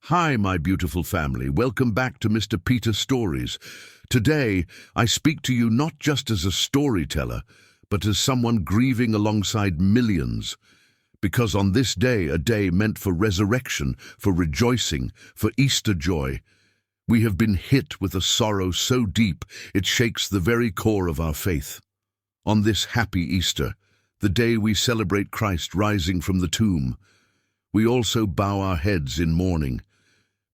Hi, my beautiful family. Welcome back to Mr. Peter Stories. Today, I speak to you not just as a storyteller, but as someone grieving alongside millions. Because on this day, a day meant for resurrection, for rejoicing, for Easter joy, we have been hit with a sorrow so deep it shakes the very core of our faith. On this happy Easter, the day we celebrate Christ rising from the tomb, we also bow our heads in mourning,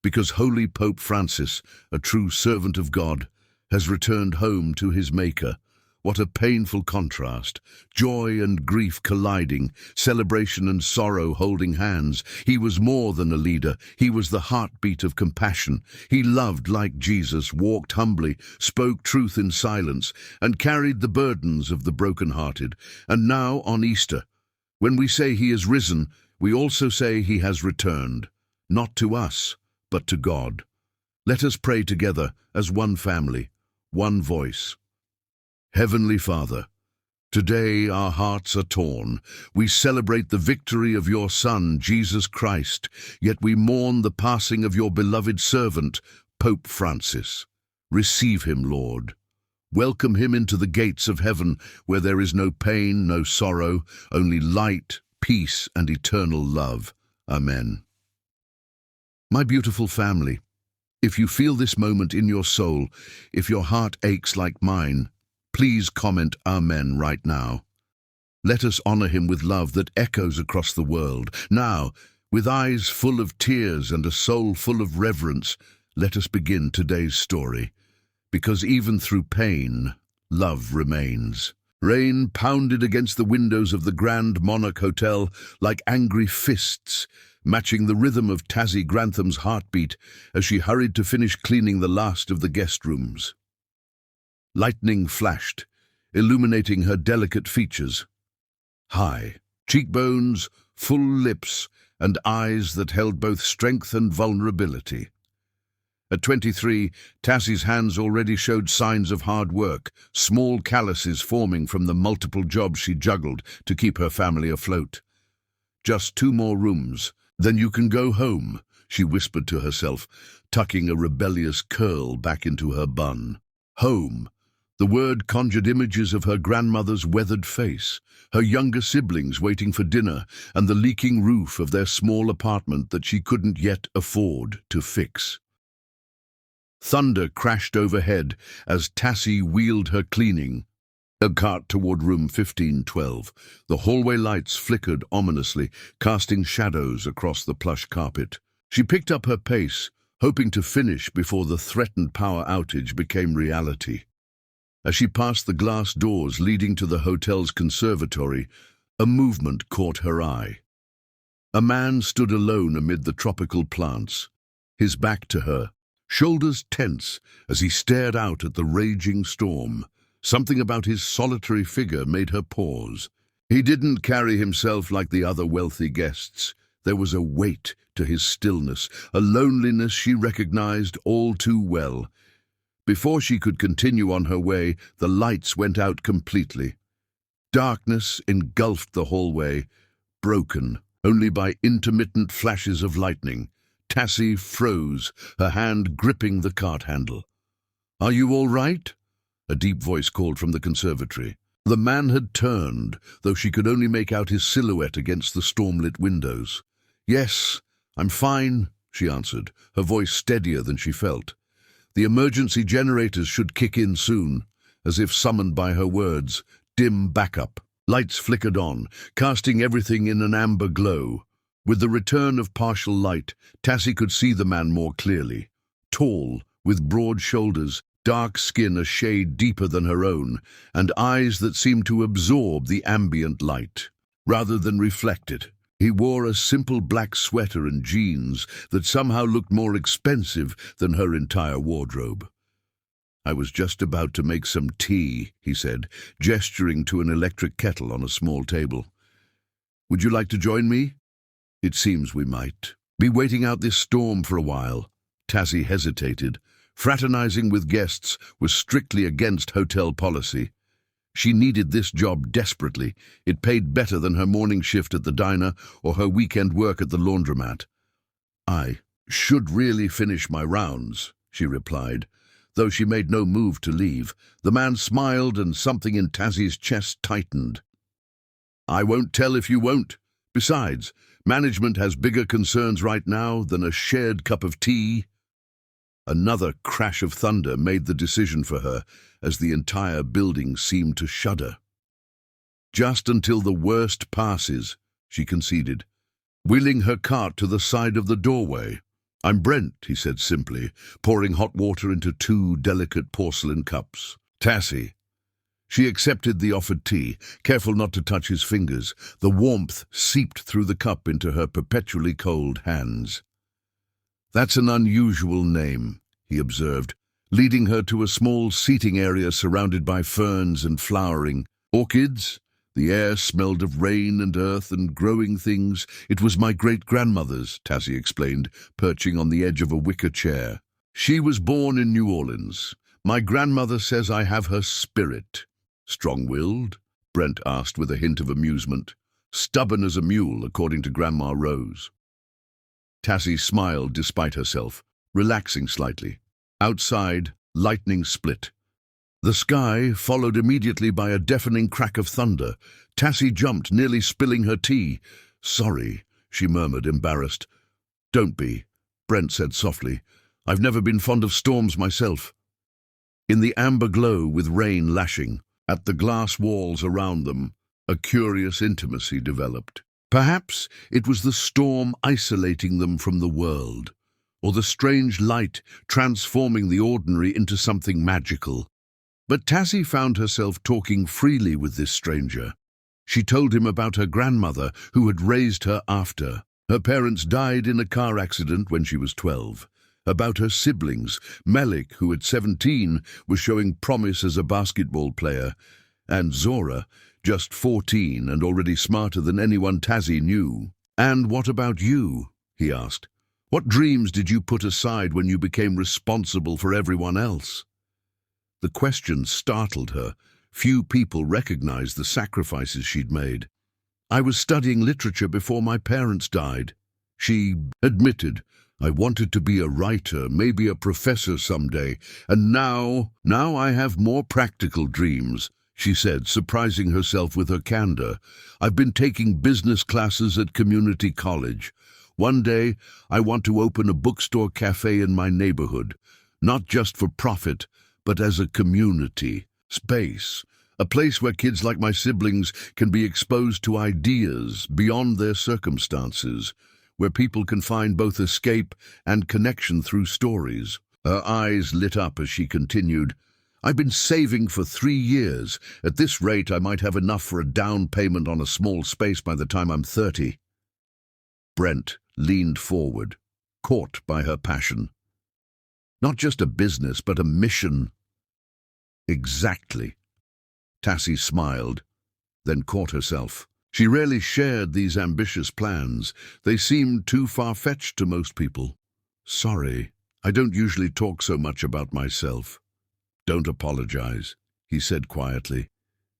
because Holy Pope Francis, a true servant of God, has returned home to his Maker. What a painful contrast, joy and grief colliding, celebration and sorrow holding hands. He was more than a leader, he was the heartbeat of compassion. He loved like Jesus, walked humbly, spoke truth in silence, and carried the burdens of the brokenhearted. And now, on Easter, when we say he is risen, we also say he has returned, not to us, but to God. Let us pray together as one family, one voice. Heavenly Father, today our hearts are torn. We celebrate the victory of your Son, Jesus Christ, yet we mourn the passing of your beloved servant, Pope Francis. Receive him, Lord. Welcome him into the gates of heaven, where there is no pain, no sorrow, only light, peace, and eternal love. Amen. My beautiful family, if you feel this moment in your soul, if your heart aches like mine, please comment Amen right now. Let us honor him with love that echoes across the world. Now, with eyes full of tears and a soul full of reverence, let us begin today's story. Because even through pain, love remains. Rain pounded against the windows of the Grand Monarch Hotel like angry fists, matching the rhythm of Tassie Grantham's heartbeat as she hurried to finish cleaning the last of the guest rooms. Lightning flashed, illuminating her delicate features. High cheekbones, full lips, and eyes that held both strength and vulnerability. At 23, Tassie's hands already showed signs of hard work, small calluses forming from the multiple jobs she juggled to keep her family afloat. Just 2 more rooms, then you can go home, she whispered to herself, tucking a rebellious curl back into her bun. Home. The word conjured images of her grandmother's weathered face, her younger siblings waiting for dinner, and the leaking roof of their small apartment that she couldn't yet afford to fix. Thunder crashed overhead as Tassie wheeled her cleaning cart toward room 1512. The hallway lights flickered ominously, casting shadows across the plush carpet. She picked up her pace, hoping to finish before the threatened power outage became reality. As she passed the glass doors leading to the hotel's conservatory, a movement caught her eye. A man stood alone amid the tropical plants, his back to her, shoulders tense as he stared out at the raging storm. Something about his solitary figure made her pause. He didn't carry himself like the other wealthy guests. There was a weight to his stillness, a loneliness she recognized all too well. Before she could continue on her way, the lights went out completely. Darkness engulfed the hallway, broken only by intermittent flashes of lightning. Tassie froze, her hand gripping the cart handle. "Are you all right?" A deep voice called from the conservatory. The man had turned, though she could only make out his silhouette against the storm-lit windows. "Yes, I'm fine," she answered, her voice steadier than she felt. The emergency generators should kick in soon, as if summoned by her words. Dim backup. Lights flickered on, casting everything in an amber glow. With the return of partial light, Tassie could see the man more clearly. Tall, with broad shoulders, dark skin a shade deeper than her own, and eyes that seemed to absorb the ambient light, rather than reflect it. He wore a simple black sweater and jeans that somehow looked more expensive than her entire wardrobe. "I was just about to make some tea," he said, gesturing to an electric kettle on a small table. "Would you like to join me? It seems we might be waiting out this storm for a while." Tassie hesitated. Fraternizing with guests was strictly against hotel policy. She needed this job desperately. It paid better than her morning shift at the diner or her weekend work at the laundromat. "I Should really finish my rounds, she replied. Though she made no move to leave, the man smiled and something in Tassie's chest tightened. I won't tell if you won't. Besides, management has bigger concerns right now than a shared cup of tea. Another crash of thunder made the decision for her, as the entire building seemed to shudder. Just until the worst passes, she conceded, wheeling her cart to the side of the doorway. I'm Brent, he said simply, pouring hot water into 2 delicate porcelain cups. Tassie. She accepted the offered tea, careful not to touch his fingers. The warmth seeped through the cup into her perpetually cold hands. That's an unusual name, he observed, leading her to a small seating area surrounded by ferns and flowering orchids. The air smelled of rain and earth and growing things. It was my great-grandmother's, Tassie explained, perching on the edge of a wicker chair. She was born in New Orleans. My grandmother says I have her spirit. Strong-willed? Brent asked with a hint of amusement. Stubborn as a mule, according to Grandma Rose. Tassie smiled despite herself, relaxing slightly. Outside, lightning split. The sky followed immediately by a deafening crack of thunder. Tassie jumped, nearly spilling her tea. Sorry, she murmured, embarrassed. Don't be, Brent said softly. I've never been fond of storms myself. In the amber glow with rain lashing at the glass walls around them, a curious intimacy developed. Perhaps it was the storm isolating them from the world, or the strange light transforming the ordinary into something magical. But Tassie found herself talking freely with this stranger. She told him about her grandmother, who had raised her after. Her parents died in a car accident when she was 12. About her siblings, Melik, who at 17 was showing promise as a basketball player, and Zora, just 14 and already smarter than anyone Tassie knew. And what about you? He asked. What dreams did you put aside when you became responsible for everyone else? The question startled her. Few people recognized the sacrifices she'd made. I was studying literature before my parents died. She admitted, I wanted to be a writer, maybe a professor someday, and now I have more practical dreams, she said, surprising herself with her candor. I've been taking business classes at community college. One day, I want to open a bookstore cafe in my neighborhood, not just for profit, but as a community space, a place where kids like my siblings can be exposed to ideas beyond their circumstances, where people can find both escape and connection through stories. Her eyes lit up as she continued, I've been saving for 3 years. At this rate, I might have enough for a down payment on a small space by the time I'm 30. Brent leaned forward, caught by her passion. Not just a business, but a mission. Exactly. Tassie smiled, then caught herself. She rarely shared these ambitious plans. They seemed too far-fetched to most people. Sorry, I don't usually talk so much about myself. Don't apologize, he said quietly.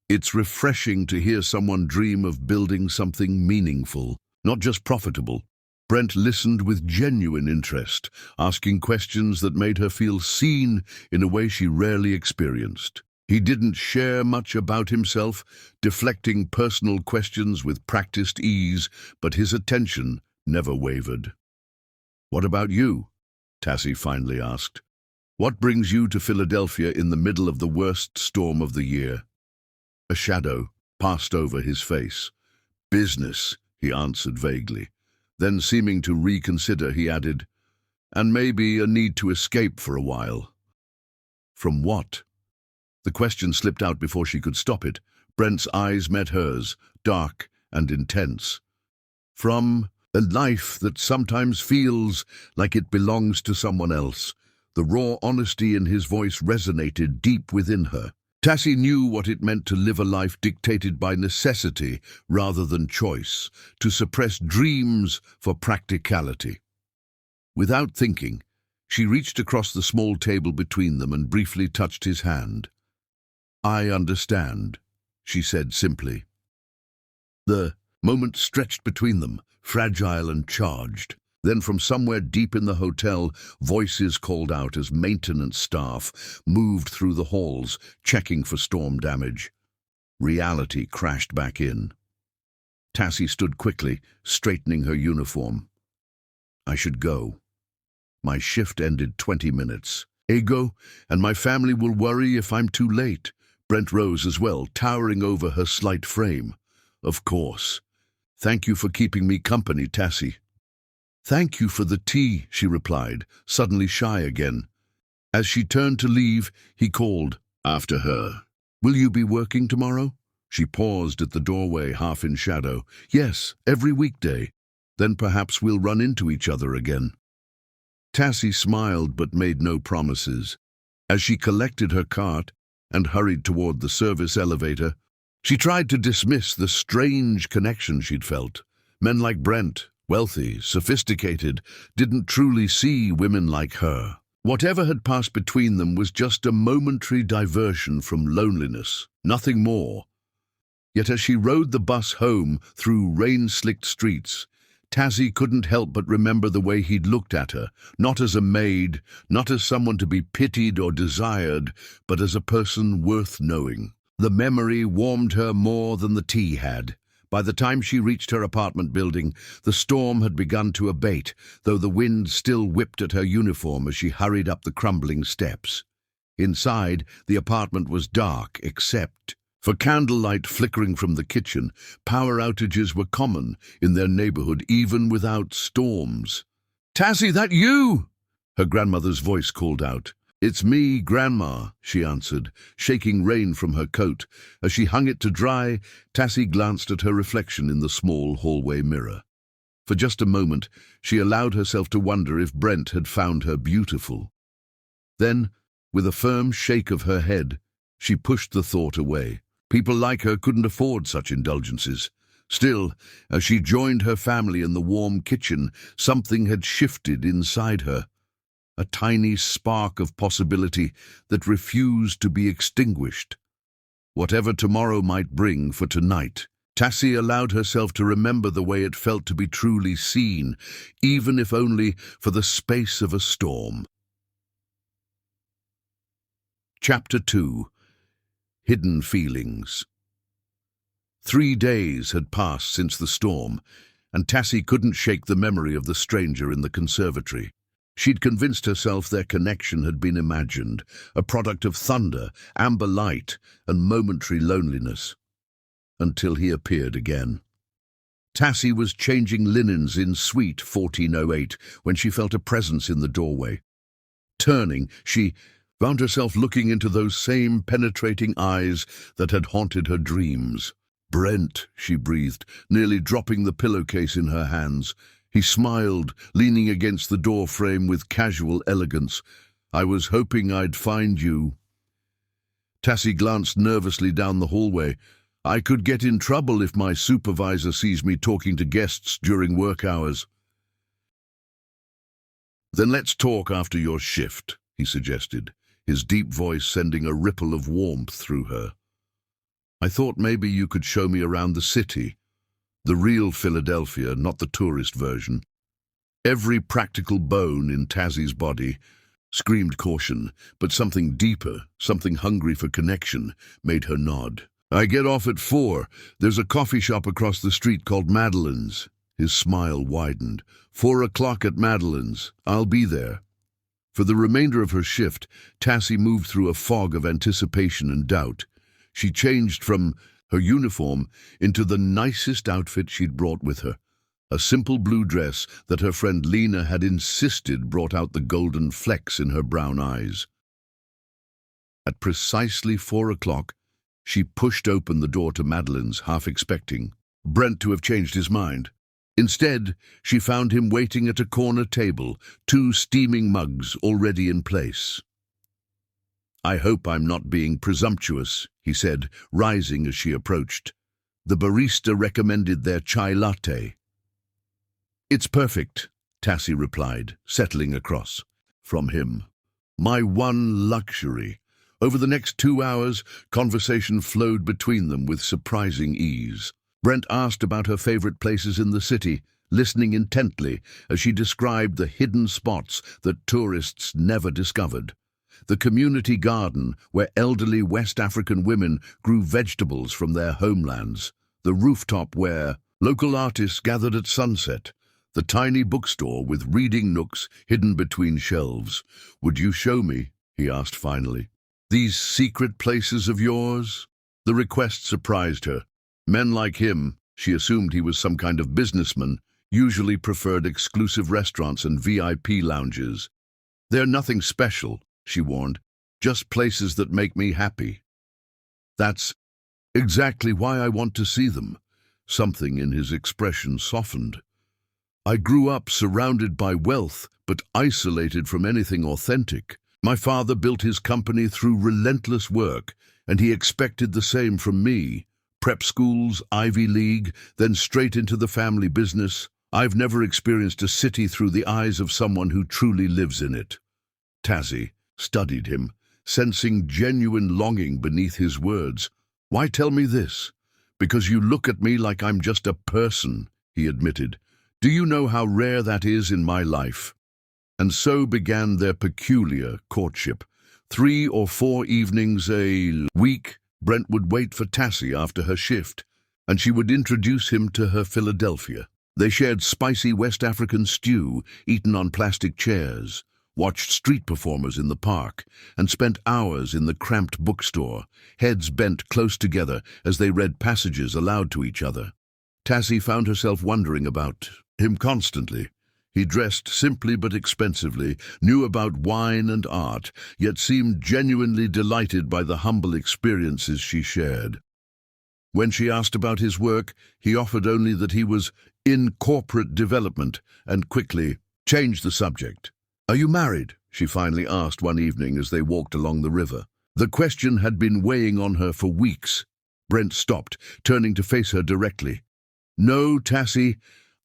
It's refreshing to hear someone dream of building something meaningful, not just profitable. Brent listened with genuine interest, asking questions that made her feel seen in a way she rarely experienced. He didn't share much about himself, deflecting personal questions with practiced ease, but his attention never wavered. What about you? Tassie finally asked. What brings you to Philadelphia in the middle of the worst storm of the year? A shadow passed over his face. Business, he answered vaguely. Then, seeming to reconsider, he added, and maybe a need to escape for a while. From what? The question slipped out before she could stop it. Brent's eyes met hers, dark and intense. From a life that sometimes feels like it belongs to someone else. The raw honesty in his voice resonated deep within her. Tassie knew what it meant to live a life dictated by necessity rather than choice, to suppress dreams for practicality. Without thinking, she reached across the small table between them and briefly touched his hand. I understand, she said simply. The moment stretched between them, fragile and charged. Then from somewhere deep in the hotel, voices called out as maintenance staff moved through the halls, checking for storm damage. Reality crashed back in. Tassie stood quickly, straightening her uniform. I should go. My shift ended 20 minutes. Ego, and my family will worry if I'm too late. Brent rose as well, towering over her slight frame. Of course. Thank you for keeping me company, Tassie. Thank you for the tea, she replied, suddenly shy again. As she turned to leave, he called after her. Will you be working tomorrow? She paused at the doorway, half in shadow. Yes, every weekday. Then perhaps we'll run into each other again. Tassie smiled but made no promises. As she collected her cart and hurried toward the service elevator, she tried to dismiss the strange connection she'd felt. Men like Brent, wealthy, sophisticated, didn't truly see women like her. Whatever had passed between them was just a momentary diversion from loneliness, nothing more. Yet as she rode the bus home through rain-slicked streets, Tassie couldn't help but remember the way he'd looked at her, not as a maid, not as someone to be pitied or desired, but as a person worth knowing. The memory warmed her more than the tea had. By the time she reached her apartment building, the storm had begun to abate, though the wind still whipped at her uniform as she hurried up the crumbling steps. Inside, the apartment was dark, except for candlelight flickering from the kitchen. Power outages were common in their neighborhood, even without storms. "Tassie, that you?" her grandmother's voice called out. "It's me, Grandma," she answered, shaking rain from her coat. As she hung it to dry, Tassie glanced at her reflection in the small hallway mirror. For just a moment, she allowed herself to wonder if Brent had found her beautiful. Then, with a firm shake of her head, she pushed the thought away. People like her couldn't afford such indulgences. Still, as she joined her family in the warm kitchen, something had shifted inside her. A tiny spark of possibility that refused to be extinguished. Whatever tomorrow might bring for tonight, Tassie allowed herself to remember the way it felt to be truly seen, even if only for the space of a storm. Chapter 2. Hidden Feelings. 3 days had passed since the storm, and Tassie couldn't shake the memory of the stranger in the conservatory. She'd convinced herself their connection had been imagined, a product of thunder, amber light, and momentary loneliness. Until he appeared again. Tassie was changing linens in Suite 1408 when she felt a presence in the doorway. Turning, she found herself looking into those same penetrating eyes that had haunted her dreams. "Brent," she breathed, nearly dropping the pillowcase in her hands. He smiled, leaning against the door frame with casual elegance. "I was hoping I'd find you." Tassie glanced nervously down the hallway. "I could get in trouble if my supervisor sees me talking to guests during work hours." "Then let's talk after your shift," he suggested, his deep voice sending a ripple of warmth through her. "I thought maybe you could show me around the city. The real Philadelphia, not the tourist version." Every practical bone in Tassie's body screamed caution, but something deeper, something hungry for connection, made her nod. "I get off at 4. There's a coffee shop across the street called Madeline's." His smile widened. 4 o'clock at Madeline's. I'll be there." For the remainder of her shift, Tassie moved through a fog of anticipation and doubt. She changed from her uniform into the nicest outfit she'd brought with her, a simple blue dress that her friend Lena had insisted brought out the golden flecks in her brown eyes. At precisely 4 o'clock, she pushed open the door to Madeline's, half expecting Brent to have changed his mind. Instead, she found him waiting at a corner table, 2 steaming mugs already in place. "I hope I'm not being presumptuous," he said, rising as she approached. The barista recommended their chai latte. "It's perfect," Tassie replied, settling across from him. "My one luxury." Over the next 2 hours, conversation flowed between them with surprising ease. Brent asked about her favorite places in the city, listening intently as she described the hidden spots that tourists never discovered. The community garden where elderly West African women grew vegetables from their homelands. The rooftop where local artists gathered at sunset. The tiny bookstore with reading nooks hidden between shelves. "Would you show me?" he asked finally. "These secret places of yours?" The request surprised her. Men like him, she assumed he was some kind of businessman, usually preferred exclusive restaurants and VIP lounges. "They're nothing special," she warned, "just places that make me happy." "That's exactly why I want to see them." Something in his expression softened. "I grew up surrounded by wealth, but isolated from anything authentic. My father built his company through relentless work, and he expected the same from me. Prep schools, Ivy League, then straight into the family business. I've never experienced a city through the eyes of someone who truly lives in it." Tassie studied him, sensing genuine longing beneath his words. "Why tell me this?" "Because you look at me like I'm just a person," he admitted. "Do you know how rare that is in my life?" And so began their peculiar courtship. 3 or 4 evenings a week, Brent would wait for Tassie after her shift, and she would introduce him to her Philadelphia. They shared spicy West African stew, eaten on plastic chairs, watched street performers in the park, and spent hours in the cramped bookstore, heads bent close together as they read passages aloud to each other. Tassie found herself wondering about him constantly. He dressed simply but expensively, knew about wine and art, yet seemed genuinely delighted by the humble experiences she shared. When she asked about his work, he offered only that he was in corporate development and quickly changed the subject. "Are you married?" she finally asked one evening as they walked along the river. The question had been weighing on her for weeks. Brent stopped, turning to face her directly. "No, Tassie,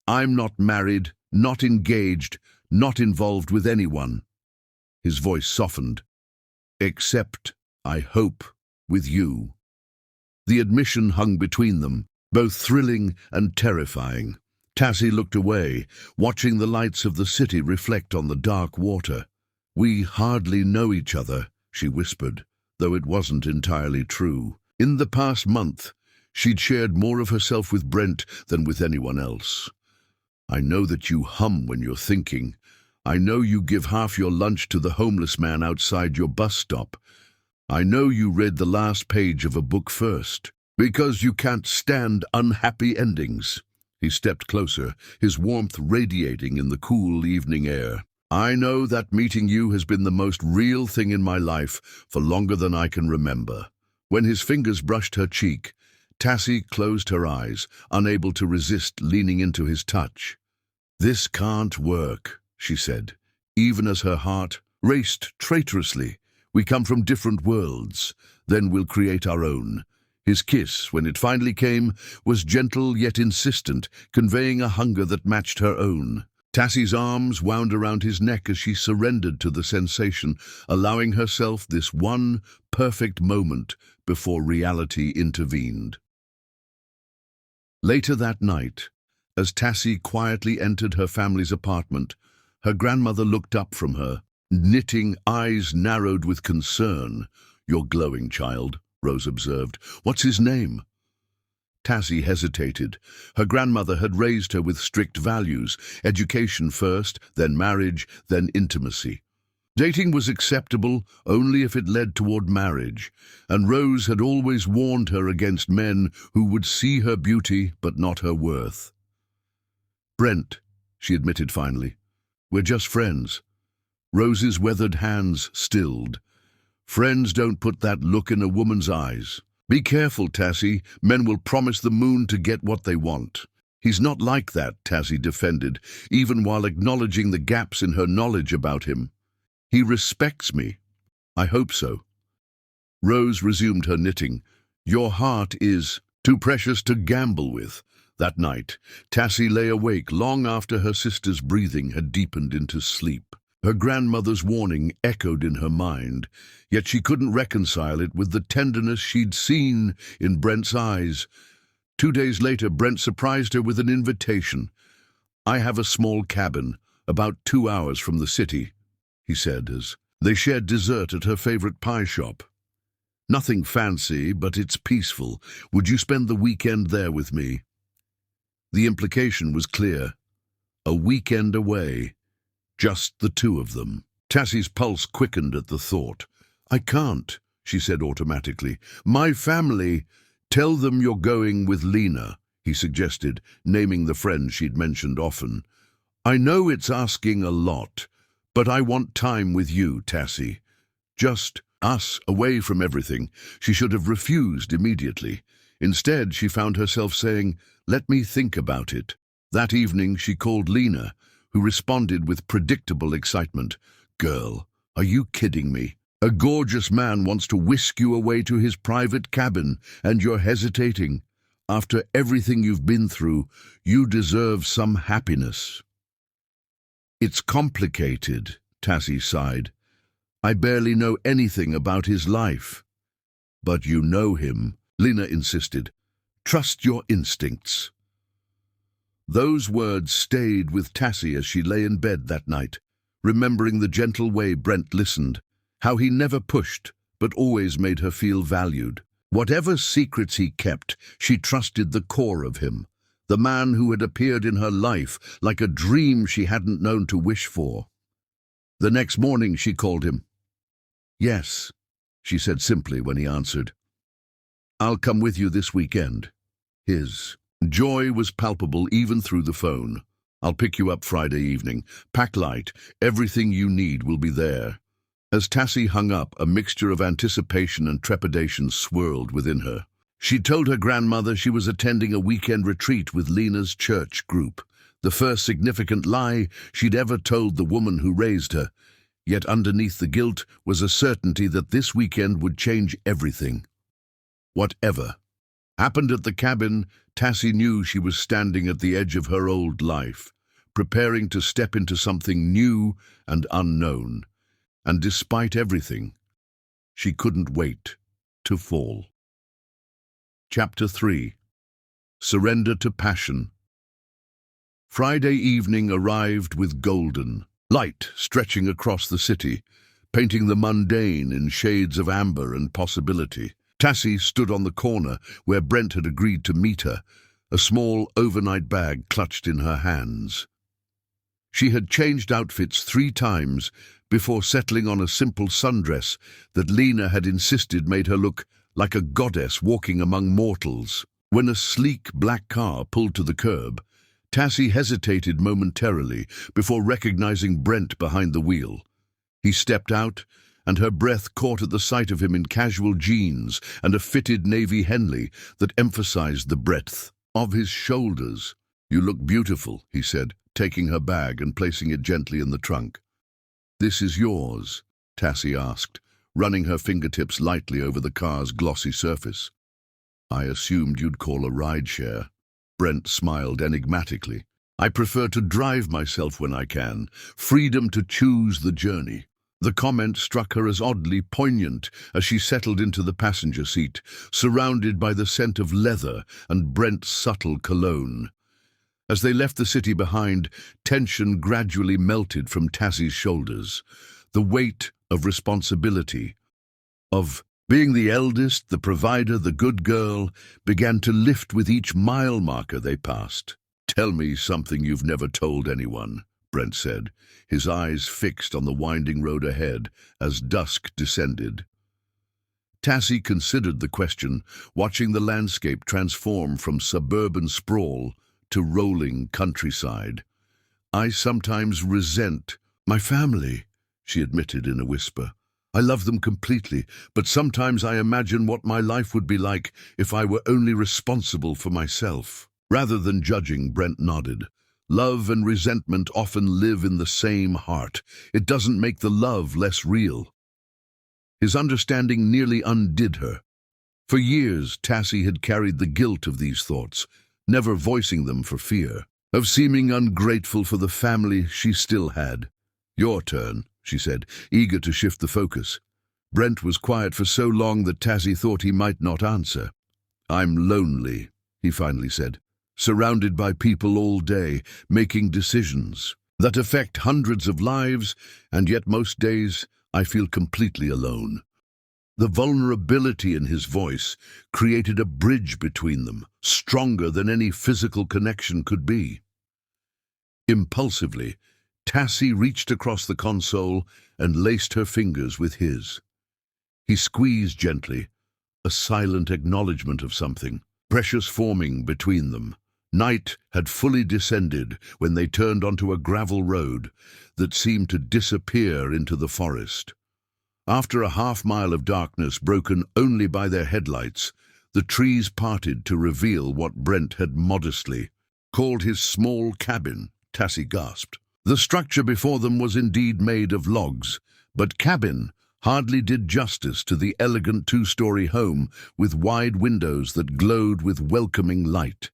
I'm not married, not engaged, not involved with anyone." His voice softened. "Except, I hope, with you." The admission hung between them, both thrilling and terrifying. Tassie looked away, watching the lights of the city reflect on the dark water. "We hardly know each other," she whispered, though it wasn't entirely true. In the past month, she'd shared more of herself with Brent than with anyone else. "I know that you hum when you're thinking. I know you give half your lunch to the homeless man outside your bus stop. I know you read the last page of a book first, because you can't stand unhappy endings." He stepped closer, his warmth radiating in the cool evening air. "I know that meeting you has been the most real thing in my life for longer than I can remember." When his fingers brushed her cheek, Tassie closed her eyes, unable to resist leaning into his touch. "This can't work," she said, even as her heart raced traitorously. "We come from different worlds, then we'll create our own." His kiss, when it finally came, was gentle yet insistent, conveying a hunger that matched her own. Tassie's arms wound around his neck as she surrendered to the sensation, allowing herself this one perfect moment before reality intervened. Later that night, as Tassie quietly entered her family's apartment, her grandmother looked up from her, knitting, eyes narrowed with concern. "You're glowing, child," Rose observed. "What's his name?" Tassie hesitated. Her grandmother had raised her with strict values, education first, then marriage, then intimacy. Dating was acceptable only if it led toward marriage, and Rose had always warned her against men who would see her beauty but not her worth. "Brent," she admitted finally, "we're just friends." Rose's weathered hands stilled. "Friends don't put that look in a woman's eyes." "Be careful, Tassie. Men will promise the moon to get what they want." "He's not like that," Tassie defended, even while acknowledging the gaps in her knowledge about him. "He respects me." "I hope so." Rose resumed her knitting. "Your heart is too precious to gamble with." That night, Tassie lay awake long after her sister's breathing had deepened into sleep. Her grandmother's warning echoed in her mind, yet she couldn't reconcile it with the tenderness she'd seen in Brent's eyes. 2 days later, Brent surprised her with an invitation. I have a small cabin, about 2 hours from the city, he said as they shared dessert at her favorite pie shop. Nothing fancy, but it's peaceful. Would you spend the weekend there with me? The implication was clear. A weekend away. Just the two of them. Tassie's pulse quickened at the thought. I can't, she said automatically. My family. Tell them you're going with Lena, he suggested, naming the friend she'd mentioned often. I know it's asking a lot, but I want time with you, Tassie. Just us, away from everything. She should have refused immediately. Instead, she found herself saying, let me think about it. That evening, she called Lena, who responded with predictable excitement. Girl, are you kidding me? A gorgeous man wants to whisk you away to his private cabin, and you're hesitating. After everything you've been through, you deserve some happiness. It's complicated, Tassie sighed. I barely know anything about his life. But you know him, Lena insisted. Trust your instincts. Those words stayed with Tassie as she lay in bed that night, remembering the gentle way Brent listened, how he never pushed, but always made her feel valued. Whatever secrets he kept, she trusted the core of him, the man who had appeared in her life like a dream she hadn't known to wish for. The next morning she called him. Yes, she said simply when he answered. I'll come with you this weekend. His joy was palpable even through the phone. I'll pick you up Friday evening. Pack light. Everything you need will be there. As Tassie hung up, a mixture of anticipation and trepidation swirled within her. She told her grandmother she was attending a weekend retreat with Lena's church group, the first significant lie she'd ever told the woman who raised her. Yet underneath the guilt was a certainty that this weekend would change everything. Whatever happened at the cabin, Tassie knew she was standing at the edge of her old life, preparing to step into something new and unknown. And despite everything, she couldn't wait to fall. Chapter 3. Surrender to Passion. Friday evening arrived with golden light stretching across the city, painting the mundane in shades of amber and possibility. Tassie stood on the corner where Brent had agreed to meet her, a small overnight bag clutched in her hands. She had changed outfits 3 times before settling on a simple sundress that Lena had insisted made her look like a goddess walking among mortals. When a sleek black car pulled to the curb, Tassie hesitated momentarily before recognizing Brent behind the wheel. He stepped out, and her breath caught at the sight of him in casual jeans and a fitted navy Henley that emphasized the breadth of his shoulders. You look beautiful, he said, taking her bag and placing it gently in the trunk. This is yours, Tassie asked, running her fingertips lightly over the car's glossy surface. I assumed you'd call a rideshare. Brent smiled enigmatically. I prefer to drive myself when I can. Freedom to choose the journey. The comment struck her as oddly poignant as she settled into the passenger seat, surrounded by the scent of leather and Brent's subtle cologne. As they left the city behind, tension gradually melted from Tassie's shoulders. The weight of responsibility, of being the eldest, the provider, the good girl, began to lift with each mile marker they passed. Tell me something you've never told anyone, Brent said, his eyes fixed on the winding road ahead as dusk descended. Tassie considered the question, watching the landscape transform from suburban sprawl to rolling countryside. I sometimes resent my family, she admitted in a whisper. I love them completely, but sometimes I imagine what my life would be like if I were only responsible for myself. Rather than judging, Brent nodded. Love and resentment often live in the same heart. It doesn't make the love less real. His understanding nearly undid her. For years, Tassie had carried the guilt of these thoughts, never voicing them for fear of seeming ungrateful for the family she still had. Your turn, she said, eager to shift the focus. Brent was quiet for so long that Tassie thought he might not answer. I'm lonely, he finally said. surrounded by people all day, making decisions that affect hundreds of lives, and yet most days I feel completely alone. The vulnerability in his voice created a bridge between them, stronger than any physical connection could be. Impulsively, Tassie reached across the console and laced her fingers with his. He squeezed gently, a silent acknowledgement of something precious forming between them. Night had fully descended when they turned onto a gravel road that seemed to disappear into the forest. After a half-mile of darkness broken only by their headlights, the trees parted to reveal what Brent had modestly called his small cabin. Tassie gasped. The structure before them was indeed made of logs, but cabin hardly did justice to the elegant two-story home with wide windows that glowed with welcoming light.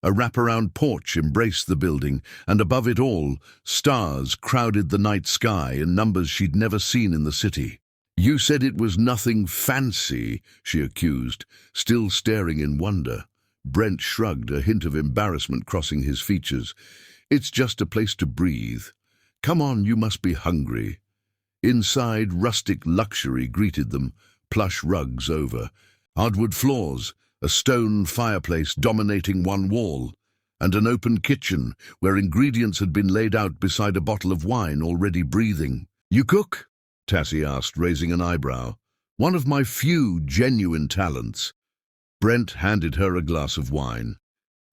A wraparound porch embraced the building, and above it all, stars crowded the night sky in numbers she'd never seen in the city. "You said it was nothing fancy," she accused, still staring in wonder. Brent shrugged, a hint of embarrassment crossing his features. "It's just a place to breathe. Come on, you must be hungry." Inside, rustic luxury greeted them, plush rugs over, hardwood floors, a stone fireplace dominating one wall, and an open kitchen where ingredients had been laid out beside a bottle of wine already breathing. "You cook?" Tassie asked, raising an eyebrow. "One of my few genuine talents." Brent handed her a glass of wine.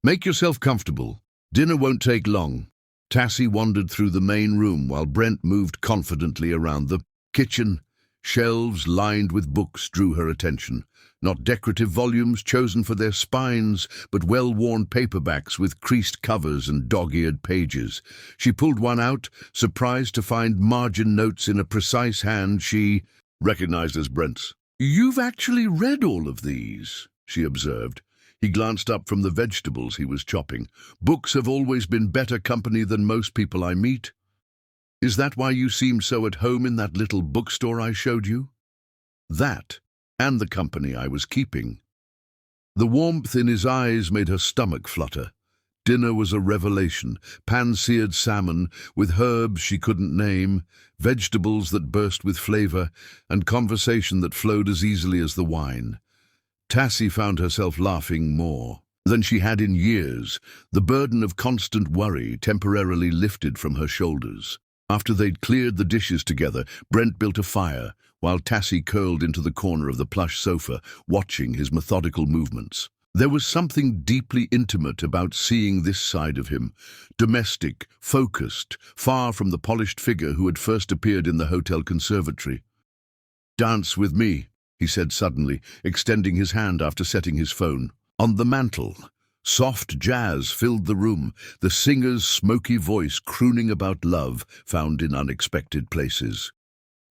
"Make yourself comfortable. Dinner won't take long." Tassie wandered through the main room while Brent moved confidently around the kitchen. Shelves lined with books drew her attention. Not decorative volumes chosen for their spines, but well-worn paperbacks with creased covers and dog-eared pages. She pulled one out, surprised to find margin notes in a precise hand she recognized as Brent's. "You've actually read all of these," she observed. He glanced up from the vegetables he was chopping. "Books have always been better company than most people I meet. Is that why you seemed so at home in that little bookstore I showed you?" "That, and the company I was keeping." The warmth in his eyes made her stomach flutter. Dinner was a revelation. Pan-seared salmon, with herbs she couldn't name, vegetables that burst with flavor, and conversation that flowed as easily as the wine. Tassie found herself laughing more than she had in years. The burden of constant worry temporarily lifted from her shoulders. After they'd cleared the dishes together, Brent built a fire, while Tassie curled into the corner of the plush sofa, watching his methodical movements. There was something deeply intimate about seeing this side of him, domestic, focused, far from the polished figure who had first appeared in the hotel conservatory. "Dance with me," he said suddenly, extending his hand after setting his phone. On the mantel, soft jazz filled the room, the singer's smoky voice crooning about love found in unexpected places.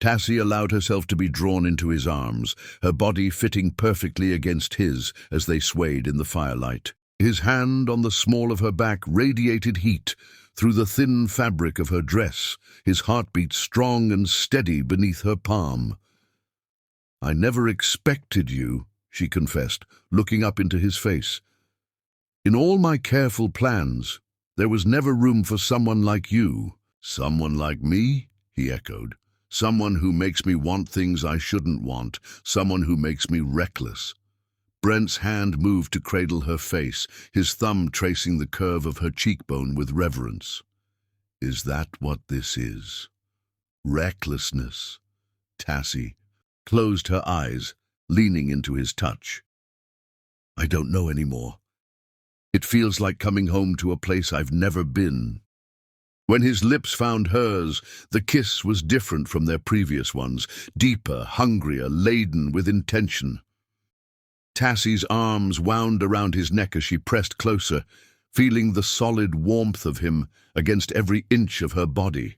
Tassie allowed herself to be drawn into his arms, her body fitting perfectly against his as they swayed in the firelight. His hand on the small of her back radiated heat through the thin fabric of her dress, his heartbeat strong and steady beneath her palm. "I never expected you," she confessed, looking up into his face. "In all my careful plans, there was never room for someone like you." "Someone like me?" he echoed. "Someone who makes me want things I shouldn't want, someone who makes me reckless." Brent's hand moved to cradle her face, his thumb tracing the curve of her cheekbone with reverence. "Is that what this is? Recklessness?" Tassie closed her eyes, leaning into his touch. "I don't know anymore. It feels like coming home to a place I've never been." When his lips found hers, the kiss was different from their previous ones, deeper, hungrier, laden with intention. Tassie's arms wound around his neck as she pressed closer, feeling the solid warmth of him against every inch of her body.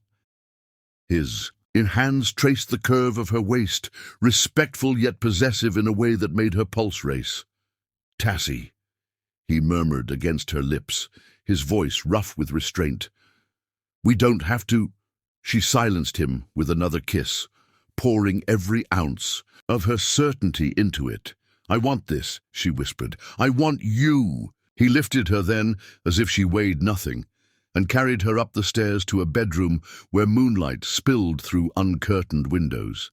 His hands traced the curve of her waist, respectful yet possessive in a way that made her pulse race. "Tassie," he murmured against her lips, his voice rough with restraint. "We don't have to." She silenced him with another kiss, pouring every ounce of her certainty into it. "I want this," she whispered. "I want you." He lifted her then, as if she weighed nothing, and carried her up the stairs to a bedroom where moonlight spilled through uncurtained windows.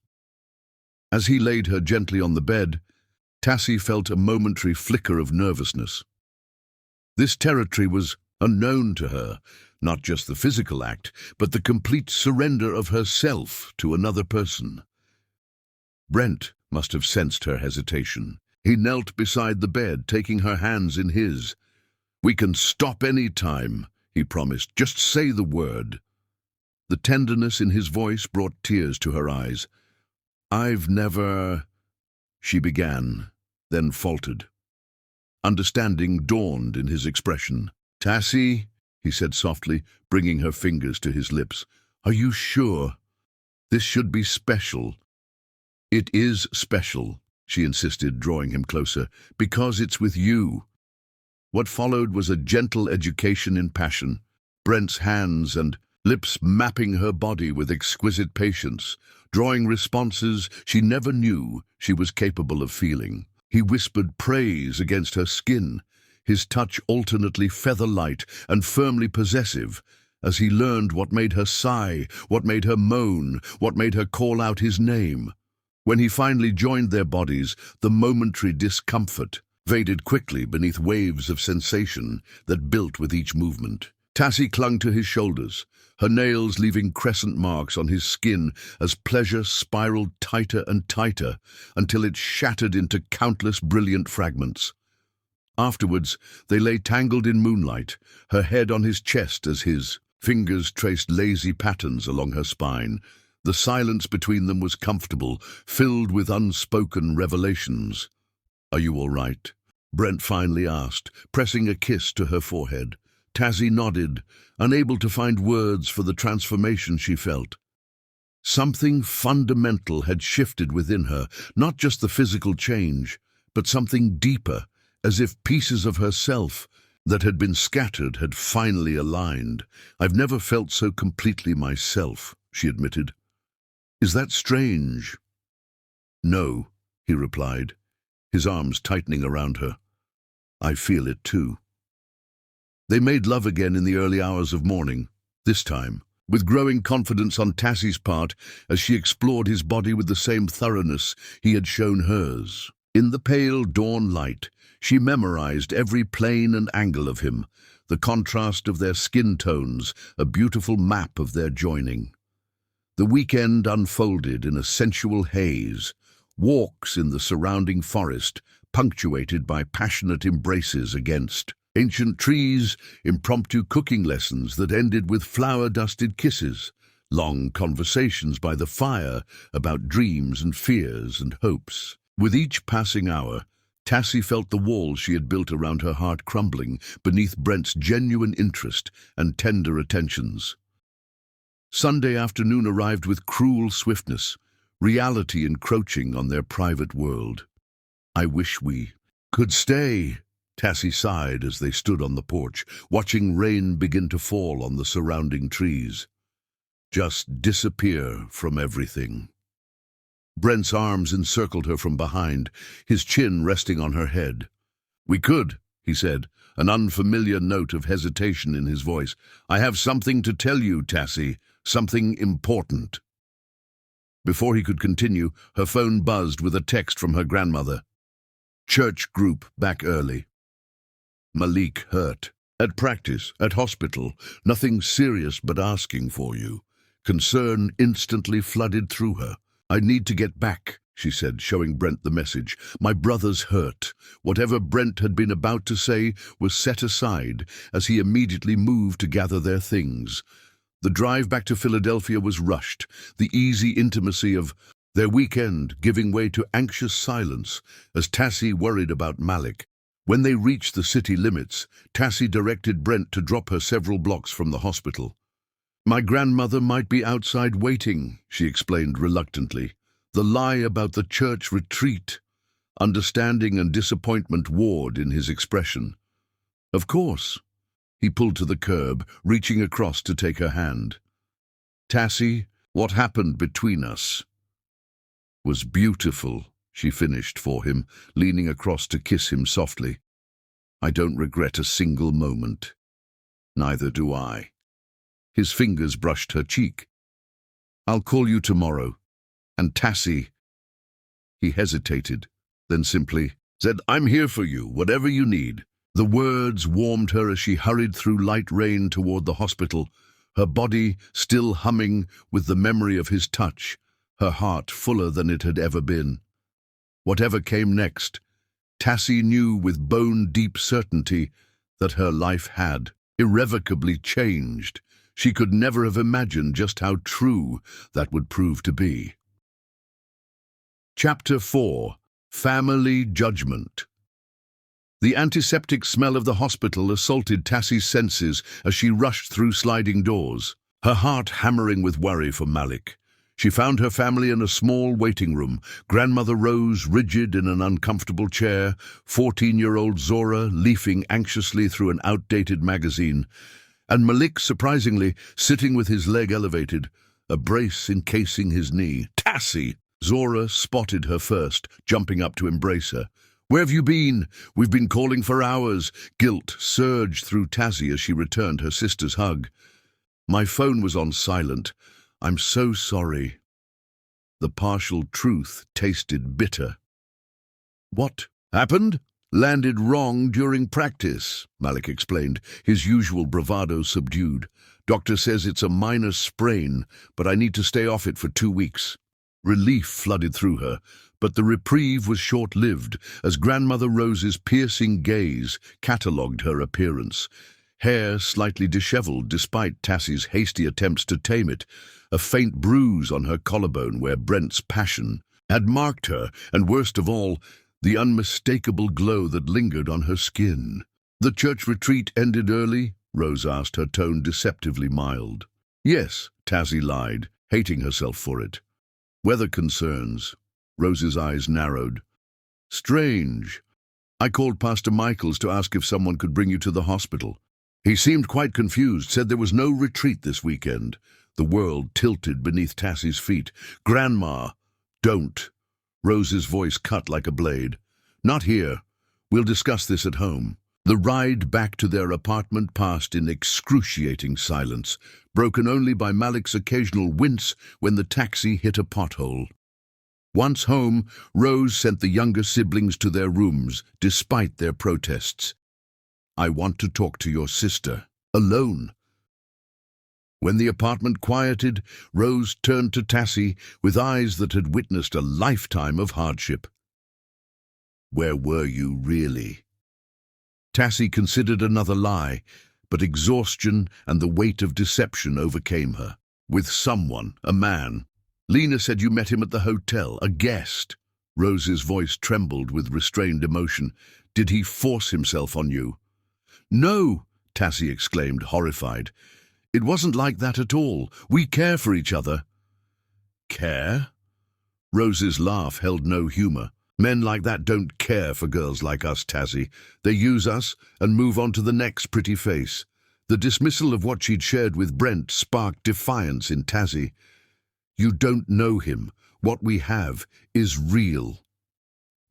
As he laid her gently on the bed, Tassie felt a momentary flicker of nervousness. This territory was unknown to her, not just the physical act, but the complete surrender of herself to another person. Brent must have sensed her hesitation. He knelt beside the bed, taking her hands in his. "We can stop any time," he promised. "Just say the word." The tenderness in his voice brought tears to her eyes. "I've never—" she began, then faltered. Understanding dawned in his expression. "Tassie," he said softly, bringing her fingers to his lips, "are you sure? This should be special." "It is special," she insisted, drawing him closer, "because it's with you." What followed was a gentle education in passion, Brent's hands and lips mapping her body with exquisite patience, drawing responses she never knew she was capable of feeling. He whispered praise against her skin, his touch alternately feather-light and firmly possessive, as he learned what made her sigh, what made her moan, what made her call out his name. When he finally joined their bodies, the momentary discomfort faded quickly beneath waves of sensation that built with each movement. Tassie clung to his shoulders, her nails leaving crescent marks on his skin as pleasure spiraled tighter and tighter until it shattered into countless brilliant fragments. Afterwards, they lay tangled in moonlight, her head on his chest as his fingers traced lazy patterns along her spine. The silence between them was comfortable, filled with unspoken revelations. "Are you all right?" Brent finally asked, pressing a kiss to her forehead. Tassie nodded, unable to find words for the transformation she felt. Something fundamental had shifted within her, not just the physical change, but something deeper, as if pieces of herself that had been scattered had finally aligned. "I've never felt so completely myself," she admitted. "Is that strange?" "No," he replied, his arms tightening around her. "I feel it too." They made love again in the early hours of morning, this time, with growing confidence on Tassie's part as she explored his body with the same thoroughness he had shown hers. In the pale dawn light, she memorized every plane and angle of him, the contrast of their skin tones, a beautiful map of their joining. The weekend unfolded in a sensual haze, walks in the surrounding forest, punctuated by passionate embraces against ancient trees, impromptu cooking lessons that ended with flower-dusted kisses, long conversations by the fire about dreams and fears and hopes. With each passing hour, Tassie felt the walls she had built around her heart crumbling beneath Brent's genuine interest and tender attentions. Sunday afternoon arrived with cruel swiftness, reality encroaching on their private world. "I wish we could stay," Tassie sighed as they stood on the porch, watching rain begin to fall on the surrounding trees. "Just disappear from everything." Brent's arms encircled her from behind, his chin resting on her head. "We could," he said, an unfamiliar note of hesitation in his voice. "I have something to tell you, Tassie, something important." Before he could continue, her phone buzzed with a text from her grandmother. "Church group back early. Malik hurt. At practice, at hospital, nothing serious but asking for you." Concern instantly flooded through her. "I need to get back," she said, showing Brent the message. "My brother's hurt." Whatever Brent had been about to say was set aside as he immediately moved to gather their things. The drive back to Philadelphia was rushed, the easy intimacy of their weekend giving way to anxious silence as Tassie worried about Malik. When they reached the city limits, Tassie directed Brent to drop her several blocks from the hospital. "My grandmother might be outside waiting," she explained reluctantly. The lie about the church retreat. Understanding and disappointment warred in his expression. "Of course." He pulled to the curb, reaching across to take her hand. "Tassie, what happened between us was beautiful," she finished for him, leaning across to kiss him softly. I don't regret a single moment. Neither do I. His fingers brushed her cheek. I'll call you tomorrow. And Tassie. He hesitated, then simply said, I'm here for you, whatever you need. The words warmed her as she hurried through light rain toward the hospital, her body still humming with the memory of his touch, her heart fuller than it had ever been. Whatever came next, Tassie knew with bone-deep certainty that her life had irrevocably changed. She could never have imagined just how true that would prove to be. Chapter 4. Family Judgment. The antiseptic smell of the hospital assaulted Tassie's senses as she rushed through sliding doors, her heart hammering with worry for Malik. She found her family in a small waiting room, Grandmother Rose rigid in an uncomfortable chair, 14-year-old Zora leafing anxiously through an outdated magazine, and Malik, surprisingly, sitting with his leg elevated, a brace encasing his knee. Tassie! Zora spotted her first, jumping up to embrace her. Where have you been? We've been calling for hours. Guilt surged through Tassie as she returned her sister's hug. My phone was on silent. I'm so sorry. The partial truth tasted bitter. What happened? Landed wrong during practice, Malik explained, his usual bravado subdued. Doctor says it's a minor sprain, but I need to stay off it for 2 weeks. Relief flooded through her, but the reprieve was short-lived as Grandmother Rose's piercing gaze catalogued her appearance. Hair slightly disheveled despite Tassie's hasty attempts to tame it, a faint bruise on her collarbone where Brent's passion had marked her, and worst of all, the unmistakable glow that lingered on her skin. The church retreat ended early? Rose asked, her tone deceptively mild. Yes, Tassie lied, hating herself for it. Weather concerns. Rose's eyes narrowed. Strange. I called Pastor Michaels to ask if someone could bring you to the hospital. He seemed quite confused, said there was no retreat this weekend. The world tilted beneath Tassie's feet. Grandma, don't. Rose's voice cut like a blade. Not here. We'll discuss this at home. The ride back to their apartment passed in excruciating silence, broken only by Malik's occasional wince when the taxi hit a pothole. Once home, Rose sent the younger siblings to their rooms, despite their protests. I want to talk to your sister, alone. When the apartment quieted, Rose turned to Tassie with eyes that had witnessed a lifetime of hardship. Where were you really? Tassie considered another lie, but exhaustion and the weight of deception overcame her. With someone, a man. Lena said you met him at the hotel, a guest. Rose's voice trembled with restrained emotion. Did he force himself on you? No, Tassie exclaimed, horrified. It wasn't like that at all. We care for each other. Care? Rose's laugh held no humor. Men like that don't care for girls like us, Tassie. They use us and move on to the next pretty face. The dismissal of what she'd shared with Brent sparked defiance in Tassie. You don't know him. What we have is real.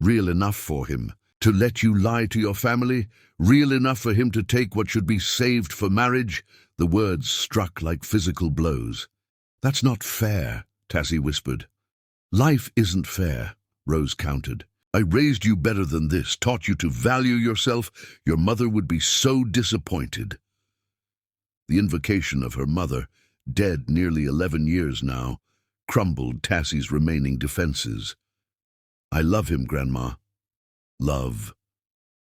Real enough for him to let you lie to your family? Real enough for him to take what should be saved for marriage? The words struck like physical blows. That's not fair, Tassie whispered. Life isn't fair, Rose countered. I raised you better than this, taught you to value yourself. Your mother would be so disappointed. The invocation of her mother, dead nearly 11 years now, crumbled Tassie's remaining defenses. I love him, Grandma. Love.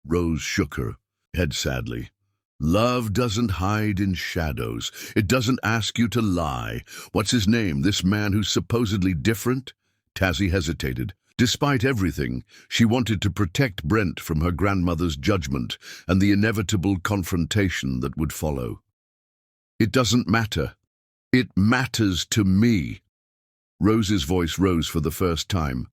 Rose shook her head sadly. Love doesn't hide in shadows. It doesn't ask you to lie. What's his name, this man who's supposedly different? Tassie hesitated. Despite everything, she wanted to protect Brent from her grandmother's judgment and the inevitable confrontation that would follow. It doesn't matter. It matters to me. Rose's voice rose for the first time.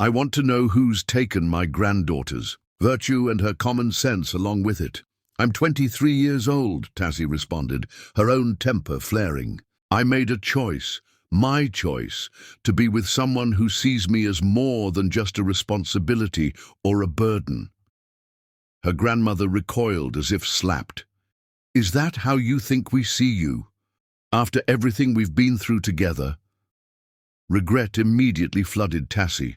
I want to know who's taken my granddaughters. Virtue and her common sense along with it. I'm 23 years old, Tassie responded, her own temper flaring. I made a choice, my choice, to be with someone who sees me as more than just a responsibility or a burden. Her grandmother recoiled as if slapped. "Is that how you think we see you? After everything we've been through together?" Regret immediately flooded Tassie.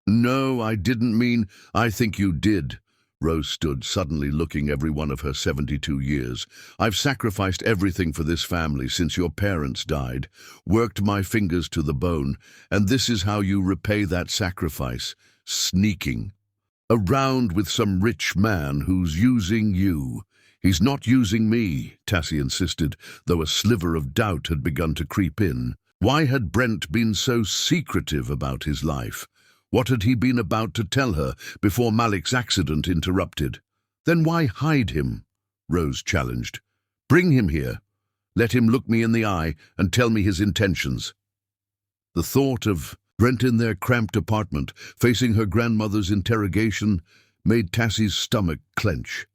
"No, I didn't mean—" "I think you did." Rose stood, suddenly looking every one of her 72 years. "I've sacrificed everything for this family since your parents died, worked my fingers to the bone, and this is how you repay that sacrifice, sneaking around with some rich man who's using you." "He's not using me," Tassie insisted, though a sliver of doubt had begun to creep in. Why had Brent been so secretive about his life? What had he been about to tell her before Malik's accident interrupted? "Then why hide him?" Rose challenged. "Bring him here. Let him look me in the eye and tell me his intentions." The thought of Brent in their cramped apartment, facing her grandmother's interrogation, made Tassie's stomach clench.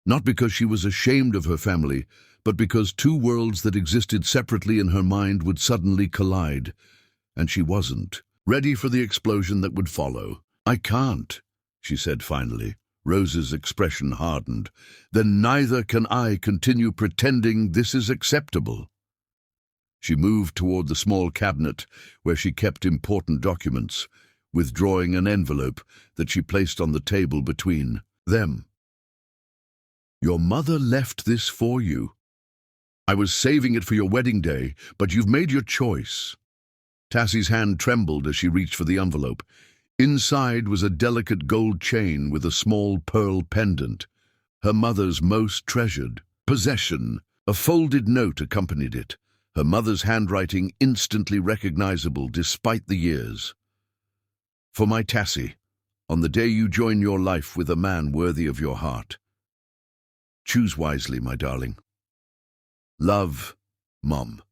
Not because she was ashamed of her family, but because two worlds that existed separately in her mind would suddenly collide. And she wasn't ready for the explosion that would follow. "I can't," she said finally. Rose's expression hardened. "Then neither can I continue pretending this is acceptable." She moved toward the small cabinet where she kept important documents, withdrawing an envelope that she placed on the table between them. "Your mother left this for you. I was saving it for your wedding day, but you've made your choice." Tassie's hand trembled as she reached for the envelope. Inside was a delicate gold chain with a small pearl pendant, her mother's most treasured possession. A folded note accompanied it, her mother's handwriting instantly recognizable despite the years. "For my Tassie, on the day you join your life with a man worthy of your heart. Choose wisely, my darling. Love, Mom."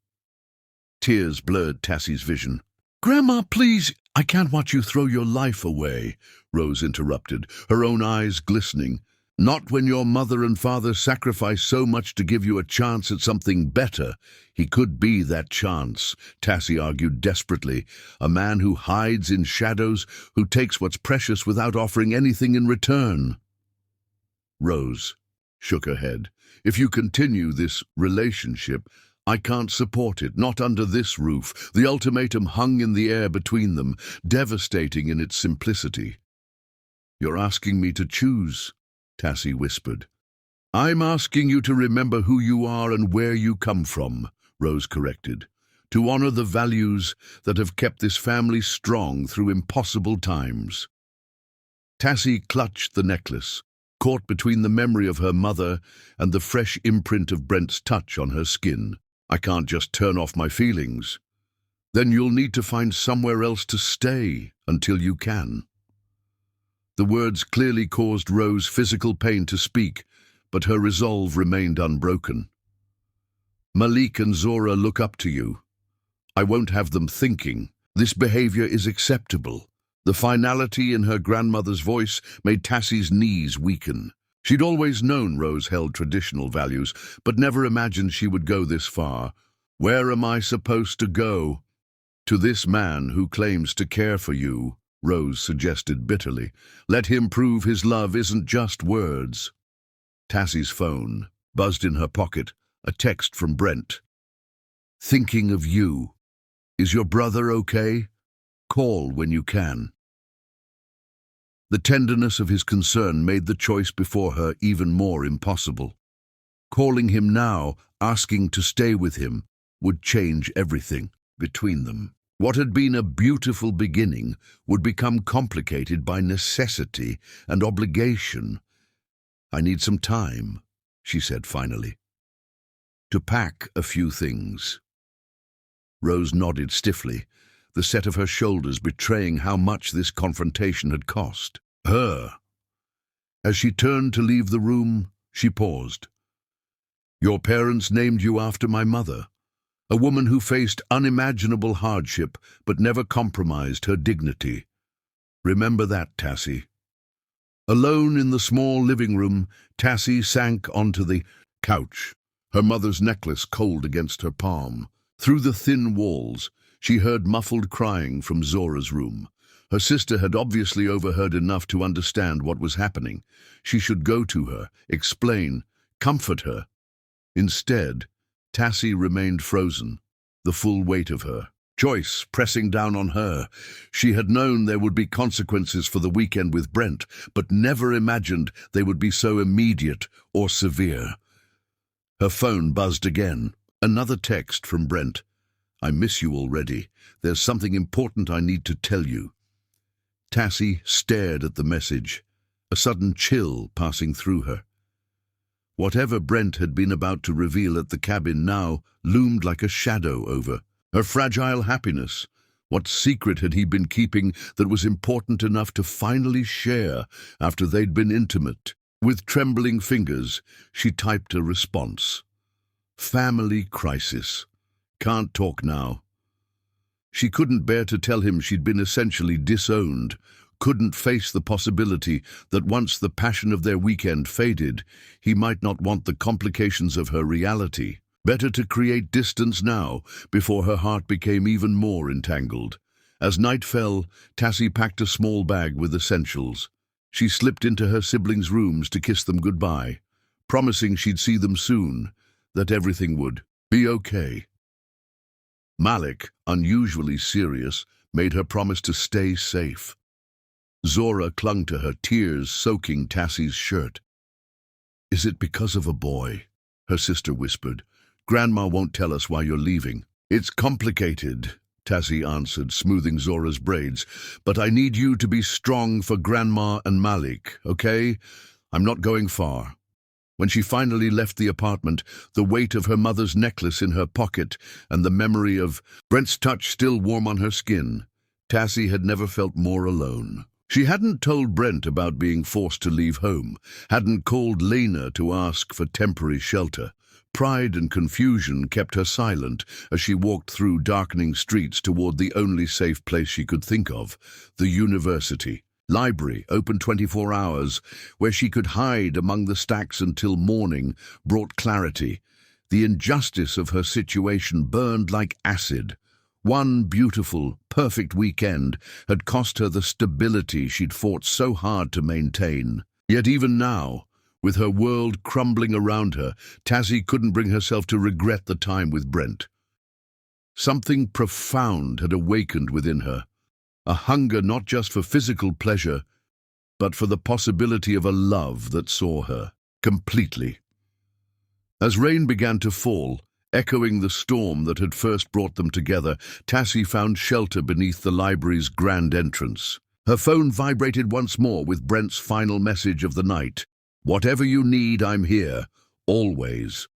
Tears blurred Tassie's vision. "Grandma, please, I can't watch you throw your life away," Rose interrupted, her own eyes glistening. "Not when your mother and father sacrificed so much to give you a chance at something better." "He could be that chance," Tassie argued desperately. "A man who hides in shadows, who takes what's precious without offering anything in return." Rose shook her head. "If you continue this relationship, I can't support it, not under this roof." The ultimatum hung in the air between them, devastating in its simplicity. "You're asking me to choose," Tassie whispered. "I'm asking you to remember who you are and where you come from," Rose corrected. "To honor the values that have kept this family strong through impossible times." Tassie clutched the necklace, caught between the memory of her mother and the fresh imprint of Brent's touch on her skin. "I can't just turn off my feelings." "Then you'll need to find somewhere else to stay until you can." The words clearly caused Rose physical pain to speak, but her resolve remained unbroken. "Malik and Zora look up to you. I won't have them thinking this behavior is acceptable." The finality in her grandmother's voice made Tassie's knees weaken. She'd always known Rose held traditional values, but never imagined she would go this far. "Where am I supposed to go?" "To this man who claims to care for you," Rose suggested bitterly. "Let him prove his love isn't just words." Tassie's phone buzzed in her pocket, a text from Brent. "Thinking of you. Is your brother okay? Call when you can." The tenderness of his concern made the choice before her even more impossible. Calling him now, asking to stay with him, would change everything between them. What had been a beautiful beginning would become complicated by necessity and obligation. "I need some time," she said finally, "to pack a few things." Rose nodded stiffly, the set of her shoulders betraying how much this confrontation had cost her. As she turned to leave the room, she paused. "Your parents named you after my mother, a woman who faced unimaginable hardship but never compromised her dignity. Remember that, Tassie." Alone in the small living room, Tassie sank onto the couch, her mother's necklace cold against her palm. Through the thin walls, she heard muffled crying from Zora's room. Her sister had obviously overheard enough to understand what was happening. She should go to her, explain, comfort her. Instead, Tassie remained frozen, the full weight of her choice pressing down on her. She had known there would be consequences for the weekend with Brent, but never imagined they would be so immediate or severe. Her phone buzzed again. Another text from Brent. "I miss you already. There's something important I need to tell you." Tassie stared at the message, a sudden chill passing through her. Whatever Brent had been about to reveal at the cabin now loomed like a shadow over her fragile happiness. What secret had he been keeping that was important enough to finally share after they'd been intimate? With trembling fingers, she typed a response. "Family crisis. Can't talk now." She couldn't bear to tell him she'd been essentially disowned, couldn't face the possibility that once the passion of their weekend faded, he might not want the complications of her reality. Better to create distance now, before her heart became even more entangled. As night fell, Tassie packed a small bag with essentials. She slipped into her siblings' rooms to kiss them goodbye, promising she'd see them soon, that everything would be okay. Malik, unusually serious, made her promise to stay safe. Zora clung to her, tears soaking Tassie's shirt. "Is it because of a boy?" her sister whispered. "Grandma won't tell us why you're leaving." "It's complicated," Tassie answered, smoothing Zora's braids. "But I need you to be strong for Grandma and Malik, okay? I'm not going far." When she finally left the apartment, the weight of her mother's necklace in her pocket and the memory of Brent's touch still warm on her skin, Tassie had never felt more alone. She hadn't told Brent about being forced to leave home, hadn't called Lena to ask for temporary shelter. Pride and confusion kept her silent as she walked through darkening streets toward the only safe place she could think of, the university. Library, open 24 hours, where she could hide among the stacks until morning, brought clarity. The injustice of her situation burned like acid. One beautiful, perfect weekend had cost her the stability she'd fought so hard to maintain. Yet even now, with her world crumbling around her, Tassie couldn't bring herself to regret the time with Brent. Something profound had awakened within her, a hunger not just for physical pleasure, but for the possibility of a love that saw her completely. As rain began to fall, echoing the storm that had first brought them together, Tassie found shelter beneath the library's grand entrance. Her phone vibrated once more with Brent's final message of the night. "Whatever you need, I'm here, always."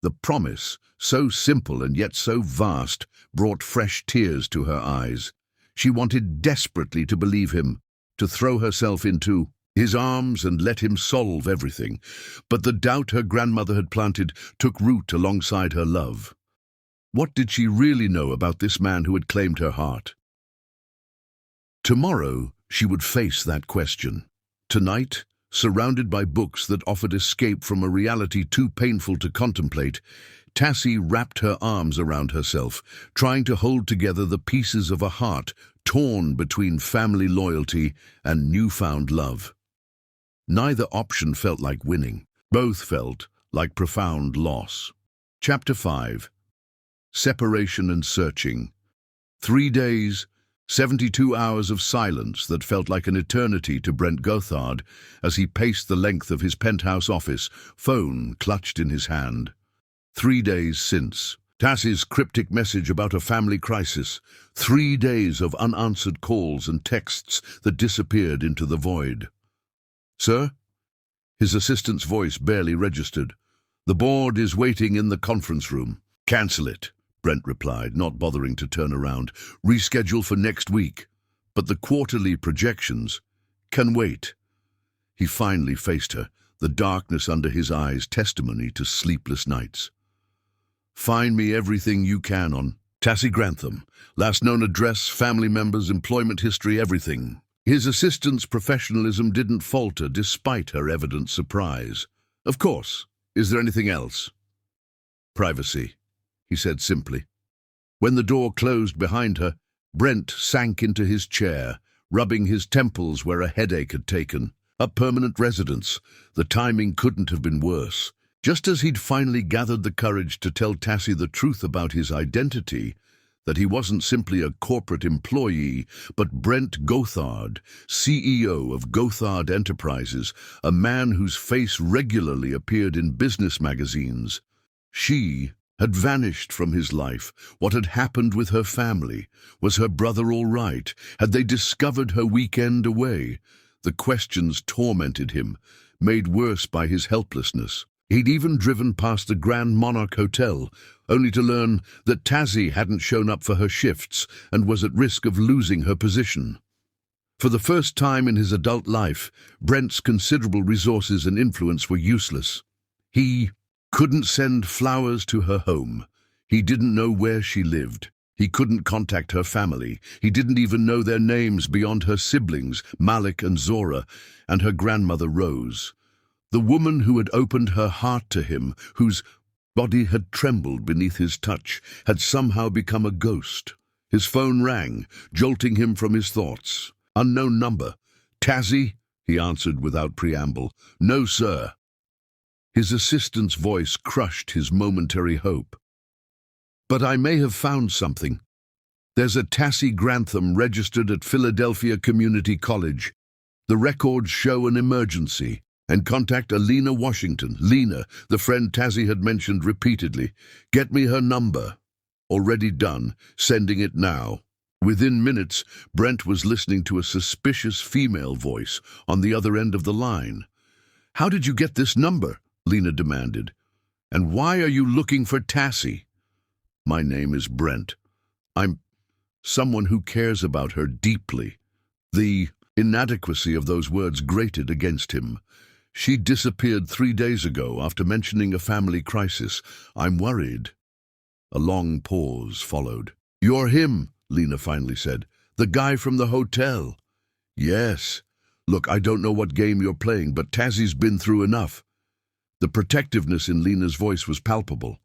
The promise, so simple and yet so vast, brought fresh tears to her eyes. She wanted desperately to believe him, to throw herself into his arms and let him solve everything. But the doubt her grandmother had planted took root alongside her love. What did she really know about this man who had claimed her heart? Tomorrow, she would face that question. Tonight, surrounded by books that offered escape from a reality too painful to contemplate, Tassie wrapped her arms around herself, trying to hold together the pieces of a heart torn between family loyalty and newfound love. Neither option felt like winning. Both felt like profound loss. Chapter 5. Separation and Searching. 3 days, 72 hours of silence that felt like an eternity to Brent Gothard as he paced the length of his penthouse office, phone clutched in his hand. 3 days since. Tassie's cryptic message about a family crisis. 3 days of unanswered calls and texts that disappeared into the void. "Sir?" His assistant's voice barely registered. "The board is waiting in the conference room." "Cancel it," Brent replied, not bothering to turn around. "Reschedule for next week." "But the quarterly projections can wait." He finally faced her, the darkness under his eyes testimony to sleepless nights. "Find me everything you can on Tassie Grantham. Last known address, family members, employment history, everything." His assistant's professionalism didn't falter despite her evident surprise. "Of course. Is there anything else?" "Privacy," he said simply. When the door closed behind her, Brent sank into his chair, rubbing his temples where a headache had taken. A permanent residence. The timing couldn't have been worse. Just as he'd finally gathered the courage to tell Tassie the truth about his identity, that he wasn't simply a corporate employee, but Brent Gothard, CEO of Gothard Enterprises, a man whose face regularly appeared in business magazines. She had vanished from his life. What had happened with her family? Was her brother all right? Had they discovered her weekend away? The questions tormented him, made worse by his helplessness. He'd even driven past the Grand Monarch Hotel, only to learn that Tassie hadn't shown up for her shifts and was at risk of losing her position. For the first time in his adult life, Brent's considerable resources and influence were useless. He couldn't send flowers to her home. He didn't know where she lived. He couldn't contact her family. He didn't even know their names beyond her siblings, Malik and Zora, and her grandmother Rose. The woman who had opened her heart to him, whose body had trembled beneath his touch, had somehow become a ghost. His phone rang, jolting him from his thoughts. Unknown number. "Tassie?" he answered without preamble. "No, sir." His assistant's voice crushed his momentary hope. "But I may have found something. There's a Tassie Grantham registered at Philadelphia Community College. The records show an emergency. And contact Alina Washington. Lena, the friend Tassie had mentioned repeatedly. Get me her number." Already done. Sending it now. Within minutes, Brent was listening to a suspicious female voice on the other end of the line. "How did you get this number?" Lena demanded. "And why are you looking for Tassie?" "My name is Brent. I'm someone who cares about her deeply." The inadequacy of those words grated against him. "She disappeared 3 days ago after mentioning a family crisis. I'm worried." A long pause followed. "You're him," Lena finally said. "The guy from the hotel." "Yes. Look, I don't know what game you're playing, but Tassie's been through enough." The protectiveness in Lena's voice was palpable.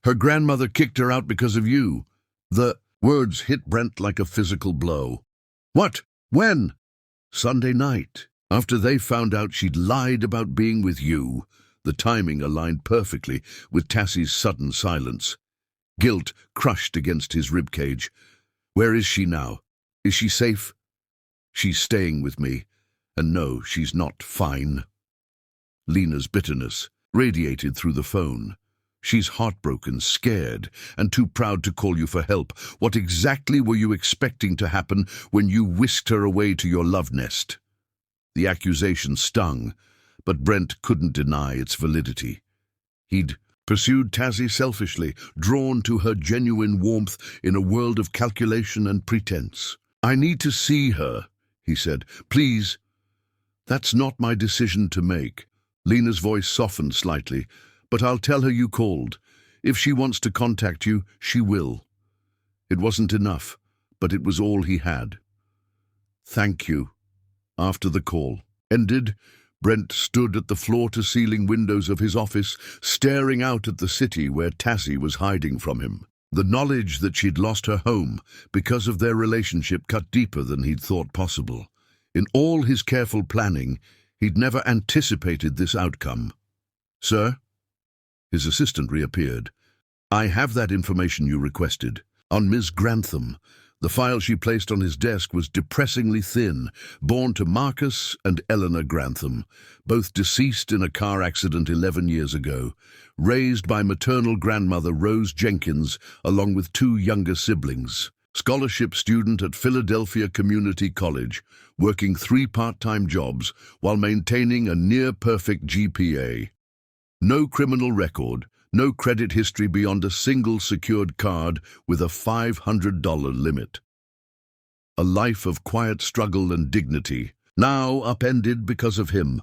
"Her grandmother kicked her out because of you." The words hit Brent like a physical blow. "What? When?" "Sunday night. After they found out she'd lied about being with you." The timing aligned perfectly with Tassie's sudden silence. Guilt crushed against his ribcage. "Where is she now? Is she safe?" "She's staying with me. And no, she's not fine." Lena's bitterness radiated through the phone. "She's heartbroken, scared, and too proud to call you for help. What exactly were you expecting to happen when you whisked her away to your love nest?" The accusation stung, but Brent couldn't deny its validity. He'd pursued Tassie selfishly, drawn to her genuine warmth in a world of calculation and pretense. "I need to see her," he said. "Please." "That's not my decision to make." Lena's voice softened slightly. "But I'll tell her you called. If she wants to contact you, she will." It wasn't enough, but it was all he had. "Thank you." After the call ended, Brent stood at the floor-to-ceiling windows of his office, staring out at the city where Tassie was hiding from him. The knowledge that she'd lost her home because of their relationship cut deeper than he'd thought possible. In all his careful planning, he'd never anticipated this outcome. "Sir?" His assistant reappeared. "I have that information you requested. On Ms. Grantham." The file she placed on his desk was depressingly thin, born to Marcus and Eleanor Grantham, both deceased in a car accident 11 years ago, raised by maternal grandmother Rose Jenkins along with 2 younger siblings. Scholarship student at Philadelphia Community College, working 3 part-time jobs while maintaining a near-perfect GPA. No criminal record, no credit history beyond a single secured card with a $500 limit. A life of quiet struggle and dignity, now upended because of him.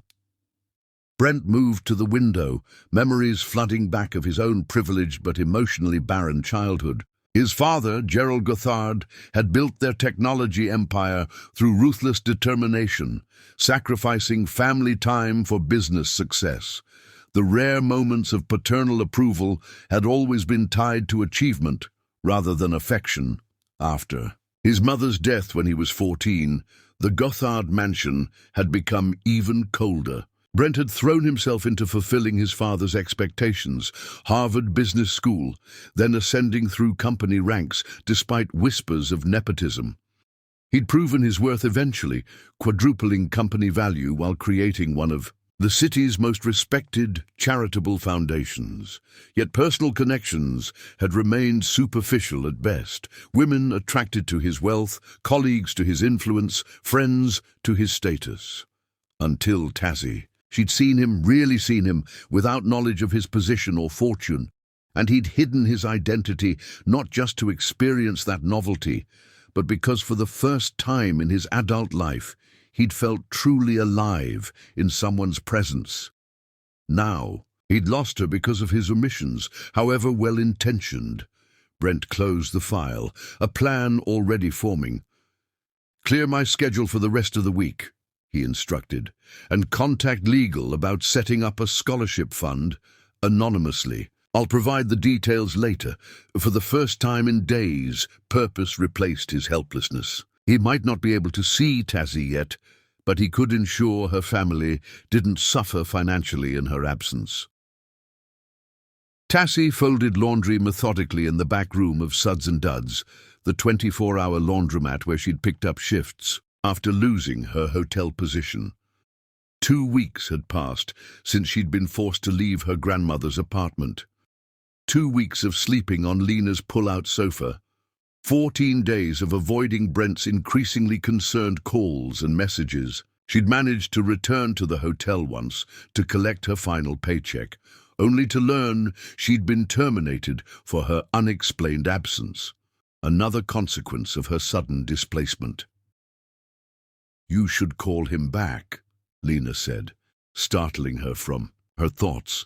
Brent moved to the window, memories flooding back of his own privileged but emotionally barren childhood. His father, Gerald Gothard, had built their technology empire through ruthless determination, sacrificing family time for business success. The rare moments of paternal approval had always been tied to achievement rather than affection. After His mother's death when he was 14, the Gothard mansion had become even colder. Brent had thrown himself into fulfilling his father's expectations, Harvard Business School, then ascending through company ranks despite whispers of nepotism. He'd proven his worth eventually, quadrupling company value while creating one of the city's most respected charitable foundations. Yet personal connections had remained superficial at best. Women attracted to his wealth, colleagues to his influence, friends to his status. Until Tassie. She'd really seen him, without knowledge of his position or fortune. And he'd hidden his identity not just to experience that novelty, but because for the first time in his adult life, he'd felt truly alive in someone's presence. Now, he'd lost her because of his omissions, however well-intentioned. Brent closed the file, a plan already forming. "Clear my schedule for the rest of the week," he instructed, "and contact legal about setting up a scholarship fund anonymously. I'll provide the details later." For the first time in days, purpose replaced his helplessness. He might not be able to see Tassie yet, but he could ensure her family didn't suffer financially in her absence. Tassie folded laundry methodically in the back room of Suds and Duds, the 24-hour laundromat where she'd picked up shifts after losing her hotel position. 2 weeks had passed since she'd been forced to leave her grandmother's apartment. 2 weeks of sleeping on Lena's pull-out sofa. 14 days of avoiding Brent's increasingly concerned calls and messages. She'd managed to return to the hotel once to collect her final paycheck, only to learn she'd been terminated for her unexplained absence, another consequence of her sudden displacement. "You should call him back," Lena said, startling her from her thoughts.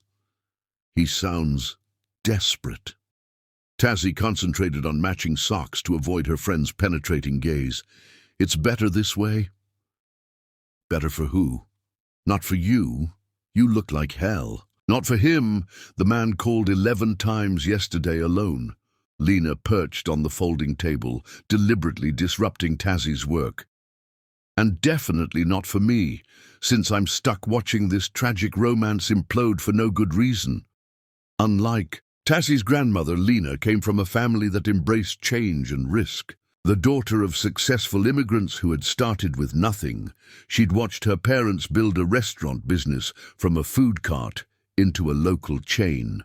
"He sounds desperate." Tassie concentrated on matching socks to avoid her friend's penetrating gaze. "It's better this way?" "Better for who?" "Not for you. You look like hell." "Not for him. The man called 11 times yesterday alone." Lena perched on the folding table, deliberately disrupting Tassie's work. "And definitely not for me, since I'm stuck watching this tragic romance implode for no good reason." Unlike Tassie's grandmother, Lena came from a family that embraced change and risk. The daughter of successful immigrants who had started with nothing, she'd watched her parents build a restaurant business from a food cart into a local chain.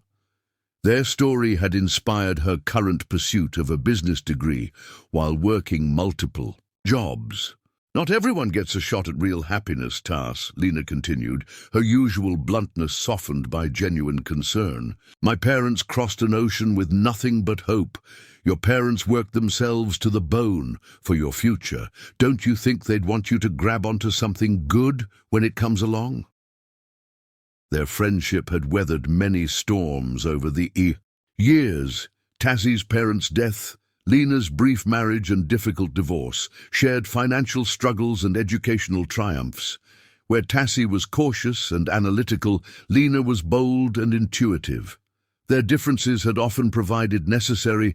Their story had inspired her current pursuit of a business degree while working multiple jobs. "Not everyone gets a shot at real happiness, Tass," Lena continued, her usual bluntness softened by genuine concern. "My parents crossed an ocean with nothing but hope. Your parents worked themselves to the bone for your future. Don't you think they'd want you to grab onto something good when it comes along?" Their friendship had weathered many storms over the years. Tassie's parents' death, Lena's brief marriage and difficult divorce, shared financial struggles and educational triumphs. Where Tassie was cautious and analytical, Lena was bold and intuitive. Their differences had often provided necessary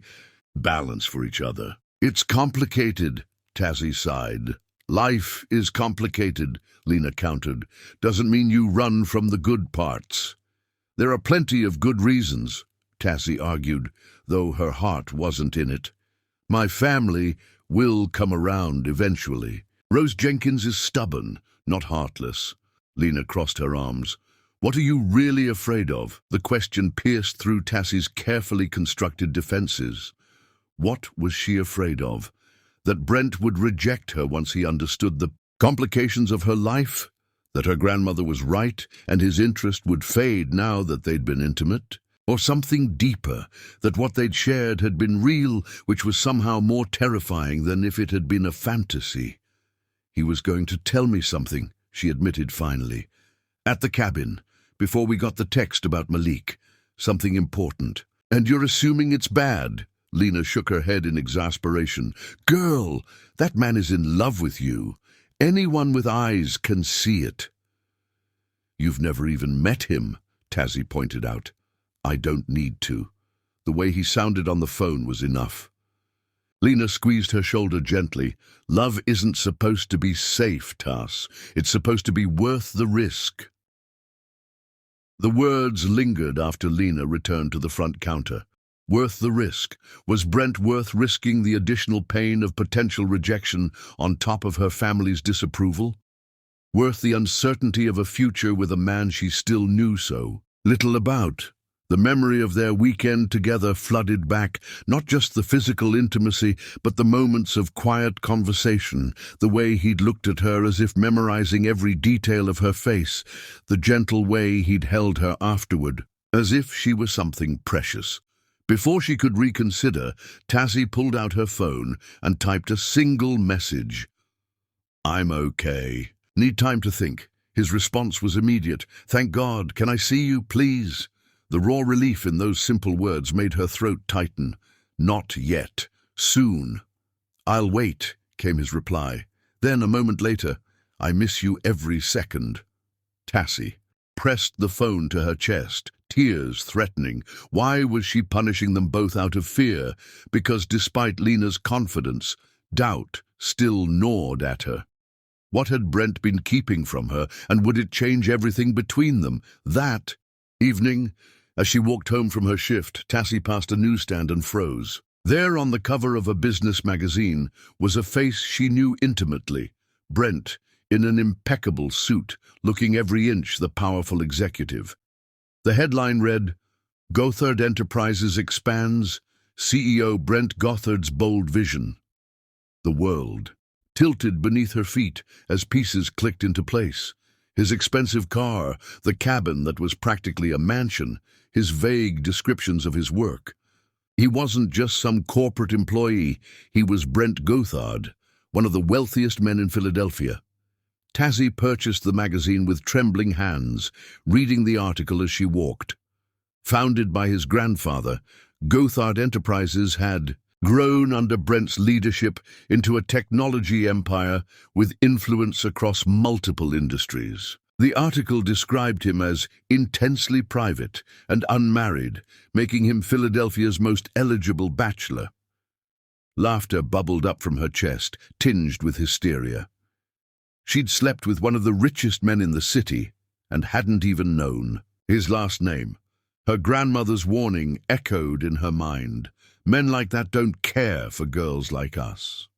balance for each other. "It's complicated," Tassie sighed. "Life is complicated," Lena countered. "Doesn't mean you run from the good parts." "There are plenty of good reasons," Tassie argued, though her heart wasn't in it. "My family will come around eventually. Rose Jenkins is stubborn, not heartless." Lena crossed her arms. "What are you really afraid of?" The question pierced through Tassie's carefully constructed defenses. What was she afraid of? That Brent would reject her once he understood the complications of her life? That her grandmother was right and his interest would fade now that they'd been intimate? Or something deeper, that what they'd shared had been real, which was somehow more terrifying than if it had been a fantasy? "He was going to tell me something," she admitted finally. "At the cabin, before we got the text about Malik. Something important." "And you're assuming it's bad?" Lena shook her head in exasperation. "Girl, that man is in love with you. Anyone with eyes can see it." "You've never even met him," Tassie pointed out. "I don't need to." The way he sounded on the phone was enough. Lena squeezed her shoulder gently. Love isn't supposed to be safe, Tass. It's supposed to be worth the risk. The words lingered after Lena returned to the front counter. Worth the risk. Was Brent worth risking the additional pain of potential rejection on top of her family's disapproval? Worth the uncertainty of a future with a man she still knew so little about? The memory of their weekend together flooded back, not just the physical intimacy, but the moments of quiet conversation, the way he'd looked at her as if memorizing every detail of her face, the gentle way he'd held her afterward, as if she was something precious. Before she could reconsider, Tassie pulled out her phone and typed a single message. "I'm okay. Need time to think." His response was immediate. "Thank God. Can I see you, please?" The raw relief in those simple words made her throat tighten. "Not yet. Soon." "I'll wait," came his reply. Then, a moment later, "I miss you every second." Tassie pressed the phone to her chest, tears threatening. Why was she punishing them both out of fear? Because despite Lena's confidence, doubt still gnawed at her. What had Brent been keeping from her, and would it change everything between them? That evening, as she walked home from her shift, Tassie passed a newsstand and froze. There, on the cover of a business magazine, was a face she knew intimately. Brent, in an impeccable suit, looking every inch the powerful executive. The headline read, "Gothard Enterprises expands, CEO Brent Gothard's bold vision." The world tilted beneath her feet as pieces clicked into place. His expensive car, the cabin that was practically a mansion, his vague descriptions of his work. He wasn't just some corporate employee, he was Brent Gothard, one of the wealthiest men in Philadelphia. Tassie purchased the magazine with trembling hands, reading the article as she walked. Founded by his grandfather, Gothard Enterprises had grown under Brent's leadership into a technology empire with influence across multiple industries. The article described him as intensely private and unmarried, making him Philadelphia's most eligible bachelor. Laughter bubbled up from her chest, tinged with hysteria. She'd slept with one of the richest men in the city and hadn't even known his last name. Her grandmother's warning echoed in her mind. Men like that don't care for girls like us.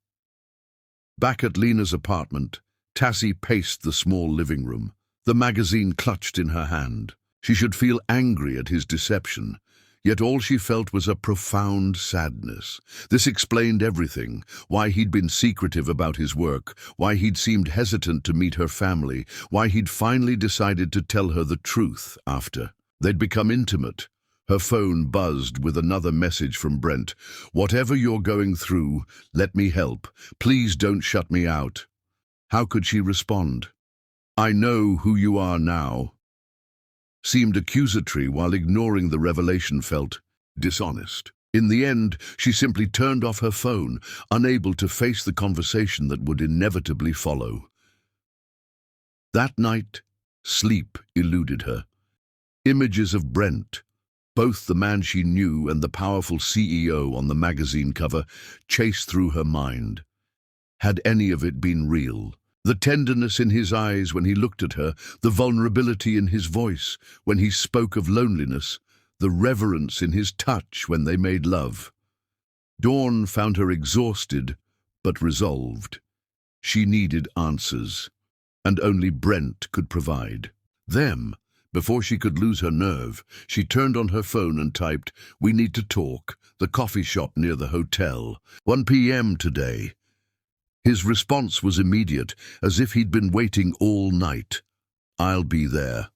Back at Lena's apartment, Tassie paced the small living room, the magazine clutched in her hand. She should feel angry at his deception, yet all she felt was a profound sadness. This explained everything: why he'd been secretive about his work, why he'd seemed hesitant to meet her family, why he'd finally decided to tell her the truth after they'd become intimate. Her phone buzzed with another message from Brent. "Whatever you're going through, let me help. Please don't shut me out." How could she respond? "I know who you are now." Seemed accusatory, while ignoring the revelation felt dishonest. In the end, she simply turned off her phone, unable to face the conversation that would inevitably follow. That night, sleep eluded her. Images of Brent, both the man she knew and the powerful CEO on the magazine cover, chased through her mind. Had any of it been real? The tenderness in his eyes when he looked at her, the vulnerability in his voice when he spoke of loneliness, the reverence in his touch when they made love. Dawn found her exhausted, but resolved. She needed answers, and only Brent could provide them. Before she could lose her nerve, she turned on her phone and typed, "We need to talk. The coffee shop near the hotel. 1 p.m. today." His response was immediate, as if he'd been waiting all night. "I'll be there."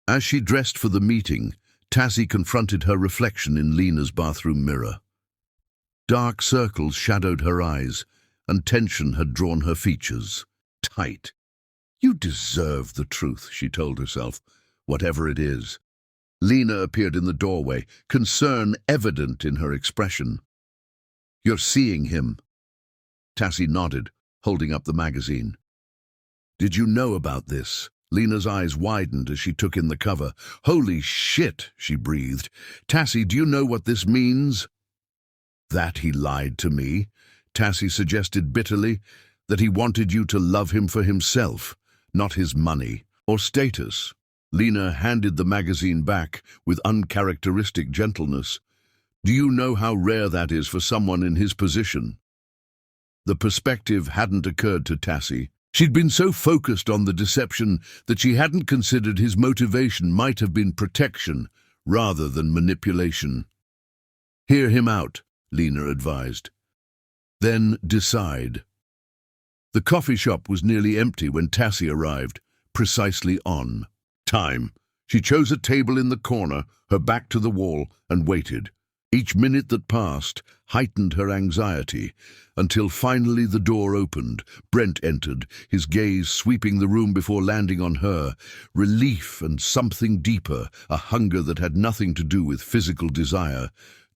As she dressed for the meeting, Tassie confronted her reflection in Lena's bathroom mirror. Dark circles shadowed her eyes, and tension had drawn her features tight. "You deserve the truth," she told herself, "whatever it is." Lena appeared in the doorway, concern evident in her expression. "You're seeing him." Tassie nodded, holding up the magazine. "Did you know about this?" Lena's eyes widened as she took in the cover. "Holy shit," she breathed. "Tassie, do you know what this means?" That he lied to me, Tassie suggested bitterly, that he wanted you to love him for himself, not his money or status. Lena handed the magazine back with uncharacteristic gentleness. Do you know how rare that is for someone in his position? The perspective hadn't occurred to Tassie. She'd been so focused on the deception that she hadn't considered his motivation might have been protection rather than manipulation. Hear him out, Lena advised. Then decide. The coffee shop was nearly empty when Tassie arrived, precisely on time. She chose a table in the corner, her back to the wall, and waited. Each minute that passed heightened her anxiety, until finally the door opened. Brent entered, his gaze sweeping the room before landing on her. Relief and something deeper, a hunger that had nothing to do with physical desire,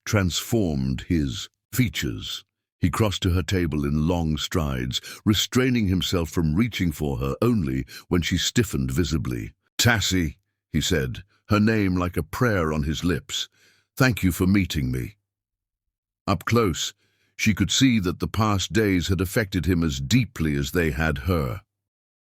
transformed his features. He crossed to her table in long strides, restraining himself from reaching for her only when she stiffened visibly. "Tassie," he said, her name like a prayer on his lips. "Thank you for meeting me." Up close, she could see that the past days had affected him as deeply as they had her.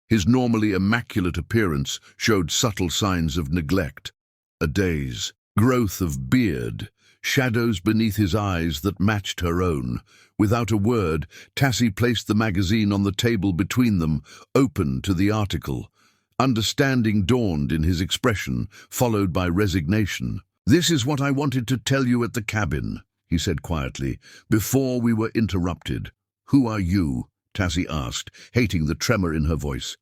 His normally immaculate appearance showed subtle signs of neglect, a daze, growth of beard, shadows beneath his eyes that matched her own. Without a word, Tassie placed the magazine on the table between them, open to the article. Understanding dawned in his expression, followed by resignation. "This is what I wanted to tell you at the cabin," he said quietly, before we were interrupted. "Who are you?" Tassie asked, hating the tremor in her voice.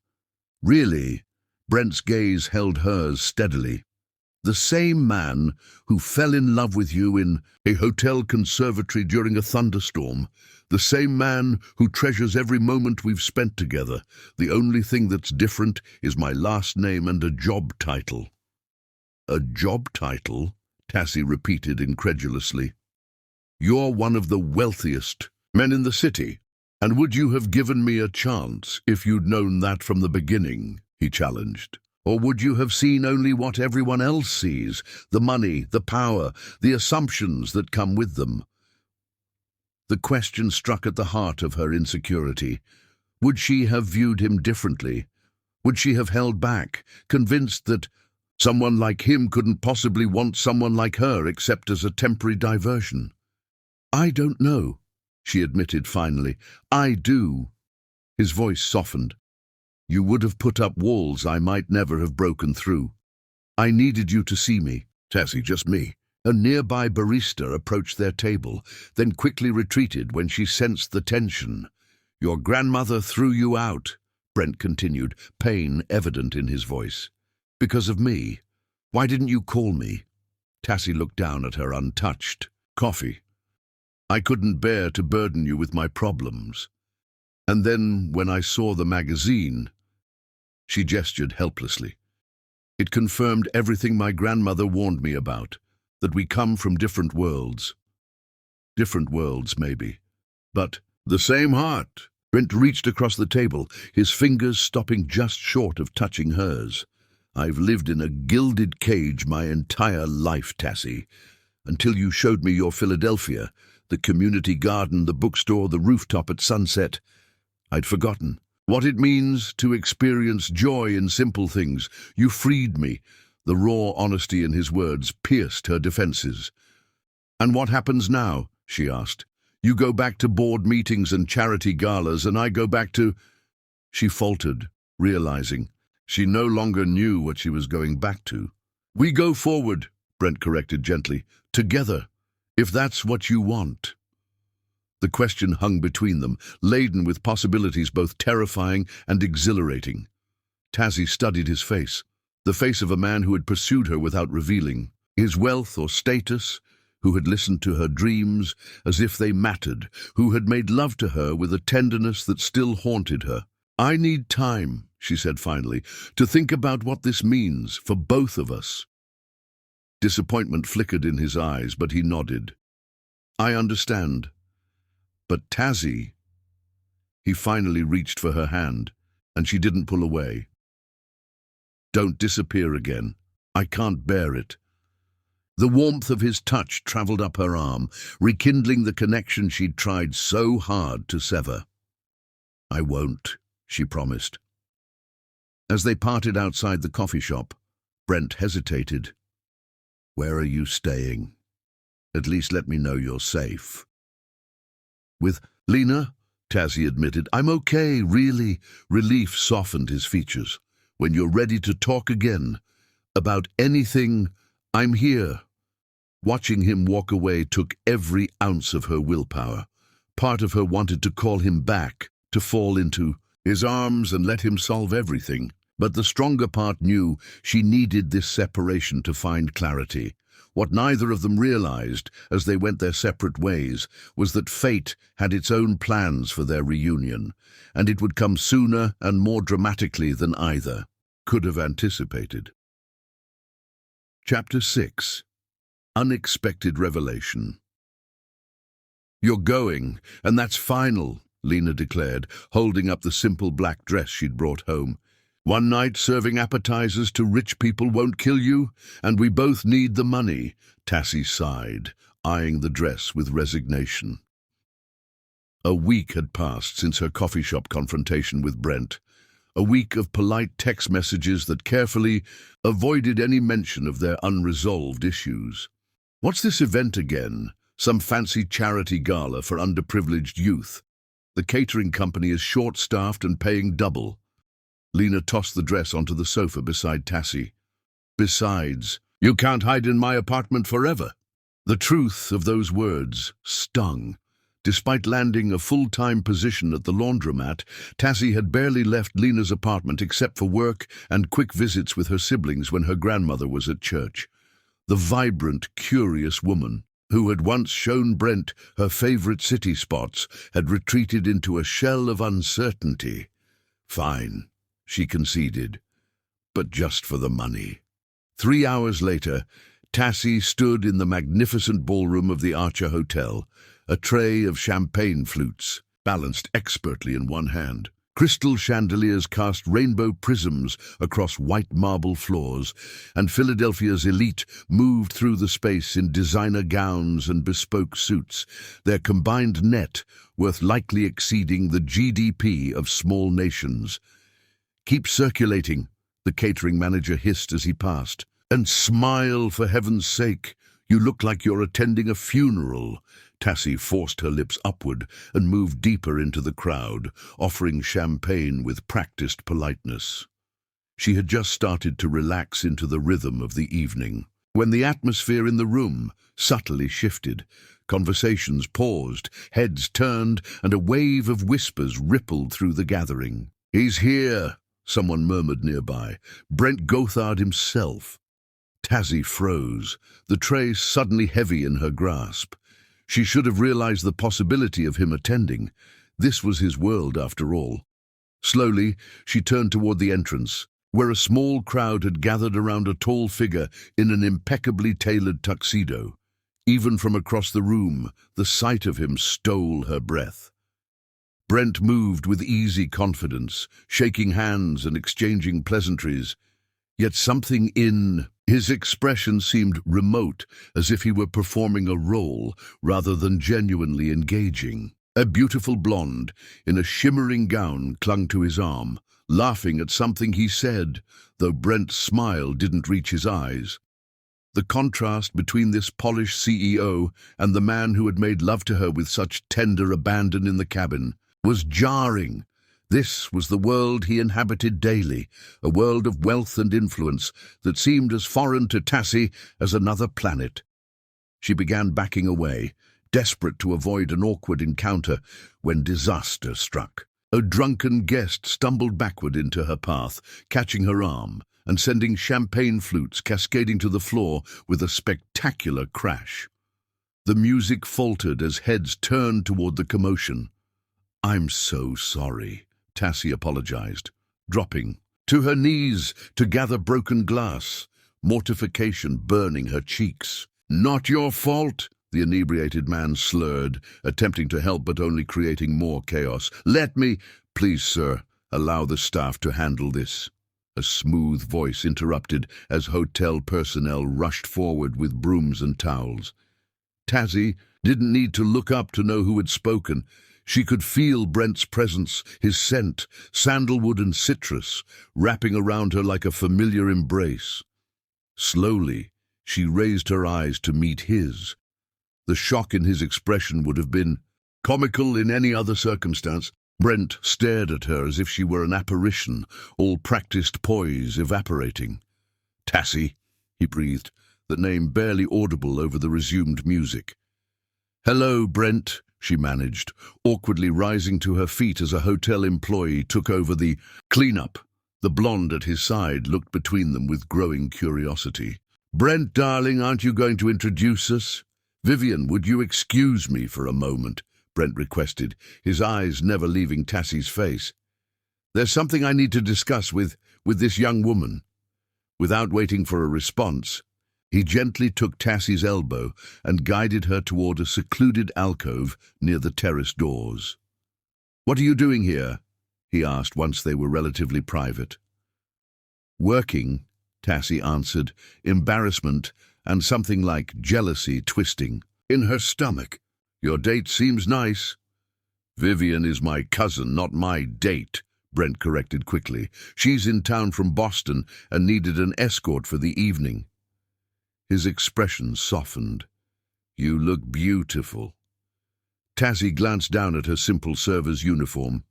"Really?" Brent's gaze held hers steadily. "The same man who fell in love with you in a hotel conservatory during a thunderstorm. The same man who treasures every moment we've spent together. The only thing that's different is my last name and a job title." "A job title?" Tassie repeated incredulously. "You're one of the wealthiest men in the city, and would you have given me a chance if you'd known that from the beginning?" he challenged. "Or would you have seen only what everyone else sees, the money, the power, the assumptions that come with them?" The question struck at the heart of her insecurity. Would she have viewed him differently? Would she have held back, convinced that someone like him couldn't possibly want someone like her except as a temporary diversion? "I don't know," she admitted finally. "I do." His voice softened. "You would have put up walls I might never have broken through. I needed you to see me." "Tassie, just me." A nearby barista approached their table, then quickly retreated when she sensed the tension. "Your grandmother threw you out," Brent continued, pain evident in his voice. "Because of me. Why didn't you call me?" Tassie looked down at her untouched. "Coffee. I couldn't bear to burden you with my problems. And then when I saw the magazine..." She gestured helplessly. "It confirmed everything my grandmother warned me about, that we come from different worlds. Different worlds, maybe. But the same heart." Brent reached across the table, his fingers stopping just short of touching hers. "I've lived in a gilded cage my entire life, Tassie, until you showed me your Philadelphia, the community garden, the bookstore, the rooftop at sunset. I'd forgotten what it means to experience joy in simple things. You freed me." The raw honesty in his words pierced her defenses. "And what happens now?" she asked. "You go back to board meetings and charity galas, and I go back to..." She faltered, realizing she no longer knew what she was going back to. "We go forward," Brent corrected gently. "Together, if that's what you want." The question hung between them, laden with possibilities both terrifying and exhilarating. Tassie studied his face, the face of a man who had pursued her without revealing his wealth or status, who had listened to her dreams as if they mattered, who had made love to her with a tenderness that still haunted her. "I need time," she said finally, "to think about what this means for both of us." Disappointment flickered in his eyes, but he nodded. "I understand. But Tassie..." He finally reached for her hand, and she didn't pull away. "Don't disappear again. I can't bear it." The warmth of his touch travelled up her arm, rekindling the connection she'd tried so hard to sever. "I won't," she promised. As they parted outside the coffee shop, Brent hesitated. "Where are you staying? At least let me know you're safe." "With Lena," Tassie admitted. "I'm okay, really." Relief softened his features. "When you're ready to talk again, about anything, I'm here." Watching him walk away took every ounce of her willpower. Part of her wanted to call him back, to fall into his arms and let him solve everything. But the stronger part knew she needed this separation to find clarity. What neither of them realized, as they went their separate ways, was that fate had its own plans for their reunion, and it would come sooner and more dramatically than either could have anticipated. Chapter 6. Unexpected Revelation. "You're going, and that's final," Lena declared, holding up the simple black dress she'd brought home. "One night serving appetizers to rich people won't kill you, and we both need the money," Tassie sighed, eyeing the dress with resignation. A week had passed since her coffee shop confrontation with Brent. A week of polite text messages that carefully avoided any mention of their unresolved issues. "What's this event again? Some fancy charity gala for underprivileged youth. The catering company is short-staffed and paying double." Lena tossed the dress onto the sofa beside Tassie. "Besides, you can't hide in my apartment forever." The truth of those words stung. Despite landing a full-time position at the laundromat, Tassie had barely left Lena's apartment except for work and quick visits with her siblings when her grandmother was at church. The vibrant, curious woman, who had once shown Brent her favorite city spots, had retreated into a shell of uncertainty. "Fine," she conceded, "but just for the money." 3 hours later, Tassie stood in the magnificent ballroom of the Archer Hotel, a tray of champagne flutes balanced expertly in one hand. Crystal chandeliers cast rainbow prisms across white marble floors, and Philadelphia's elite moved through the space in designer gowns and bespoke suits, their combined net worth likely exceeding the GDP of small nations. "Keep circulating," the catering manager hissed as he passed. "And smile, for heaven's sake. You look like you're attending a funeral." Tassie forced her lips upward and moved deeper into the crowd, offering champagne with practiced politeness. She had just started to relax into the rhythm of the evening, when the atmosphere in the room subtly shifted. Conversations paused, heads turned, and a wave of whispers rippled through the gathering. "He's here," someone murmured nearby. "Brent Gothard himself." Tassie froze, the tray suddenly heavy in her grasp. She should have realized the possibility of him attending. This was his world, after all. Slowly, she turned toward the entrance, where a small crowd had gathered around a tall figure in an impeccably tailored tuxedo. Even from across the room, the sight of him stole her breath. Brent moved with easy confidence, shaking hands and exchanging pleasantries. Yet something in his expression seemed remote, as if he were performing a role rather than genuinely engaging. A beautiful blonde in a shimmering gown clung to his arm, laughing at something he said, though Brent's smile didn't reach his eyes. The contrast between this polished CEO and the man who had made love to her with such tender abandon in the cabin was jarring. This was the world he inhabited daily, a world of wealth and influence that seemed as foreign to Tassie as another planet. She began backing away, desperate to avoid an awkward encounter, when disaster struck. A drunken guest stumbled backward into her path, catching her arm and sending champagne flutes cascading to the floor with a spectacular crash. The music faltered as heads turned toward the commotion. "I'm so sorry," Tassie apologized, dropping to her knees to gather broken glass, mortification burning her cheeks. "Not your fault," the inebriated man slurred, attempting to help but only creating more chaos. "Let me—" "Please, sir, allow the staff to handle this." A smooth voice interrupted as hotel personnel rushed forward with brooms and towels. Tassie didn't need to look up to know who had spoken. She could feel Brent's presence, his scent, sandalwood and citrus, wrapping around her like a familiar embrace. Slowly, she raised her eyes to meet his. The shock in his expression would have been comical in any other circumstance. Brent stared at her as if she were an apparition, all practiced poise evaporating. "Tassie," he breathed, the name barely audible over the resumed music. "Hello, Brent," she managed, awkwardly rising to her feet as a hotel employee took over the cleanup. The blonde at his side looked between them with growing curiosity. "Brent, darling, aren't you going to introduce us?" "Vivian, would you excuse me for a moment?" Brent requested, his eyes never leaving Tassie's face. "There's something I need to discuss with this young woman." Without waiting for a response, he gently took Tassie's elbow and guided her toward a secluded alcove near the terrace doors. "What are you doing here?" he asked once they were relatively private. "Working," Tassie answered, embarrassment and something like jealousy twisting in her stomach. "Your date seems nice." "Vivian is my cousin, not my date," Brent corrected quickly. "She's in town from Boston and needed an escort for the evening." His expression softened. "You look beautiful." Tassie glanced down at her simple server's uniform,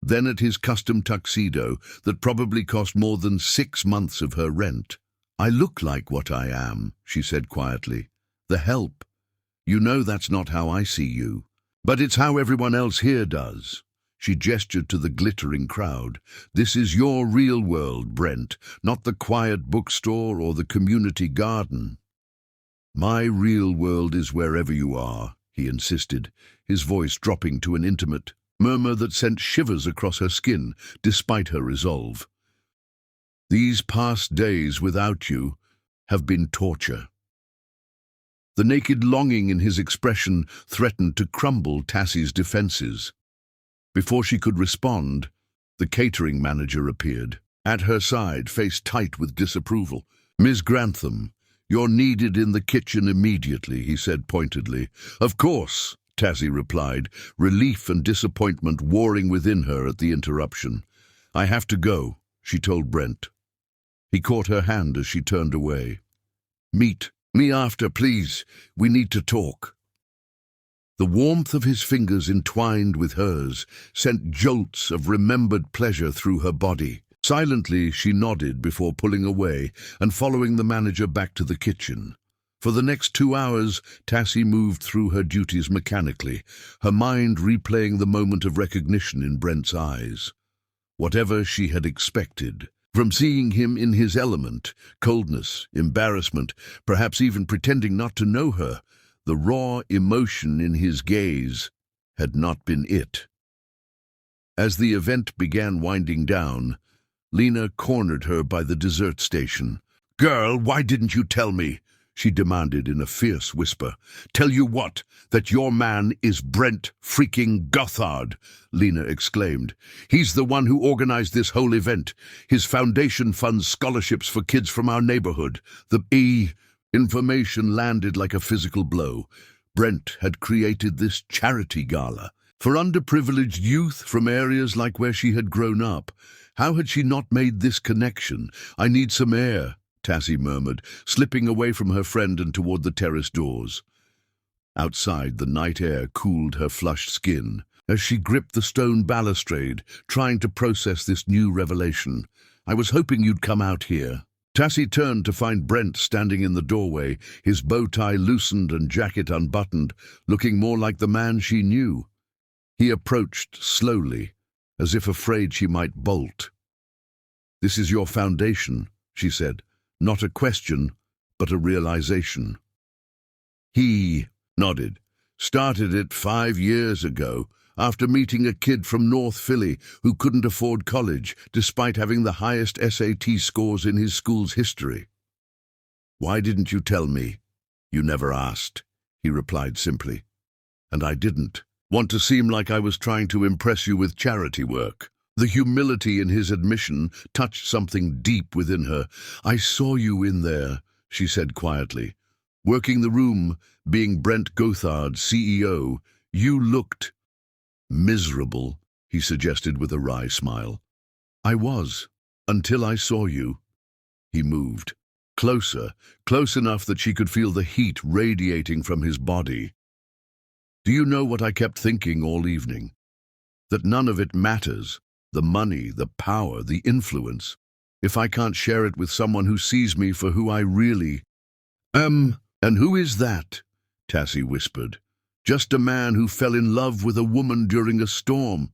then at his custom tuxedo that probably cost more than 6 months of her rent. "I look like what I am," she said quietly. "The help. You know that's not how I see you. But it's how everyone else here does." She gestured to the glittering crowd. "This is your real world, Brent, not the quiet bookstore or the community garden." "My real world is wherever you are," he insisted, his voice dropping to an intimate murmur that sent shivers across her skin, despite her resolve. "These past days without you have been torture." The naked longing in his expression threatened to crumble Tassie's defenses. Before she could respond, the catering manager appeared. At her side, face tight with disapproval. "Ms. Grantham, you're needed in the kitchen immediately," he said pointedly. "Of course," Tassie replied, relief and disappointment warring within her at the interruption. "I have to go," she told Brent. He caught her hand as she turned away. "Meet me after, please. We need to talk." The warmth of his fingers entwined with hers sent jolts of remembered pleasure through her body. Silently, she nodded before pulling away and following the manager back to the kitchen. For the next 2 hours, Tassie moved through her duties mechanically, her mind replaying the moment of recognition in Brent's eyes. Whatever she had expected, from seeing him in his element, coldness, embarrassment, perhaps even pretending not to know her, the raw emotion in his gaze had not been it. As the event began winding down, Lena cornered her by the dessert station. "Girl, why didn't you tell me?" she demanded in a fierce whisper. "Tell you what? That your man is Brent freaking Gothard," Lena exclaimed. "He's the one who organized this whole event. His foundation funds scholarships for kids from our neighborhood. Information landed like a physical blow. Brent had created this charity gala for underprivileged youth from areas like where she had grown up. How had she not made this connection? "I need some air," Tassie murmured, slipping away from her friend and toward the terrace doors. Outside, the night air cooled her flushed skin as she gripped the stone balustrade, trying to process this new revelation. "I was hoping you'd come out here." Tassie turned to find Brent standing in the doorway, his bow tie loosened and jacket unbuttoned, looking more like the man she knew. He approached slowly, as if afraid she might bolt. "This is your foundation," she said, not a question, but a realization. He nodded. "Started it 5 years ago, after meeting a kid from North Philly who couldn't afford college, despite having the highest SAT scores in his school's history." "Why didn't you tell me?" "You never asked," he replied simply. "And I didn't want to seem like I was trying to impress you with charity work." The humility in his admission touched something deep within her. "I saw you in there," she said quietly. "Working the room, being Brent Gothard, CEO. You looked miserable," he suggested with a wry smile. "I was, until I saw you." He moved. Closer, close enough that she could feel the heat radiating from his body. "Do you know what I kept thinking all evening? That none of it matters. The money, the power, the influence. If I can't share it with someone who sees me for who I really am." "And who is that?" Tassie whispered. "Just a man who fell in love with a woman during a storm."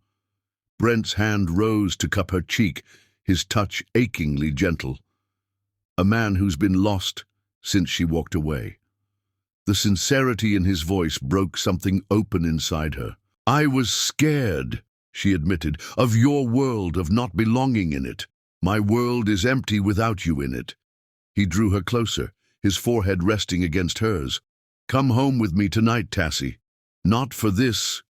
Brent's hand rose to cup her cheek, his touch achingly gentle. "A man who's been lost since she walked away." The sincerity in his voice broke something open inside her. "I was scared," she admitted, "of your world, of not belonging in it. My world is empty without you in it." He drew her closer, his forehead resting against hers. "Come home with me tonight, Tassie. Not for this,"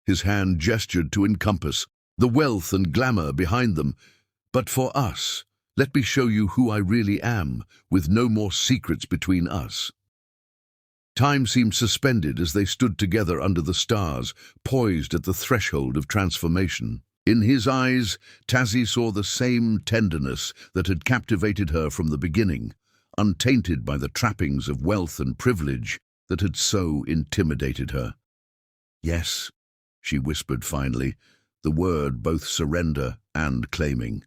his hand gestured to encompass the wealth and glamour behind them, "but for us. Let me show you who I really am, with no more secrets between us." Time seemed suspended as they stood together under the stars, poised at the threshold of transformation. In his eyes, Tassie saw the same tenderness that had captivated her from the beginning, untainted by the trappings of wealth and privilege that had so intimidated her. "Yes," she whispered finally, the word both surrender and claiming.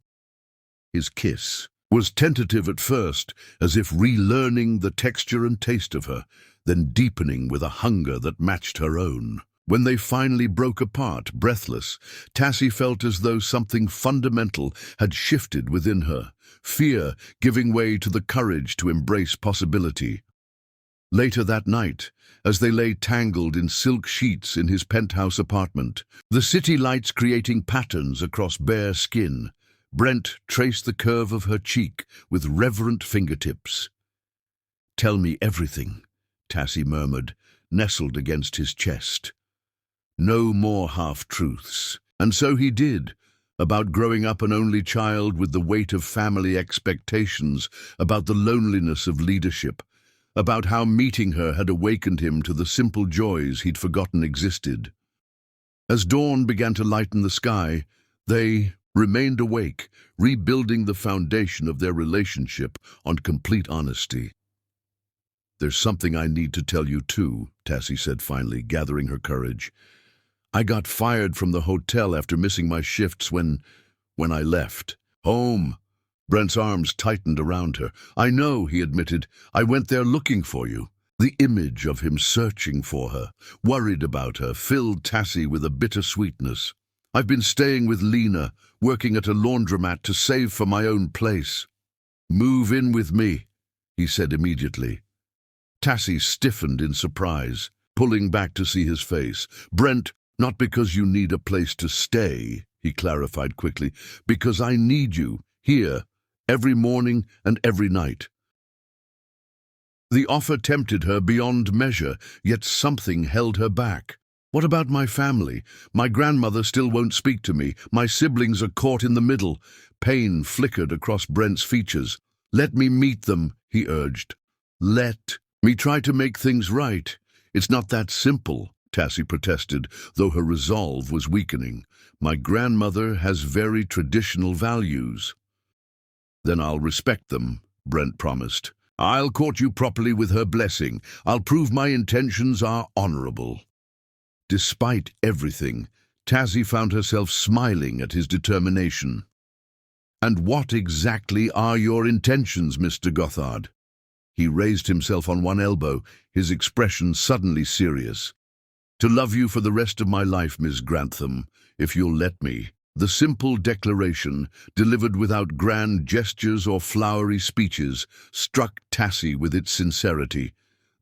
His kiss was tentative at first, as if relearning the texture and taste of her, then deepening with a hunger that matched her own. When they finally broke apart, breathless, Tassie felt as though something fundamental had shifted within her, fear giving way to the courage to embrace possibility. Later that night, as they lay tangled in silk sheets in his penthouse apartment, the city lights creating patterns across bare skin, Brent traced the curve of her cheek with reverent fingertips. "Tell me everything," Tassie murmured, nestled against his chest. No more half-truths. And so he did, about growing up an only child with the weight of family expectations, about the loneliness of leadership, about how meeting her had awakened him to the simple joys he'd forgotten existed. As dawn began to lighten the sky, they remained awake, rebuilding the foundation of their relationship on complete honesty. "There's something I need to tell you too," Tassie said finally, gathering her courage. "I got fired from the hotel after missing my shifts when I left. Home." Brent's arms tightened around her. "I know," he admitted. "I went there looking for you." The image of him searching for her, worried about her, filled Tassie with a bitter sweetness. "I've been staying with Lena, working at a laundromat to save for my own place." "Move in with me," he said immediately. Tassie stiffened in surprise, pulling back to see his face. "Brent, not because you need a place to stay," he clarified quickly, "because I need you, here, every morning and every night." The offer tempted her beyond measure, yet something held her back. "What about my family? My grandmother still won't speak to me. My siblings are caught in the middle." Pain flickered across Brent's features. "Let me meet them," he urged. "Let me try to make things right." "It's not that simple," Tassie protested, though her resolve was weakening. "My grandmother has very traditional values." "Then I'll respect them," Brent promised. "I'll court you properly with her blessing. I'll prove my intentions are honorable." Despite everything, Tassie found herself smiling at his determination. "And what exactly are your intentions, Mr. Gothard?" He raised himself on one elbow, his expression suddenly serious. "To love you for the rest of my life, Miss Grantham, if you'll let me." The simple declaration, delivered without grand gestures or flowery speeches, struck Tassie with its sincerity.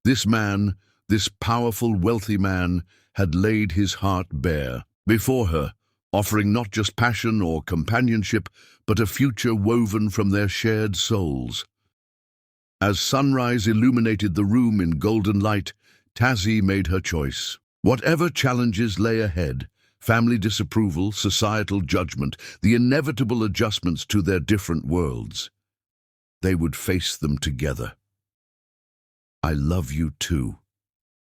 This man, this powerful, wealthy man, had laid his heart bare before her, offering not just passion or companionship, but a future woven from their shared souls. As sunrise illuminated the room in golden light, Tassie made her choice. Whatever challenges lay ahead, family disapproval, societal judgment, the inevitable adjustments to their different worlds. They would face them together. "I love you too,"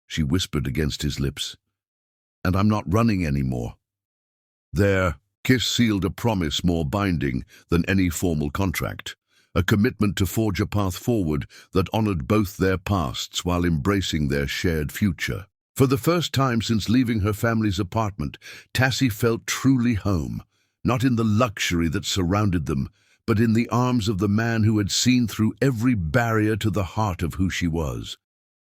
she whispered against his lips. "And I'm not running anymore." Their kiss sealed a promise more binding than any formal contract, a commitment to forge a path forward that honored both their pasts while embracing their shared future. For the first time since leaving her family's apartment, Tassie felt truly home, not in the luxury that surrounded them, but in the arms of the man who had seen through every barrier to the heart of who she was.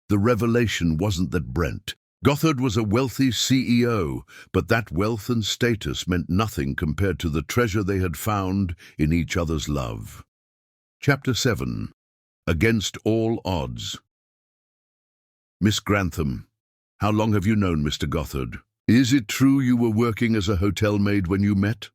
The revelation wasn't that Brent Gothard was a wealthy CEO, but that wealth and status meant nothing compared to the treasure they had found in each other's love. Chapter 7. Against All Odds. "Miss Grantham, how long have you known Mr. Gothard? Is it true you were working as a hotel maid when you met?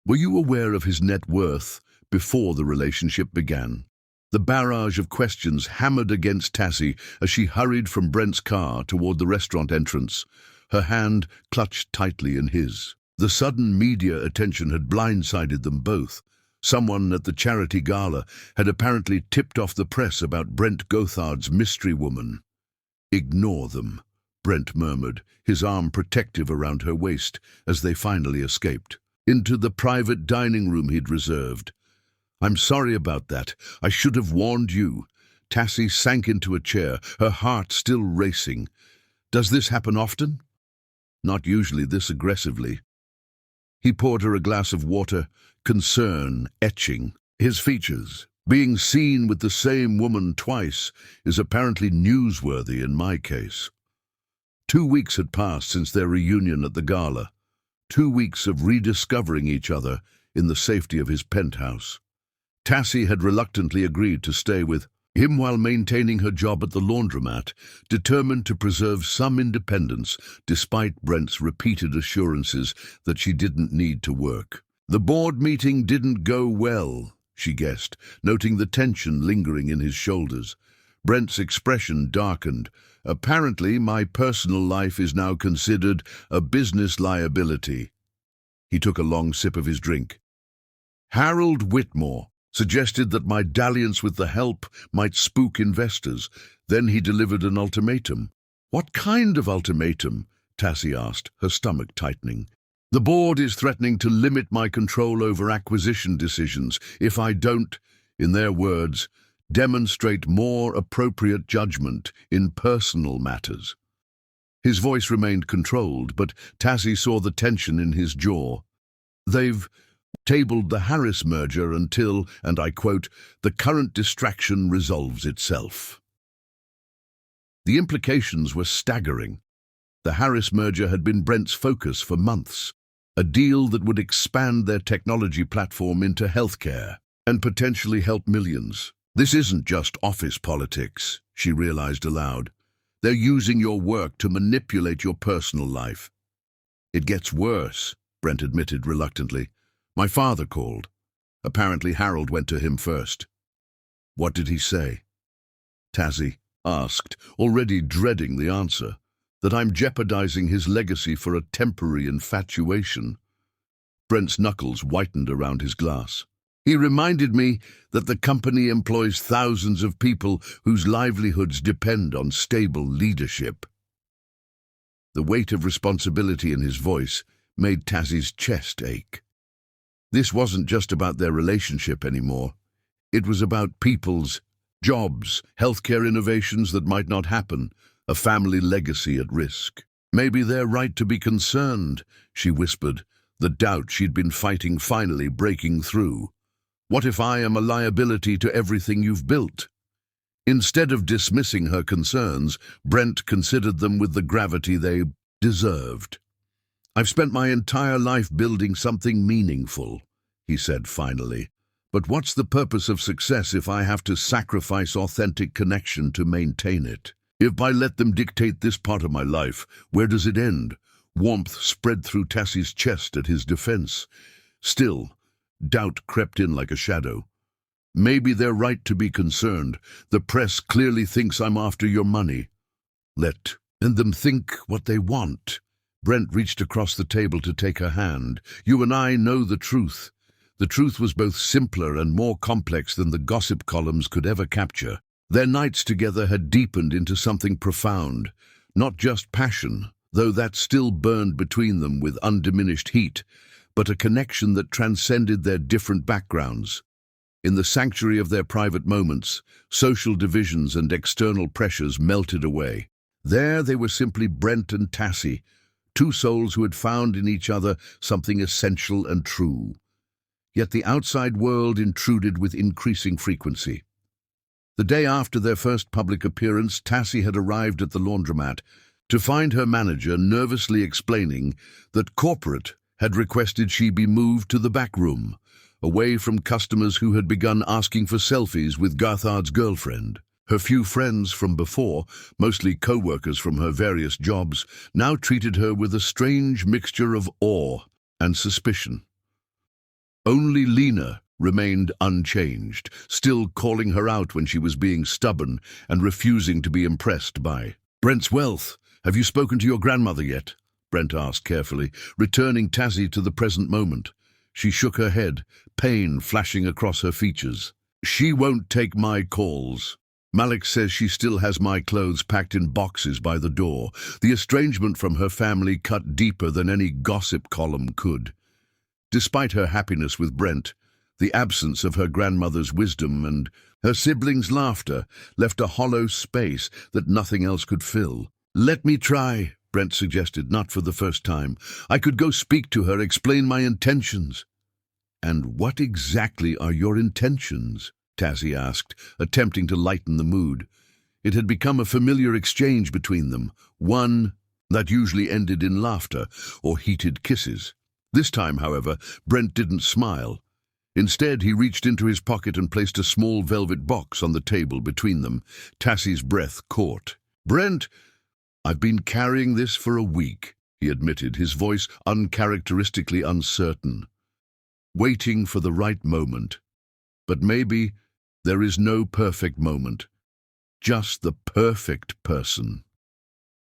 Were you aware of his net worth before the relationship began?" The barrage of questions hammered against Tassie as she hurried from Brent's car toward the restaurant entrance, her hand clutched tightly in his. The sudden media attention had blindsided them both. Someone at the charity gala had apparently tipped off the press about Brent Gothard's mystery woman. "Ignore them," Brent murmured, his arm protective around her waist as they finally escaped into the private dining room he'd reserved. "I'm sorry about that. I should have warned you." Tassie sank into a chair, her heart still racing. "Does this happen often?" "Not usually this aggressively." He poured her a glass of water, concern etching his features. "Being seen with the same woman twice is apparently newsworthy in my case." 2 weeks had passed since their reunion at the gala. 2 weeks of rediscovering each other in the safety of his penthouse. Tassie had reluctantly agreed to stay with him while maintaining her job at the laundromat, determined to preserve some independence despite Brent's repeated assurances that she didn't need to work. The board meeting didn't go well, she guessed, noting the tension lingering in his shoulders. Brent's expression darkened. "Apparently, my personal life is now considered a business liability." He took a long sip of his drink. "Harold Whitmore suggested that my dalliance with the help might spook investors. Then he delivered an ultimatum." "What kind of ultimatum?" Tassie asked, her stomach tightening. "The board is threatening to limit my control over acquisition decisions if I don't, in their words, demonstrate more appropriate judgment in personal matters." His voice remained controlled, but Tassie saw the tension in his jaw. "They've tabled the Harris merger until, and I quote, the current distraction resolves itself." The implications were staggering. The Harris merger had been Brent's focus for months, a deal that would expand their technology platform into healthcare and potentially help millions. "This isn't just office politics," she realized aloud. "They're using your work to manipulate your personal life." "It gets worse," Brent admitted reluctantly. "My father called. Apparently Harold went to him first." "What did he say?" Tassie asked, already dreading the answer. "That I'm jeopardizing his legacy for a temporary infatuation." Brent's knuckles whitened around his glass. "He reminded me that the company employs thousands of people whose livelihoods depend on stable leadership." The weight of responsibility in his voice made Tassie's chest ache. This wasn't just about their relationship anymore. It was about people's jobs, healthcare innovations that might not happen, a family legacy at risk. "Maybe they're right to be concerned," she whispered, the doubt she'd been fighting finally breaking through. "What if I am a liability to everything you've built?" Instead of dismissing her concerns, Brent considered them with the gravity they deserved. "I've spent my entire life building something meaningful," he said finally. "But what's the purpose of success if I have to sacrifice authentic connection to maintain it? If I let them dictate this part of my life, where does it end?" Warmth spread through Tassie's chest at his defense. Still, doubt crept in like a shadow. "Maybe they're right to be concerned. The press clearly thinks I'm after your money." Let them think what they want," Brent reached across the table to take her hand. "You and I know the truth." The truth was both simpler and more complex than the gossip columns could ever capture. Their nights together had deepened into something profound, not just passion, though that still burned between them with undiminished heat, but a connection that transcended their different backgrounds. In the sanctuary of their private moments, social divisions and external pressures melted away. There they were simply Brent and Tassie, two souls who had found in each other something essential and true. Yet the outside world intruded with increasing frequency. The day after their first public appearance, Tassie had arrived at the laundromat to find her manager nervously explaining that corporate had requested she be moved to the back room, away from customers who had begun asking for selfies with Garthard's girlfriend. Her few friends from before, mostly co-workers from her various jobs, now treated her with a strange mixture of awe and suspicion. Only Lena remained unchanged, still calling her out when she was being stubborn and refusing to be impressed by Brent's wealth. "Have you spoken to your grandmother yet?" Brent asked carefully, returning Tassie to the present moment. She shook her head, pain flashing across her features. "She won't take my calls. Malik says she still has my clothes packed in boxes by the door." The estrangement from her family cut deeper than any gossip column could. Despite her happiness with Brent, the absence of her grandmother's wisdom and her siblings' laughter left a hollow space that nothing else could fill. "Let me try," Brent suggested, not for the first time. "I could go speak to her, explain my intentions." "And what exactly are your intentions?" Tassie asked, attempting to lighten the mood. It had become a familiar exchange between them, one that usually ended in laughter or heated kisses. This time, however, Brent didn't smile. Instead, he reached into his pocket and placed a small velvet box on the table between them. Tassie's breath caught. "Brent, I've been carrying this for a week," he admitted, his voice uncharacteristically uncertain. "Waiting for the right moment. But maybe there is no perfect moment, just the perfect person."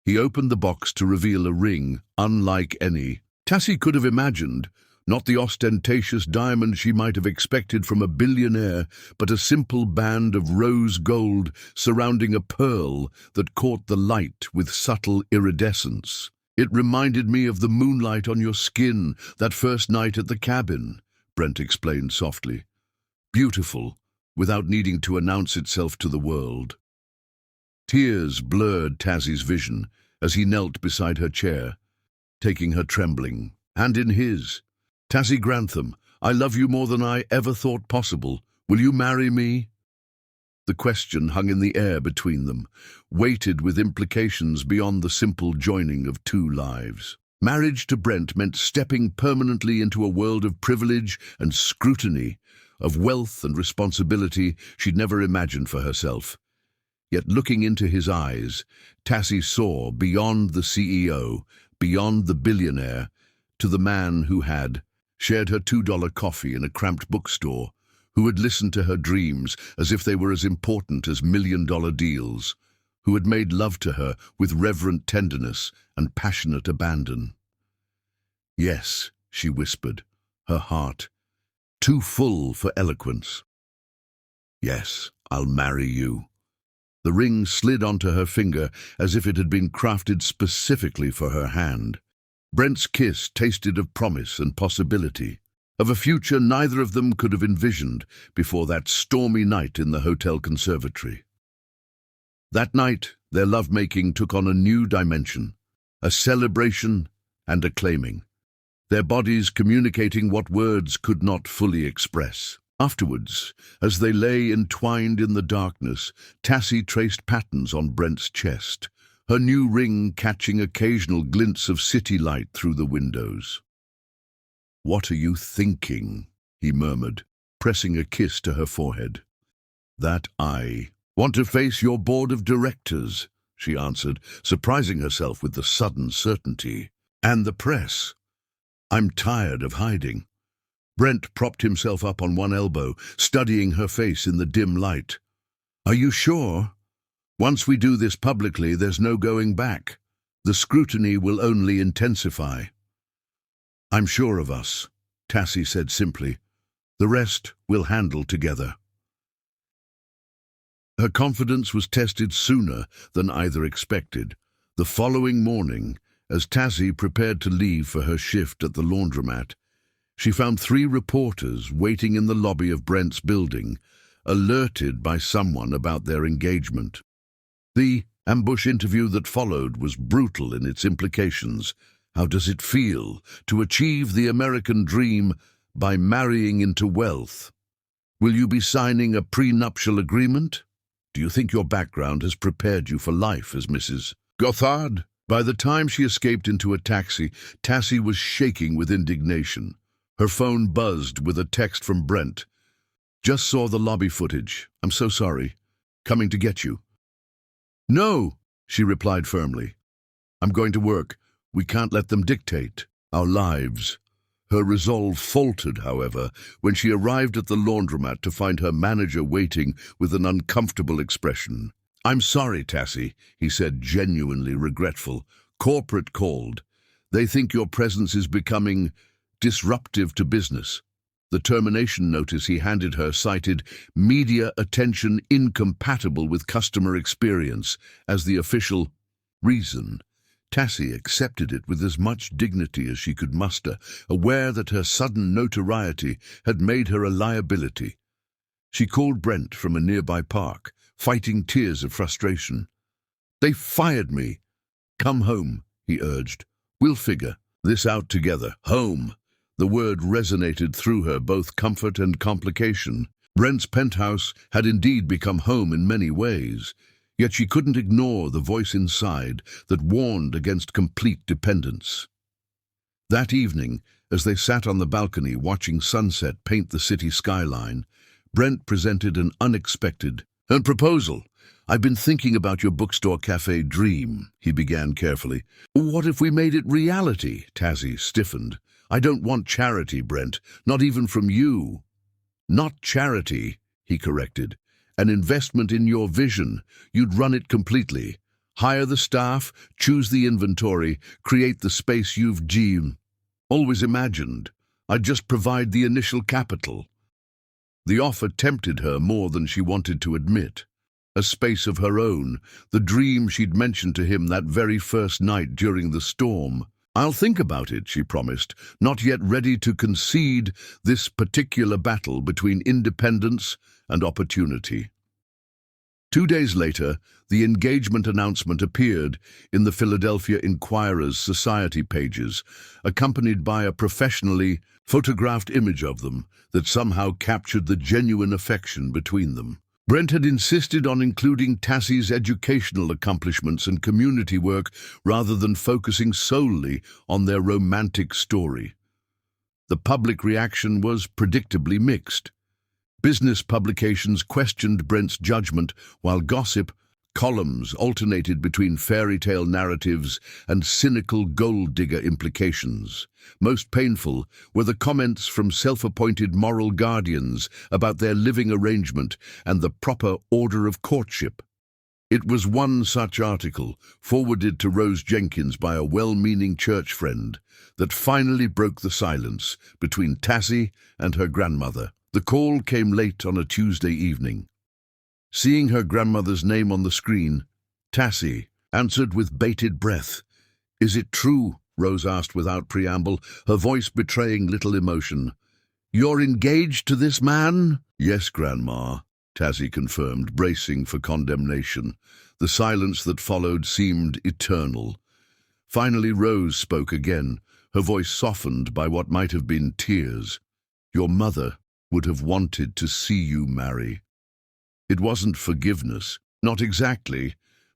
He opened the box to reveal a ring unlike any Tassie could have imagined, not the ostentatious diamond she might have expected from a billionaire, but a simple band of rose gold surrounding a pearl that caught the light with subtle iridescence. "It reminded me of the moonlight on your skin that first night at the cabin," Brent explained softly. "Beautiful, without needing to announce itself to the world." Tears blurred Tassie's vision as he knelt beside her chair, taking her trembling hand in his. "Tassie Grantham, I love you more than I ever thought possible. Will you marry me?" The question hung in the air between them, weighted with implications beyond the simple joining of two lives. Marriage to Brent meant stepping permanently into a world of privilege and scrutiny, of wealth and responsibility she'd never imagined for herself. Yet looking into his eyes, Tassie saw beyond the CEO, beyond the billionaire, to the man who had shared her $2 coffee in a cramped bookstore, who had listened to her dreams as if they were as important as million-dollar deals, who had made love to her with reverent tenderness and passionate abandon. "Yes," she whispered, her heart too full for eloquence. "Yes, I'll marry you." The ring slid onto her finger as if it had been crafted specifically for her hand. Brent's kiss tasted of promise and possibility, of a future neither of them could have envisioned before that stormy night in the hotel conservatory. That night, their lovemaking took on a new dimension, a celebration and a claiming, their bodies communicating what words could not fully express. Afterwards, as they lay entwined in the darkness, Tassie traced patterns on Brent's chest, her new ring catching occasional glints of city light through the windows. "What are you thinking?" he murmured, pressing a kiss to her forehead. "That I want to face your board of directors," she answered, surprising herself with the sudden certainty. "And the press. I'm tired of hiding." Brent propped himself up on one elbow, studying her face in the dim light. "Are you sure? Once we do this publicly, there's no going back. The scrutiny will only intensify. I'm sure of us, Tassie said simply. The rest we'll handle together. Her confidence was tested sooner than either expected. The following morning, as Tassie prepared to leave for her shift at the laundromat, she found 3 reporters waiting in the lobby of Brent's building, alerted by someone about their engagement. The ambush interview that followed was brutal in its implications. How does it feel to achieve the American dream by marrying into wealth? Will you be signing a prenuptial agreement? Do you think your background has prepared you for life as Mrs. Gothard? By the time she escaped into a taxi, Tassie was shaking with indignation. Her phone buzzed with a text from Brent. Just saw the lobby footage. I'm so sorry. Coming to get you. No, she replied firmly. I'm going to work. We can't let them dictate our lives. Her resolve faltered, however, when she arrived at the laundromat to find her manager waiting with an uncomfortable expression. I'm sorry, Tassie, he said, genuinely regretful. Corporate called. They think your presence is becoming disruptive to business. The termination notice he handed her cited media attention incompatible with customer experience as the official reason. Tassie accepted it with as much dignity as she could muster, aware that her sudden notoriety had made her a liability. She called Brent from a nearby park, fighting tears of frustration. They fired me. Come home, he urged. We'll figure this out together. Home. The word resonated through her, both comfort and complication. Brent's penthouse had indeed become home in many ways, yet she couldn't ignore the voice inside that warned against complete dependence. That evening, as they sat on the balcony watching sunset paint the city skyline, Brent presented an unexpected proposal. I've been thinking about your bookstore cafe dream, he began carefully. What if we made it reality? Tassie stiffened. I don't want charity, Brent, not even from you. Not charity, he corrected. An investment in your vision. You'd run it completely. Hire the staff, choose the inventory, create the space you've always imagined. I'd just provide the initial capital. The offer tempted her more than she wanted to admit. A space of her own, the dream she'd mentioned to him that very first night during the storm. I'll think about it, she promised, not yet ready to concede this particular battle between independence and opportunity. 2 days later, the engagement announcement appeared in the Philadelphia Inquirer's society pages, accompanied by a professionally photographed image of them that somehow captured the genuine affection between them. Brent had insisted on including Tassie's educational accomplishments and community work rather than focusing solely on their romantic story. The public reaction was predictably mixed. Business publications questioned Brent's judgment, while gossip columns alternated between fairy tale narratives and cynical gold-digger implications. Most painful were the comments from self-appointed moral guardians about their living arrangement and the proper order of courtship. It was one such article, forwarded to Rose Jenkins by a well-meaning church friend, that finally broke the silence between Tassie and her grandmother. The call came late on a Tuesday evening. Seeing her grandmother's name on the screen, Tassie answered with bated breath. Is it true? Rose asked without preamble, her voice betraying little emotion. You're engaged to this man? Yes, Grandma, Tassie confirmed, bracing for condemnation. The silence that followed seemed eternal. Finally, Rose spoke again, her voice softened by what might have been tears. Your mother would have wanted to see you marry. It wasn't forgiveness, not exactly,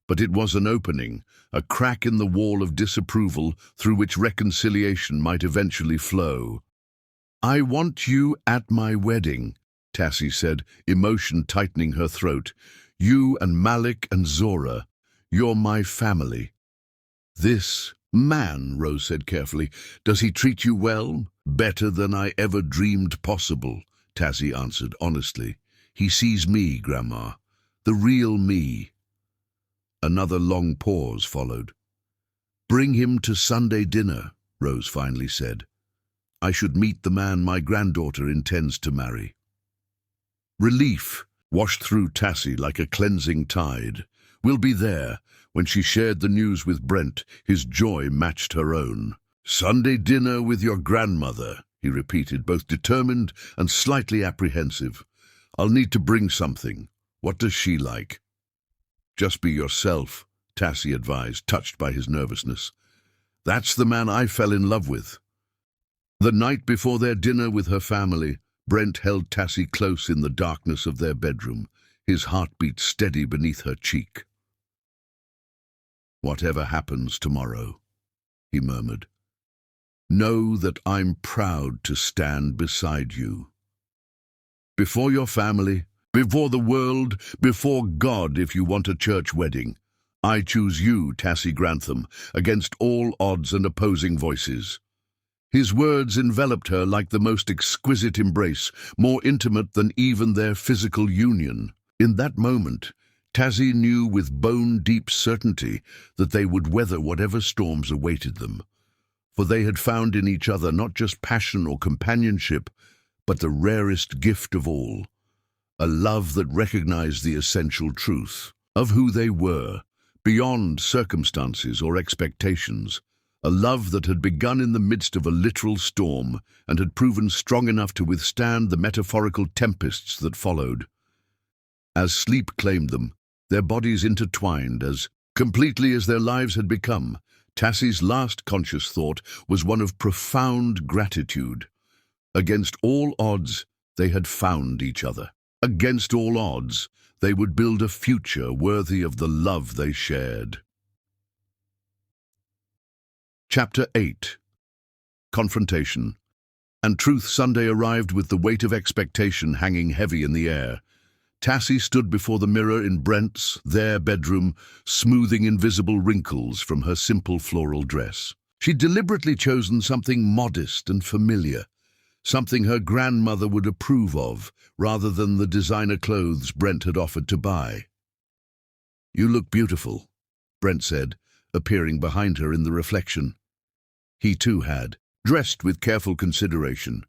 but it was an opening, a crack in the wall of disapproval through which reconciliation might eventually flow. I want you at my wedding, Tassie said, emotion tightening her throat. You and Malik and Zora, you're my family. This man, Rose said carefully, does he treat you well? Better than I ever dreamed possible, Tassie answered honestly. He sees me, Grandma, the real me. Another long pause followed. "Bring him to Sunday dinner," Rose finally said. "I should meet the man my granddaughter intends to marry." Relief washed through Tassie like a cleansing tide. "We'll be there." When she shared the news with Brent, his joy matched her own. "Sunday dinner with your grandmother," he repeated, both determined and slightly apprehensive. "I'll need to bring something. What does she like?" "Just be yourself," Tassie advised, touched by his nervousness. "That's the man I fell in love with." The night before their dinner with her family, Brent held Tassie close in the darkness of their bedroom, his heartbeat steady beneath her cheek. "Whatever happens tomorrow," he murmured, "know that I'm proud to stand beside you. Before your family, before the world, before God if you want a church wedding, I choose you, Tassie Grantham, against all odds and opposing voices." His words enveloped her like the most exquisite embrace, more intimate than even their physical union. In that moment, Tassie knew with bone-deep certainty that they would weather whatever storms awaited them, for they had found in each other not just passion or companionship, but the rarest gift of all, a love that recognized the essential truth of who they were, beyond circumstances or expectations, a love that had begun in the midst of a literal storm and had proven strong enough to withstand the metaphorical tempests that followed. As sleep claimed them, their bodies intertwined as completely as their lives had become. Tassie's last conscious thought was one of profound gratitude. Against all odds, they had found each other. Against all odds, they would build a future worthy of the love they shared. Chapter 8. Confrontation. And Truth Sunday arrived with the weight of expectation hanging heavy in the air. Tassie stood before the mirror in Brent's, their bedroom, smoothing invisible wrinkles from her simple floral dress. She'd deliberately chosen something modest and familiar, something her grandmother would approve of, rather than the designer clothes Brent had offered to buy. "You look beautiful," Brent said, appearing behind her in the reflection. He too had, dressed with careful consideration,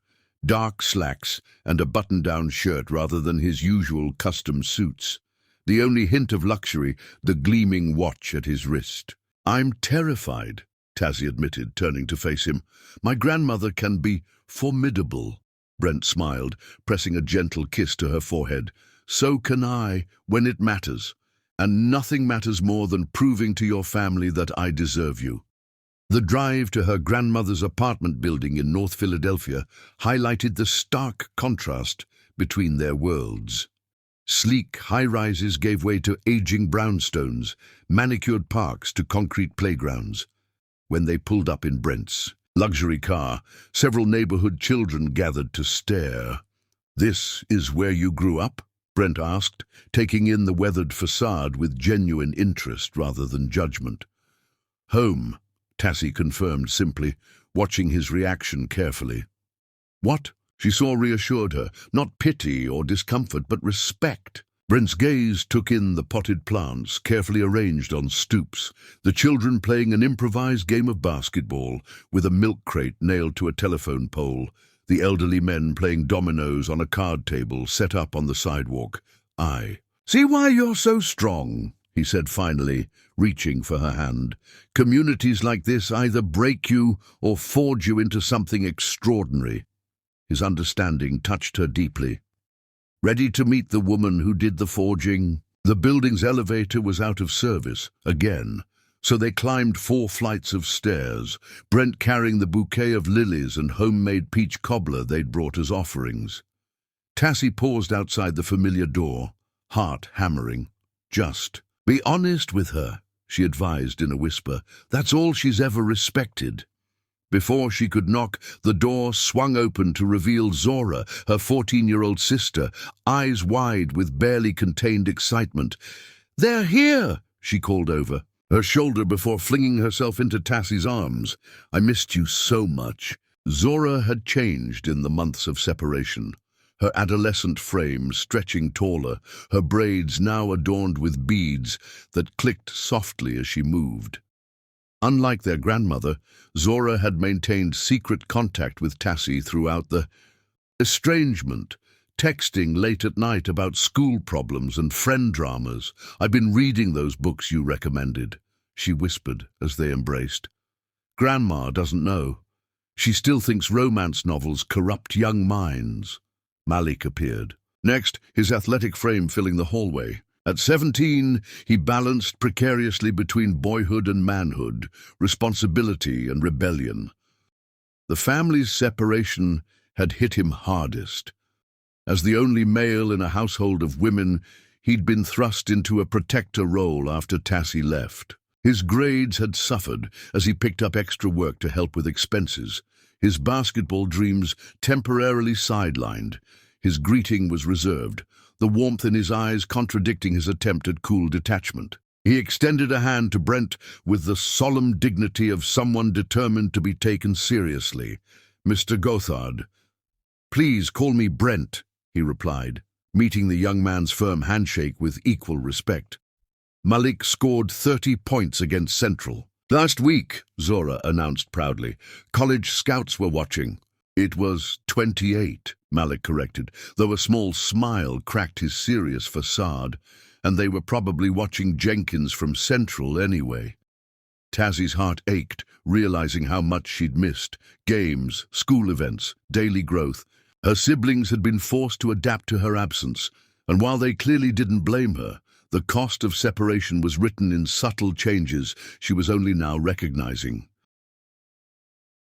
dark slacks and a button-down shirt rather than his usual custom suits. The only hint of luxury, the gleaming watch at his wrist. "I'm terrified," Tassie admitted, turning to face him. "My grandmother can be formidable." Brent smiled, pressing a gentle kiss to her forehead. "So can I, when it matters. And nothing matters more than proving to your family that I deserve you." The drive to her grandmother's apartment building in North Philadelphia highlighted the stark contrast between their worlds. Sleek high-rises gave way to aging brownstones, manicured parks to concrete playgrounds. When they pulled up in Brent's luxury car, several neighborhood children gathered to stare. "This is where you grew up?" Brent asked, taking in the weathered facade with genuine interest rather than judgment. "Home," Tassie confirmed simply, watching his reaction carefully. "What?" She saw reassured her, not pity or discomfort, but respect. Brent's gaze took in the potted plants, carefully arranged on stoops, the children playing an improvised game of basketball with a milk crate nailed to a telephone pole, the elderly men playing dominoes on a card table set up on the sidewalk. "I see why you're so strong," he said finally, reaching for her hand. "Communities like this either break you or forge you into something extraordinary." His understanding touched her deeply. Ready to meet the woman who did the forging? The building's elevator was out of service, again, so they climbed 4 flights of stairs, Brent carrying the bouquet of lilies and homemade peach cobbler they'd brought as offerings. Tassie paused outside the familiar door, heart hammering. "Just be honest with her," she advised in a whisper. "That's all she's ever respected." Before she could knock, the door swung open to reveal Zora, her 14-year-old sister, eyes wide with barely contained excitement. "They're here," she called over, her shoulder before flinging herself into Tassie's arms. "I missed you so much." Zora had changed in the months of separation, her adolescent frame stretching taller, her braids now adorned with beads that clicked softly as she moved. Unlike their grandmother, Zora had maintained secret contact with Tassie throughout the estrangement, texting late at night about school problems and friend dramas. "I've been reading those books you recommended," she whispered as they embraced. "Grandma doesn't know. She still thinks romance novels corrupt young minds." Malik appeared. Next, his athletic frame filling the hallway. At 17, he balanced precariously between boyhood and manhood, responsibility and rebellion. The family's separation had hit him hardest. As the only male in a household of women, he'd been thrust into a protector role after Tassie left. His grades had suffered as he picked up extra work to help with expenses. His basketball dreams temporarily sidelined. His greeting was reserved, the warmth in his eyes contradicting his attempt at cool detachment. He extended a hand to Brent with the solemn dignity of someone determined to be taken seriously. "Mr. Gothard." "Please call me Brent," he replied, meeting the young man's firm handshake with equal respect. Malik scored 30 points against Central. "Last week," Zora announced proudly. "College scouts were watching." "It was 28, Malik corrected, though a small smile cracked his serious facade, and they were probably watching Jenkins from Central anyway. Tassie's heart ached, realizing how much she'd missed. Games, school events, daily growth. Her siblings had been forced to adapt to her absence, and while they clearly didn't blame her, the cost of separation was written in subtle changes she was only now recognizing.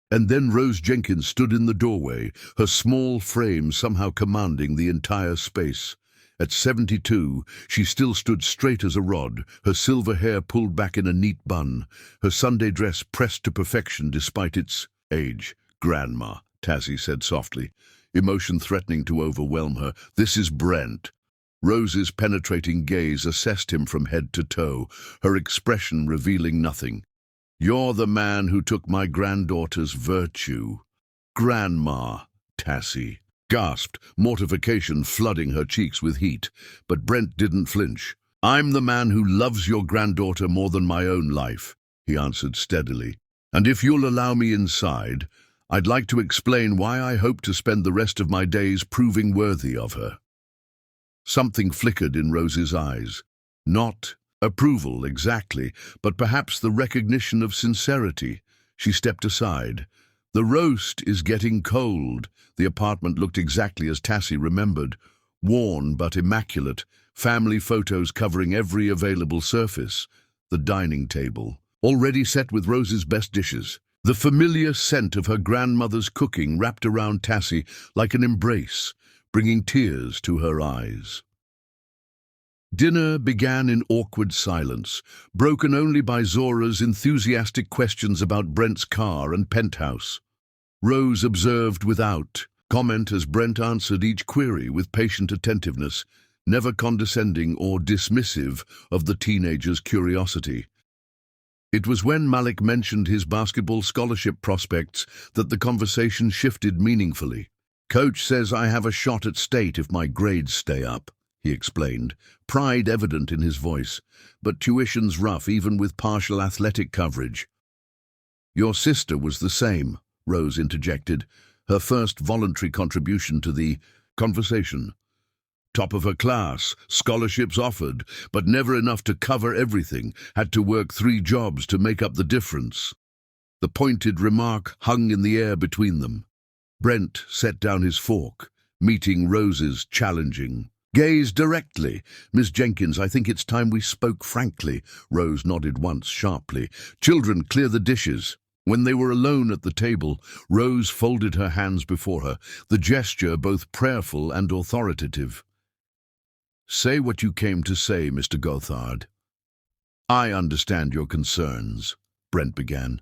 And then Rose Jenkins stood in the doorway, her small frame somehow commanding the entire space. At 72, she still stood straight as a rod, her silver hair pulled back in a neat bun, her Sunday dress pressed to perfection despite its age. "Grandma," Tassie said softly, emotion threatening to overwhelm her. "This is Brent." Rose's penetrating gaze assessed him from head to toe, her expression revealing nothing. "You're the man who took my granddaughter's virtue." "Grandma," Tassie gasped, mortification flooding her cheeks with heat. But Brent didn't flinch. "I'm the man who loves your granddaughter more than my own life," he answered steadily. "And if you'll allow me inside, I'd like to explain why I hope to spend the rest of my days proving worthy of her." Something flickered in Rose's eyes. Not approval, exactly, but perhaps the recognition of sincerity. She stepped aside. "The roast is getting cold." The apartment looked exactly as Tassie remembered. Worn but immaculate, family photos covering every available surface. The dining table, already set with Rose's best dishes. The familiar scent of her grandmother's cooking wrapped around Tassie like an embrace, bringing tears to her eyes. Dinner began in awkward silence, broken only by Zora's enthusiastic questions about Brent's car and penthouse. Rose observed without comment as Brent answered each query with patient attentiveness, never condescending or dismissive of the teenager's curiosity. It was when Malik mentioned his basketball scholarship prospects that the conversation shifted meaningfully. "Coach says I have a shot at state if my grades stay up," he explained, pride evident in his voice. "But tuition's rough even with partial athletic coverage." "Your sister was the same," Rose interjected, her first voluntary contribution to the conversation. "Top of her class, scholarships offered, but never enough to cover everything, had to work 3 jobs to make up the difference." The pointed remark hung in the air between them. Brent set down his fork, meeting Rose's challenging gaze directly. "Miss Jenkins, I think it's time we spoke frankly." Rose nodded once sharply. "Children, clear the dishes." When they were alone at the table, Rose folded her hands before her, the gesture both prayerful and authoritative. "Say what you came to say, Mr. Gothard." "I understand your concerns," Brent began.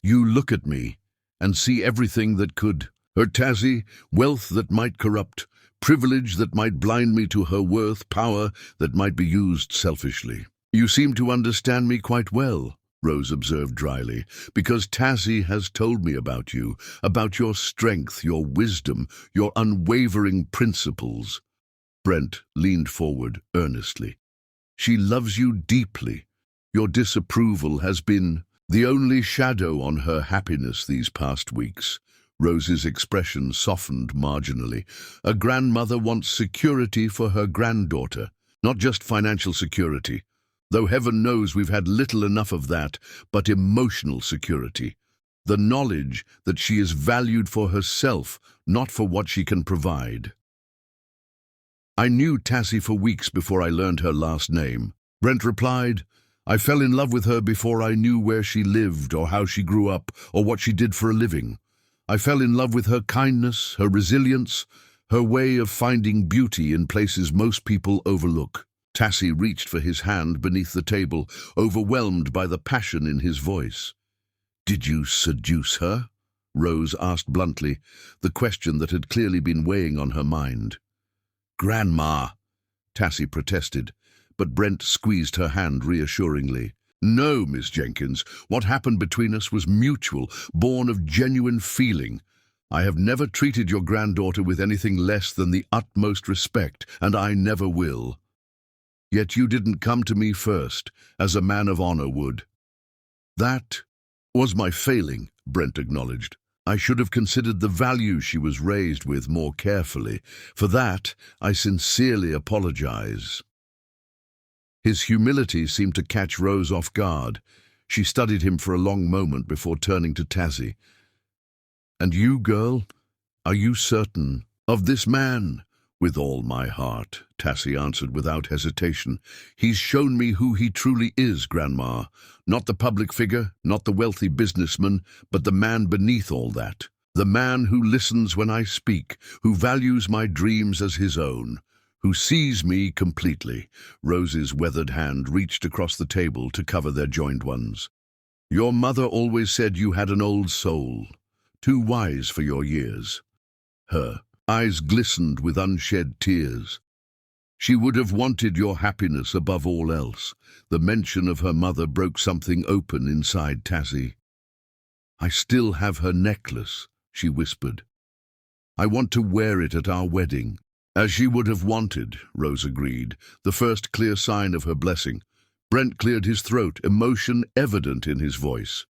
"You look at me and see everything that could hurt Tassie, wealth that might corrupt, privilege that might blind me to her worth, power that might be used selfishly." "You seem to understand me quite well," Rose observed dryly, "because Tassie has told me about you, about your strength, your wisdom, your unwavering principles." Brent leaned forward earnestly. "She loves you deeply. Your disapproval has been The only shadow on her happiness these past weeks. Rose's expression softened marginally. A grandmother wants security for her granddaughter, not just financial security, though heaven knows we've had little enough of that, but emotional security. The knowledge that she is valued for herself, not for what she can provide. I knew Tassie for weeks before I learned her last name. Brent replied, I fell in love with her before I knew where she lived or how she grew up or what she did for a living. I fell in love with her kindness, her resilience, her way of finding beauty in places most people overlook. Tassie reached for his hand beneath the table, overwhelmed by the passion in his voice. Did you seduce her? Rose asked bluntly, the question that had clearly been weighing on her mind. Grandma, Tassie protested, but Brent squeezed her hand reassuringly. No, Miss Jenkins, what happened between us was mutual, born of genuine feeling. I have never treated your granddaughter with anything less than the utmost respect, and I never will. Yet you didn't come to me first, as a man of honor would. That was my failing, Brent acknowledged. I should have considered the values she was raised with more carefully. For that, I sincerely apologize. His humility seemed to catch Rose off guard. She studied him for a long moment before turning to Tassie. And you, girl, are you certain of this man? With all my heart, Tassie answered without hesitation. He's shown me who he truly is, Grandma. Not the public figure, not the wealthy businessman, but the man beneath all that. The man who listens when I speak, who values my dreams as his own, who sees me completely. Rose's weathered hand reached across the table to cover their joined ones. Your mother always said you had an old soul, too wise for your years. Her eyes glistened with unshed tears. She would have wanted your happiness above all else. The mention of her mother broke something open inside Tassie. I still have her necklace, she whispered. I want to wear it at our wedding. As she would have wanted, Rose agreed, the first clear sign of her blessing. Brent cleared his throat, emotion evident in his voice.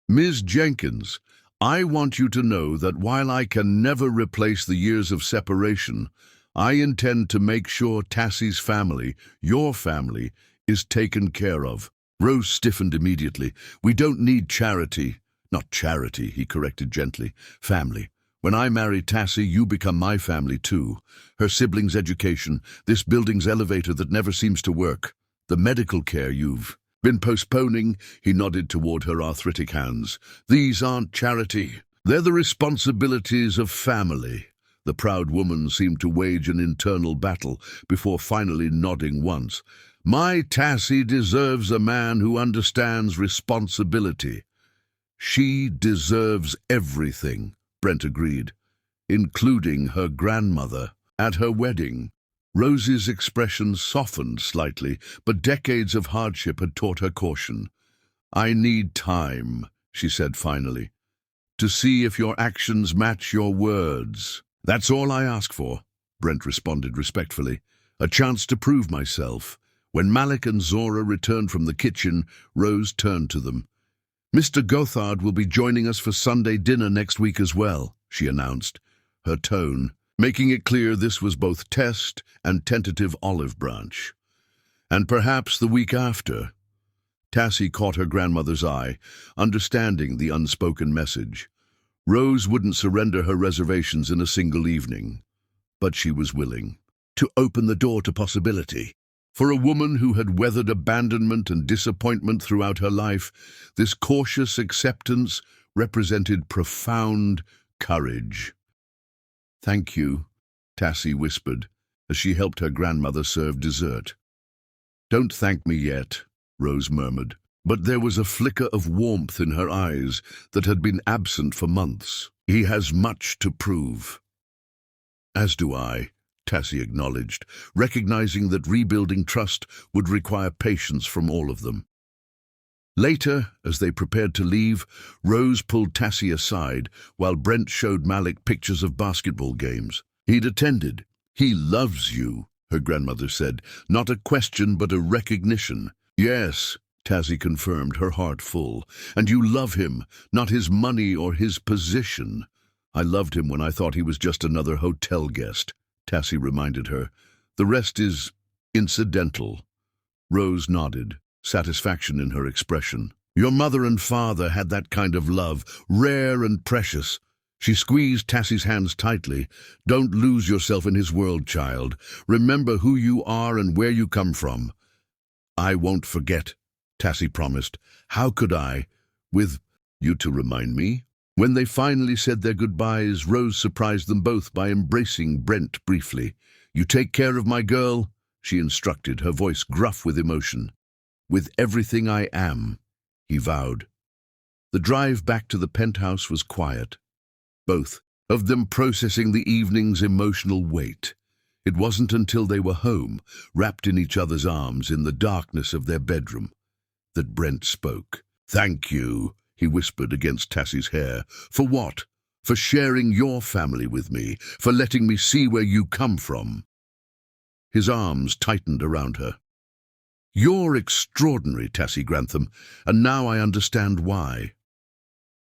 Ms. Jenkins, I want you to know that while I can never replace the years of separation, I intend to make sure Tassie's family, your family, is taken care of. Rose stiffened immediately. We don't need charity. Not charity, he corrected gently. Family. When I marry Tassie, you become my family too. Her siblings' education, this building's elevator that never seems to work, the medical care you've been postponing, he nodded toward her arthritic hands. These aren't charity. They're the responsibilities of family. The proud woman seemed to wage an internal battle before finally nodding once. My Tassie deserves a man who understands responsibility. She deserves everything, Brent agreed, including her grandmother. At her wedding, Rose's expression softened slightly, but decades of hardship had taught her caution. I need time, she said finally, to see if your actions match your words. That's all I ask for, Brent responded respectfully. A chance to prove myself. When Malik and Zora returned from the kitchen, Rose turned to them. Mr. Gothard will be joining us for Sunday dinner next week as well, she announced, her tone making it clear this was both test and tentative olive branch. And perhaps the week after. Tassie caught her grandmother's eye, understanding the unspoken message. Rose wouldn't surrender her reservations in a single evening, but she was willing to open the door to possibility. For a woman who had weathered abandonment and disappointment throughout her life, this cautious acceptance represented profound courage. Thank you, Tassie whispered, as she helped her grandmother serve dessert. Don't thank me yet, Rose murmured, but there was a flicker of warmth in her eyes that had been absent for months. He has much to prove. As do I, Tassie acknowledged, recognizing that rebuilding trust would require patience from all of them. Later, as they prepared to leave, Rose pulled Tassie aside while Brent showed Malik pictures of basketball games he'd attended. He loves you, her grandmother said, not a question but a recognition. Yes, Tassie confirmed, her heart full. "And you love him, not his money or his position." "I loved him when I thought he was just another hotel guest," Tassie reminded her. "The rest is incidental." Rose nodded, satisfaction in her expression. "Your mother and father had that kind of love, rare and precious." She squeezed Tassie's hands tightly. "Don't lose yourself in his world, child. Remember who you are and where you come from." "I won't forget," Tassie promised. "How could I, with you to remind me?" When they finally said their goodbyes, Rose surprised them both by embracing Brent briefly. "You take care of my girl," she instructed, her voice gruff with emotion. "With everything I am," he vowed. The drive back to the penthouse was quiet, both of them processing the evening's emotional weight. It wasn't until they were home, wrapped in each other's arms in the darkness of their bedroom, that Brent spoke. "Thank you," he whispered against Tassie's hair. "For what? For sharing your family with me, for letting me see where you come from." His arms tightened around her. "You're extraordinary, Tassie Grantham, and now I understand why."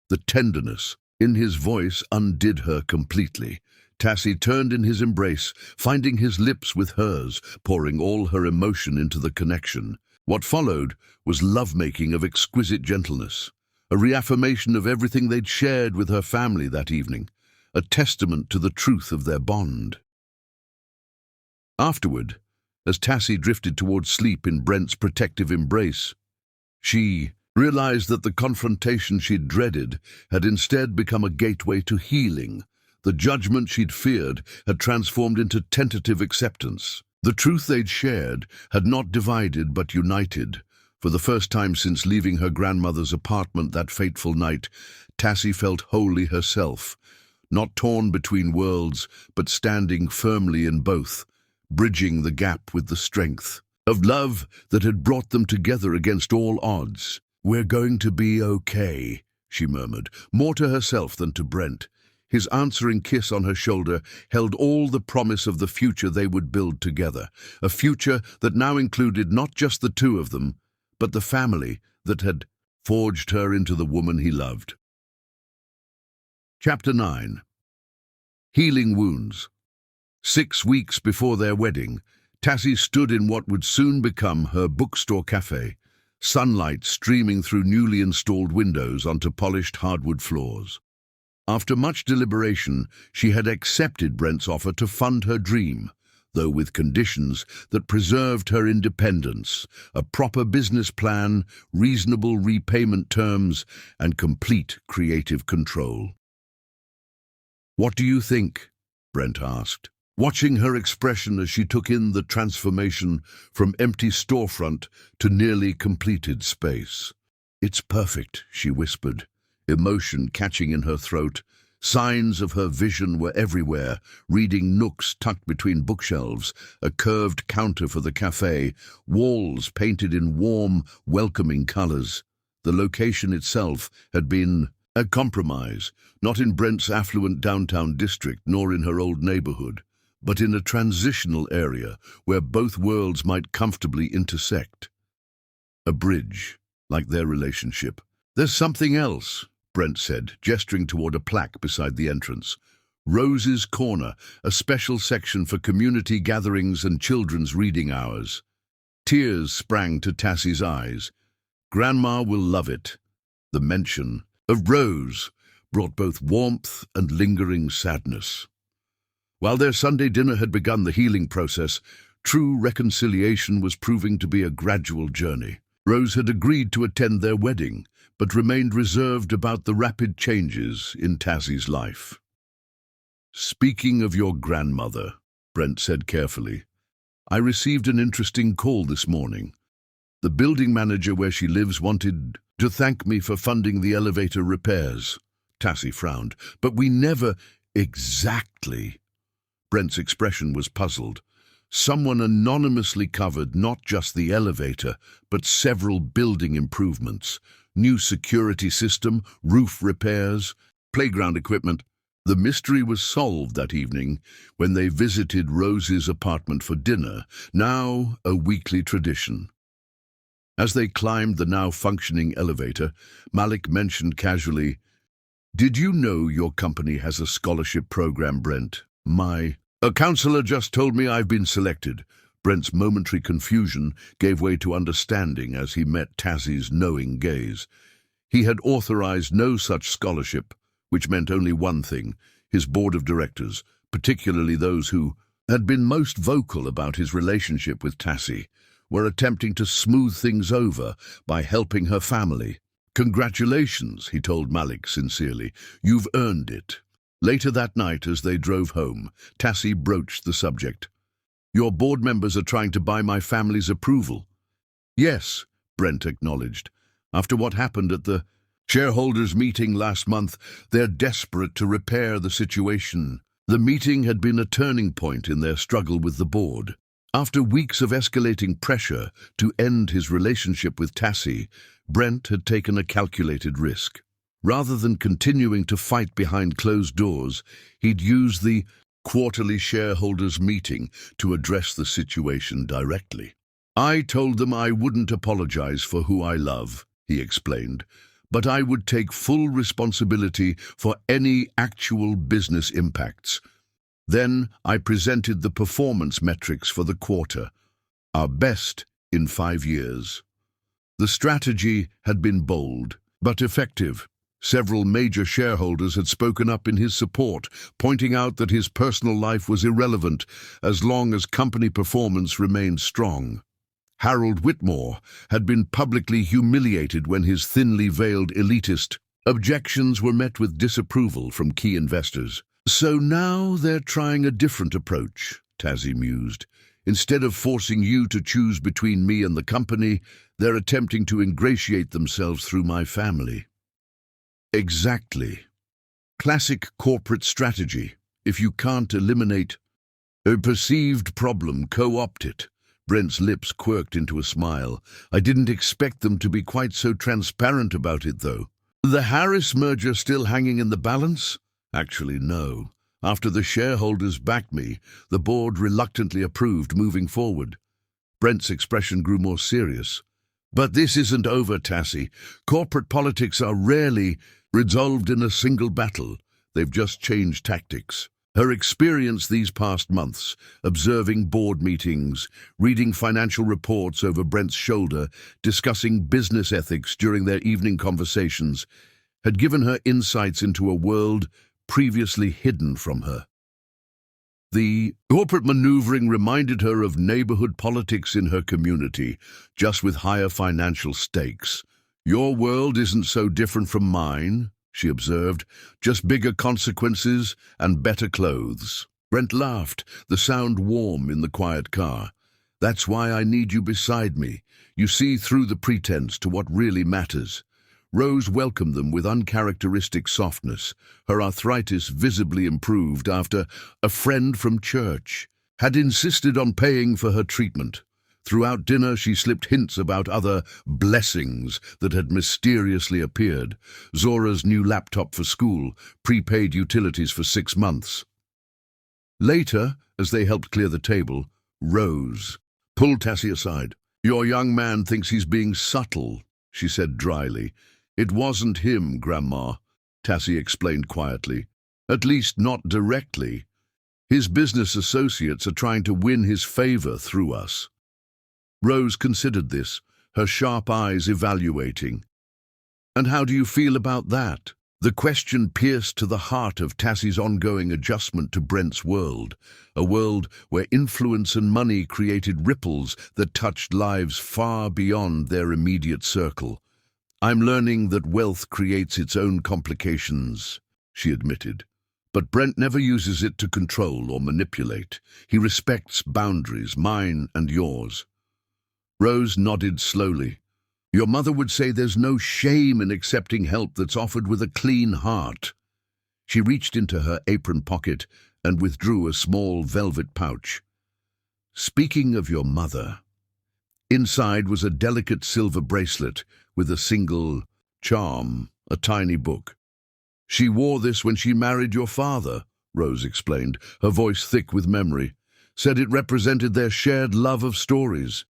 The tenderness in his voice undid her completely. Tassie turned in his embrace, finding his lips with hers, pouring all her emotion into the connection. What followed was lovemaking of exquisite gentleness, a reaffirmation of everything they'd shared with her family that evening, a testament to the truth of their bond. Afterward, as Tassie drifted towards sleep in Brent's protective embrace, she realized that the confrontation she'd dreaded had instead become a gateway to healing. The judgment she'd feared had transformed into tentative acceptance. The truth they'd shared had not divided but united. For the first time since leaving her grandmother's apartment that fateful night, Tassie felt wholly herself, not torn between worlds, but standing firmly in both, bridging the gap with the strength of love that had brought them together against all odds. "We're going to be okay," she murmured, more to herself than to Brent. His answering kiss on her shoulder held all the promise of the future they would build together, a future that now included not just the two of them, but the family that had forged her into the woman he loved. Chapter 9. Healing Wounds. 6 weeks before their wedding, Tassie stood in what would soon become her bookstore cafe, sunlight streaming through newly installed windows onto polished hardwood floors. After much deliberation, she had accepted Brent's offer to fund her dream, though with conditions that preserved her independence, a proper business plan, reasonable repayment terms, and complete creative control. "What do you think?" Brent asked, watching her expression as she took in the transformation from empty storefront to nearly completed space. "It's perfect," she whispered, emotion catching in her throat. Signs of her vision were everywhere, reading nooks tucked between bookshelves, a curved counter for the cafe, walls painted in warm, welcoming colors. The location itself had been a compromise, not in Brent's affluent downtown district nor in her old neighborhood, but in a transitional area where both worlds might comfortably intersect. A bridge, like their relationship. "There's something else," Brent said, gesturing toward a plaque beside the entrance. "Rose's Corner, a special section for community gatherings and children's reading hours." Tears sprang to Tassie's eyes. "Grandma will love it." The mention of Rose brought both warmth and lingering sadness. While their Sunday dinner had begun the healing process, true reconciliation was proving to be a gradual journey. Rose had agreed to attend their wedding, but remained reserved about the rapid changes in Tassie's life. "Speaking of your grandmother," Brent said carefully, "I received an interesting call this morning. The building manager where she lives wanted to thank me for funding the elevator repairs." Tassie frowned. "But we never—" "Exactly." Brent's expression was puzzled. "Someone anonymously covered not just the elevator, but several building improvements. New security system, roof repairs, playground equipment." The mystery was solved that evening when they visited Rose's apartment for dinner, now a weekly tradition. As they climbed the now functioning elevator, Malik mentioned casually, "Did you know your company has a scholarship program, Brent?" A counselor just told me I've been selected." Brent's momentary confusion gave way to understanding as he met Tassie's knowing gaze. He had authorized no such scholarship, which meant only one thing: his board of directors, particularly those who had been most vocal about his relationship with Tassie, were attempting to smooth things over by helping her family. "Congratulations," he told Malik sincerely. "You've earned it." Later that night, as they drove home, Tassie broached the subject. "Your board members are trying to buy my family's approval." "Yes," Brent acknowledged. "After what happened at the shareholders' meeting last month, they're desperate to repair the situation." The meeting had been a turning point in their struggle with the board. After weeks of escalating pressure to end his relationship with Tassie, Brent had taken a calculated risk. Rather than continuing to fight behind closed doors, he'd used the quarterly shareholders' meeting to address the situation directly. "I told them I wouldn't apologize for who I love," he explained, "but I would take full responsibility for any actual business impacts." Then I presented the performance metrics for the quarter, our best in 5 years. The strategy had been bold, but effective. Several major shareholders had spoken up in his support, pointing out that his personal life was irrelevant as long as company performance remained strong. Harold Whitmore had been publicly humiliated when his thinly veiled elitist objections were met with disapproval from key investors. "So now they're trying a different approach," Tassie mused. "Instead of forcing you to choose between me and the company, they're attempting to ingratiate themselves through my family." Exactly. Classic corporate strategy. If you can't eliminate a perceived problem, co-opt it. Brent's lips quirked into a smile. "I didn't expect them to be quite so transparent about it, though." "The Harris merger still hanging in the balance?" "Actually, no. After the shareholders backed me, the board reluctantly approved moving forward." Brent's expression grew more serious. "But this isn't over, Tassie. Corporate politics are rarely resolved in a single battle. They've just changed tactics." Her experience these past months, observing board meetings, reading financial reports over Brent's shoulder, discussing business ethics during their evening conversations, had given her insights into a world previously hidden from her. The corporate maneuvering reminded her of neighborhood politics in her community, just with higher financial stakes. "Your world isn't so different from mine," she observed, "just bigger consequences and better clothes." Brent laughed, the sound warm in the quiet car. "That's why I need you beside me. You see through the pretense to what really matters." Rose welcomed them with uncharacteristic softness, her arthritis visibly improved after a friend from church had insisted on paying for her treatment. Throughout dinner she slipped hints about other blessings that had mysteriously appeared: Zora's new laptop for school, prepaid utilities for 6 months. Later, as they helped clear the table, Rose pulled Tassie aside. "Your young man thinks he's being subtle," she said dryly. "It wasn't him, Grandma," Tassie explained quietly. "At least not directly. His business associates are trying to win his favor through us." Rose considered this, her sharp eyes evaluating. "And how do you feel about that?" The question pierced to the heart of Tassie's ongoing adjustment to Brent's world, a world where influence and money created ripples that touched lives far beyond their immediate circle. "I'm learning that wealth creates its own complications," she admitted. "But Brent never uses it to control or manipulate. He respects boundaries, mine and yours." Rose nodded slowly. "Your mother would say there's no shame in accepting help that's offered with a clean heart." She reached into her apron pocket and withdrew a small velvet pouch. "Speaking of your mother," inside was a delicate silver bracelet with a single charm, a tiny book. "She wore this when she married your father," Rose explained, her voice thick with memory. "Said it represented their shared love of stories."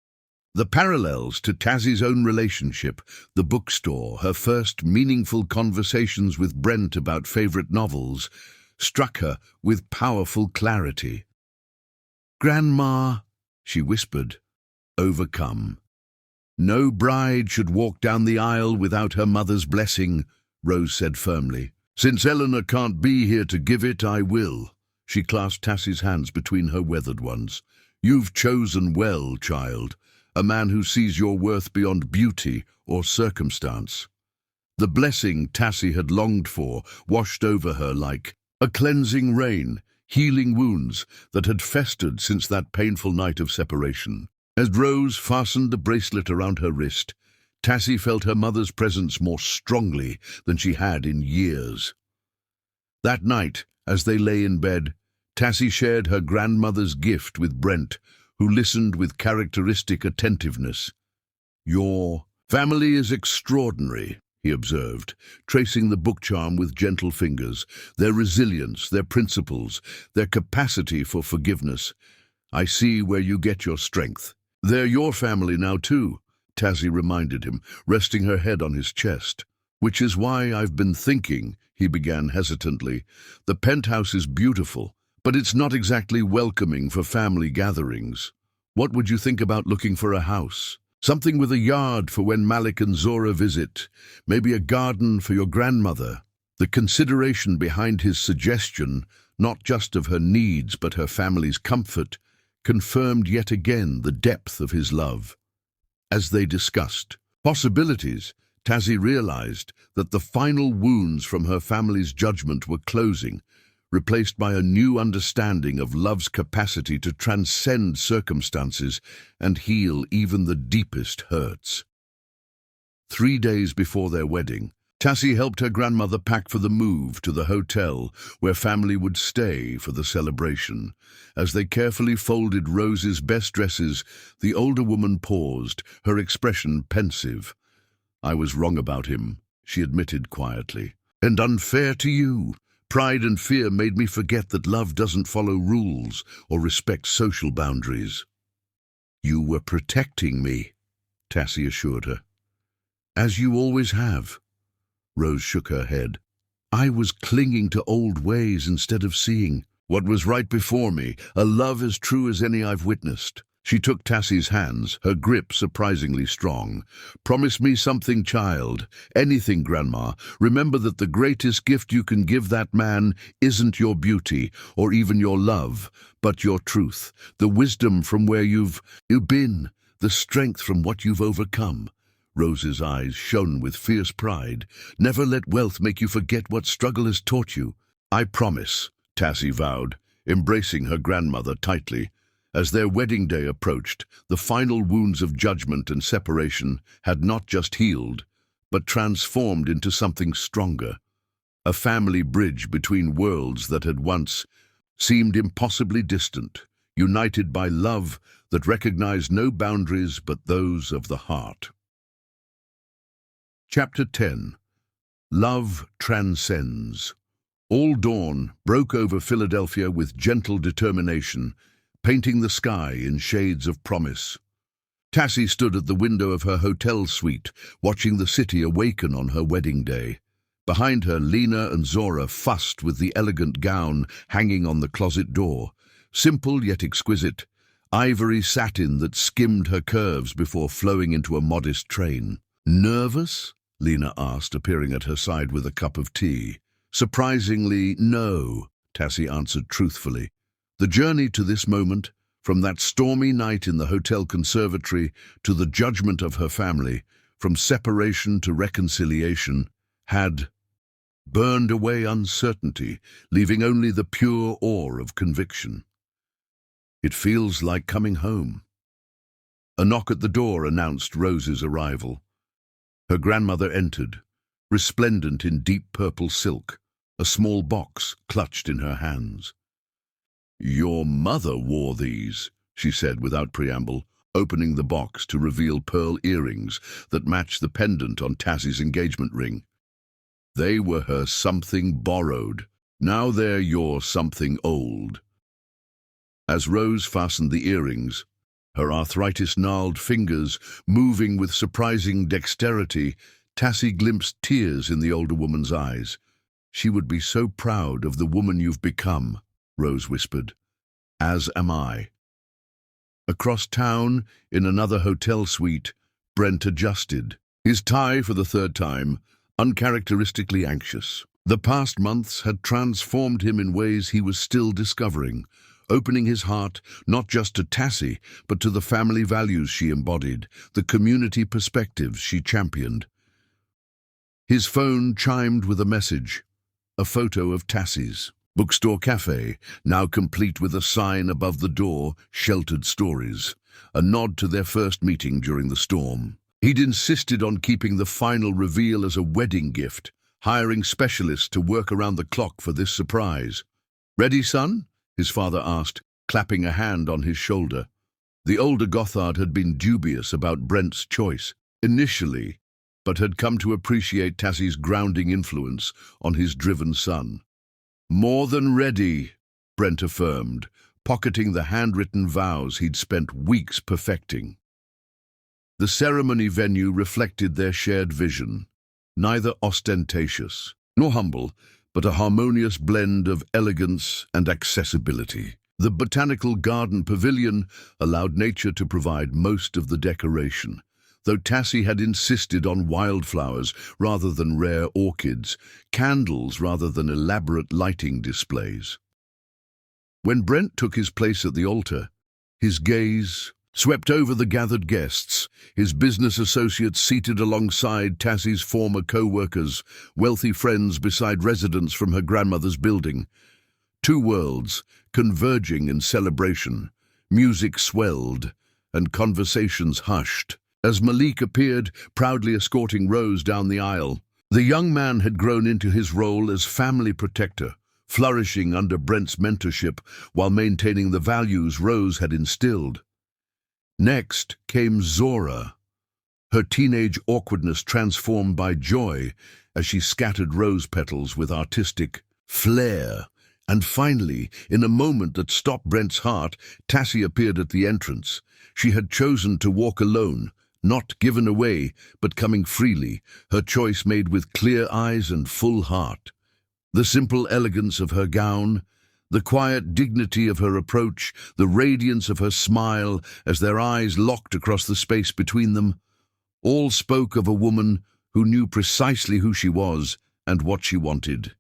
The parallels to Tassie's own relationship, the bookstore, her first meaningful conversations with Brent about favorite novels, struck her with powerful clarity. "Grandma," she whispered, overcome. "No bride should walk down the aisle without her mother's blessing," Rose said firmly. "Since Eleanor can't be here to give it, I will." She clasped Tassie's hands between her weathered ones. "You've chosen well, child, a man who sees your worth beyond beauty or circumstance." The blessing Tassie had longed for washed over her like a cleansing rain, healing wounds that had festered since that painful night of separation. As Rose fastened the bracelet around her wrist, Tassie felt her mother's presence more strongly than she had in years. That night, as they lay in bed, Tassie shared her grandmother's gift with Brent, who listened with characteristic attentiveness. "Your family is extraordinary," he observed, tracing the book charm with gentle fingers. "Their resilience, their principles, their capacity for forgiveness. I see where you get your strength." "They're your family now, too," Tassie reminded him, resting her head on his chest. "Which is why I've been thinking," he began hesitantly. "The penthouse is beautiful, but it's not exactly welcoming for family gatherings. What would you think about looking for a house? Something with a yard for when Malik and Zora visit, maybe a garden for your grandmother." The consideration behind his suggestion, not just of her needs but her family's comfort, confirmed yet again the depth of his love. As they discussed possibilities, Tassie realized that the final wounds from her family's judgment were closing, replaced by a new understanding of love's capacity to transcend circumstances and heal even the deepest hurts. 3 days before their wedding, Tassie helped her grandmother pack for the move to the hotel where family would stay for the celebration. As they carefully folded Rose's best dresses, the older woman paused, her expression pensive. "I was wrong about him," she admitted quietly. "And unfair to you. Pride and fear made me forget that love doesn't follow rules or respect social boundaries." "You were protecting me," Tassie assured her. "As you always have." Rose shook her head. "I was clinging to old ways instead of seeing what was right before me, a love as true as any I've witnessed." She took Tassie's hands, her grip surprisingly strong. "Promise me something, child. Anything, Grandma. Remember that the greatest gift you can give that man isn't your beauty or even your love, but your truth, the wisdom from where you've been, the strength from what you've overcome." Rose's eyes shone with fierce pride. "Never let wealth make you forget what struggle has taught you." "I promise," Tassie vowed, embracing her grandmother tightly. As their wedding day approached, the final wounds of judgment and separation had not just healed, but transformed into something stronger. A family bridge between worlds that had once seemed impossibly distant, united by love that recognized no boundaries but those of the heart. Chapter 10. Love Transcends. All dawn broke over Philadelphia with gentle determination, painting the sky in shades of promise. Tassie stood at the window of her hotel suite, watching the city awaken on her wedding day. Behind her, Lena and Zora fussed with the elegant gown hanging on the closet door, simple yet exquisite, ivory satin that skimmed her curves before flowing into a modest train. "Nervous?" Lena asked, appearing at her side with a cup of tea. "Surprisingly, no," Tassie answered truthfully. The journey to this moment, from that stormy night in the hotel conservatory to the judgment of her family, from separation to reconciliation, had burned away uncertainty, leaving only the pure awe of conviction. "It feels like coming home." A knock at the door announced Rose's arrival. Her grandmother entered, resplendent in deep purple silk, a small box clutched in her hands. "Your mother wore these," she said without preamble, opening the box to reveal pearl earrings that matched the pendant on Tassie's engagement ring. "They were her something borrowed. Now they're your something old." As Rose fastened the earrings, Her arthritis-gnarled fingers moving with surprising dexterity, Tassie glimpsed tears in the older woman's eyes. "She would be so proud of the woman you've become," Rose whispered. "As am I." Across town, in another hotel suite, Brent adjusted, his tie for the third time, uncharacteristically anxious. The past months had transformed him in ways he was still discovering, opening his heart not just to Tassie, but to the family values she embodied, the community perspectives she championed. His phone chimed with a message, a photo of Tassie's bookstore cafe, now complete with a sign above the door, "Sheltered Stories," a nod to their first meeting during the storm. He'd insisted on keeping the final reveal as a wedding gift, hiring specialists to work around the clock for this surprise. "Ready, son?" his father asked, clapping a hand on his shoulder. The older Gothard had been dubious about Brent's choice initially, but had come to appreciate Tassie's grounding influence on his driven son. "More than ready," Brent affirmed, pocketing the handwritten vows he'd spent weeks perfecting. The ceremony venue reflected their shared vision, neither ostentatious nor humble, but a harmonious blend of elegance and accessibility. The botanical garden pavilion allowed nature to provide most of the decoration, though Tassie had insisted on wildflowers rather than rare orchids, candles rather than elaborate lighting displays. When Brent took his place at the altar, his gaze swept over the gathered guests, his business associates seated alongside Tassie's former co-workers, wealthy friends beside residents from her grandmother's building. Two worlds converging in celebration, music swelled, and conversations hushed. As Malik appeared, proudly escorting Rose down the aisle, the young man had grown into his role as family protector, flourishing under Brent's mentorship while maintaining the values Rose had instilled. Next came Zora, her teenage awkwardness transformed by joy as she scattered rose petals with artistic flair. And finally, in a moment that stopped Brent's heart, Tassie appeared at the entrance. She had chosen to walk alone, not given away, but coming freely, her choice made with clear eyes and full heart. The simple elegance of her gown, the quiet dignity of her approach, the radiance of her smile as their eyes locked across the space between them, all spoke of a woman who knew precisely who she was and what she wanted.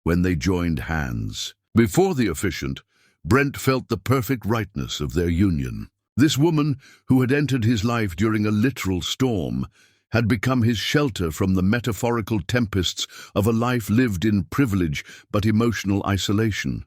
When they joined hands, before the officiant, Brent felt the perfect rightness of their union. This woman, who had entered his life during a literal storm, had become his shelter from the metaphorical tempests of a life lived in privilege but emotional isolation.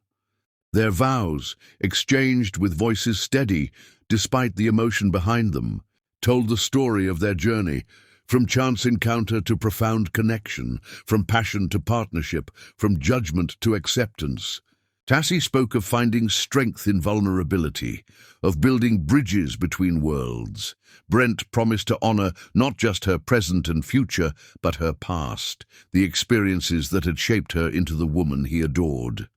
Their vows, exchanged with voices steady despite the emotion behind them, told the story of their journey, from chance encounter to profound connection, from passion to partnership, from judgment to acceptance. Tassie spoke of finding strength in vulnerability, of building bridges between worlds. Brent promised to honor not just her present and future, but her past, the experiences that had shaped her into the woman he adored.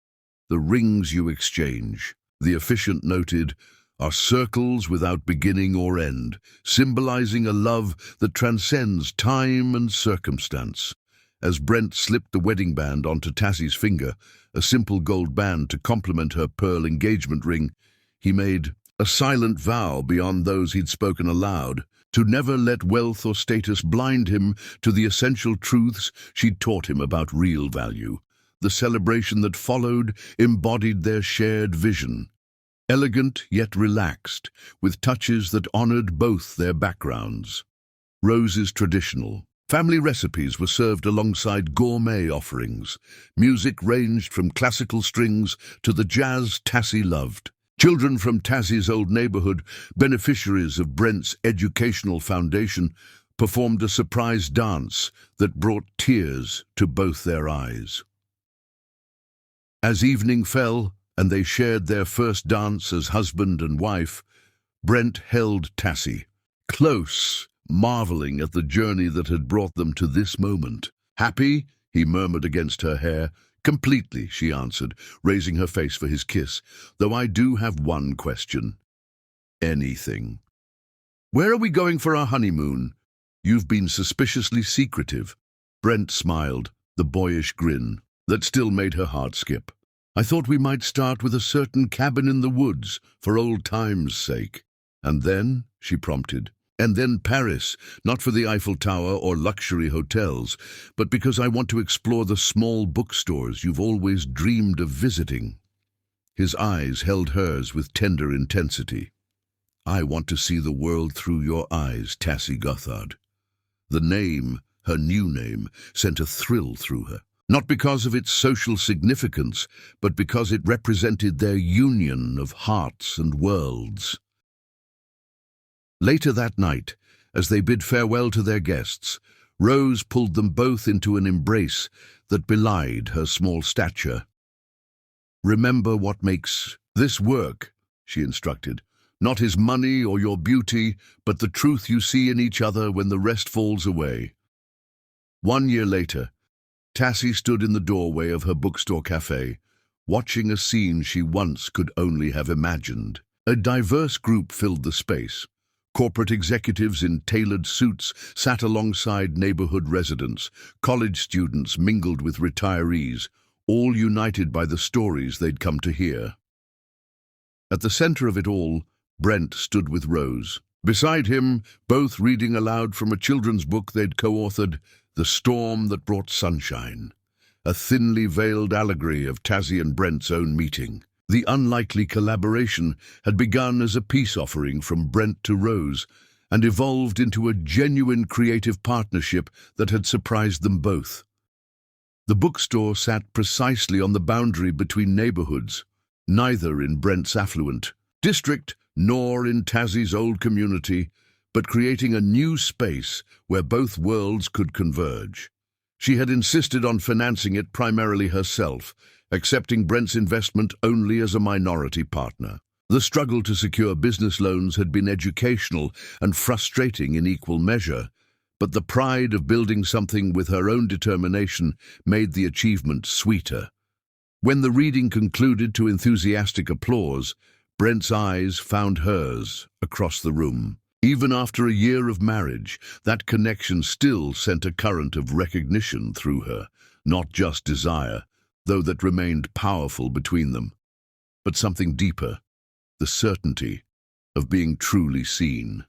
"The rings you exchange," the officiant noted, "are circles without beginning or end, symbolizing a love that transcends time and circumstance." As Brent slipped the wedding band onto Tassie's finger, a simple gold band to complement her pearl engagement ring, he made a silent vow beyond those he'd spoken aloud, to never let wealth or status blind him to the essential truths she'd taught him about real value. The celebration that followed embodied their shared vision, elegant yet relaxed, with touches that honored both their backgrounds. Rose's traditional family recipes were served alongside gourmet offerings. Music ranged from classical strings to the jazz Tassie loved. Children from Tassie's old neighborhood, beneficiaries of Brent's educational foundation, performed a surprise dance that brought tears to both their eyes. As evening fell, and they shared their first dance as husband and wife, Brent held Tassie close, marveling at the journey that had brought them to this moment. "Happy?" he murmured against her hair. "Completely," she answered, raising her face for his kiss, "though I do have one question." Anything. Where are we going for our honeymoon? You've been suspiciously secretive. Brent smiled, the boyish grin that still made her heart skip. I thought we might start with a certain cabin in the woods, for old times' sake. And then, she prompted, and then Paris, not for the Eiffel Tower or luxury hotels, but because I want to explore the small bookstores you've always dreamed of visiting. His eyes held hers with tender intensity. I want to see the world through your eyes, Tassie Gothard. The name, her new name, sent a thrill through her. Not because of its social significance, but because it represented their union of hearts and worlds. Later that night, as they bid farewell to their guests, Rose pulled them both into an embrace that belied her small stature. Remember what makes this work, she instructed. Not his money or your beauty, but the truth you see in each other when the rest falls away. 1 year later, Tassie stood in the doorway of her bookstore cafe, watching a scene she once could only have imagined. A diverse group filled the space. Corporate executives in tailored suits sat alongside neighborhood residents. College students mingled with retirees, all united by the stories they'd come to hear. At the center of it all, Brent stood with Rose. Beside him, both reading aloud from a children's book they'd co-authored, The Storm That Brought Sunshine, a thinly veiled allegory of Tassie and Brent's own meeting. The unlikely collaboration had begun as a peace offering from Brent to Rose and evolved into a genuine creative partnership that had surprised them both. The bookstore sat precisely on the boundary between neighborhoods, neither in Brent's affluent district nor in Tassie's old community, but creating a new space where both worlds could converge. She had insisted on financing it primarily herself, accepting Brent's investment only as a minority partner. The struggle to secure business loans had been educational and frustrating in equal measure, but the pride of building something with her own determination made the achievement sweeter. When the reading concluded to enthusiastic applause, Brent's eyes found hers across the room. Even after a year of marriage, that connection still sent a current of recognition through her, not just desire, though that remained powerful between them, but something deeper, the certainty of being truly seen.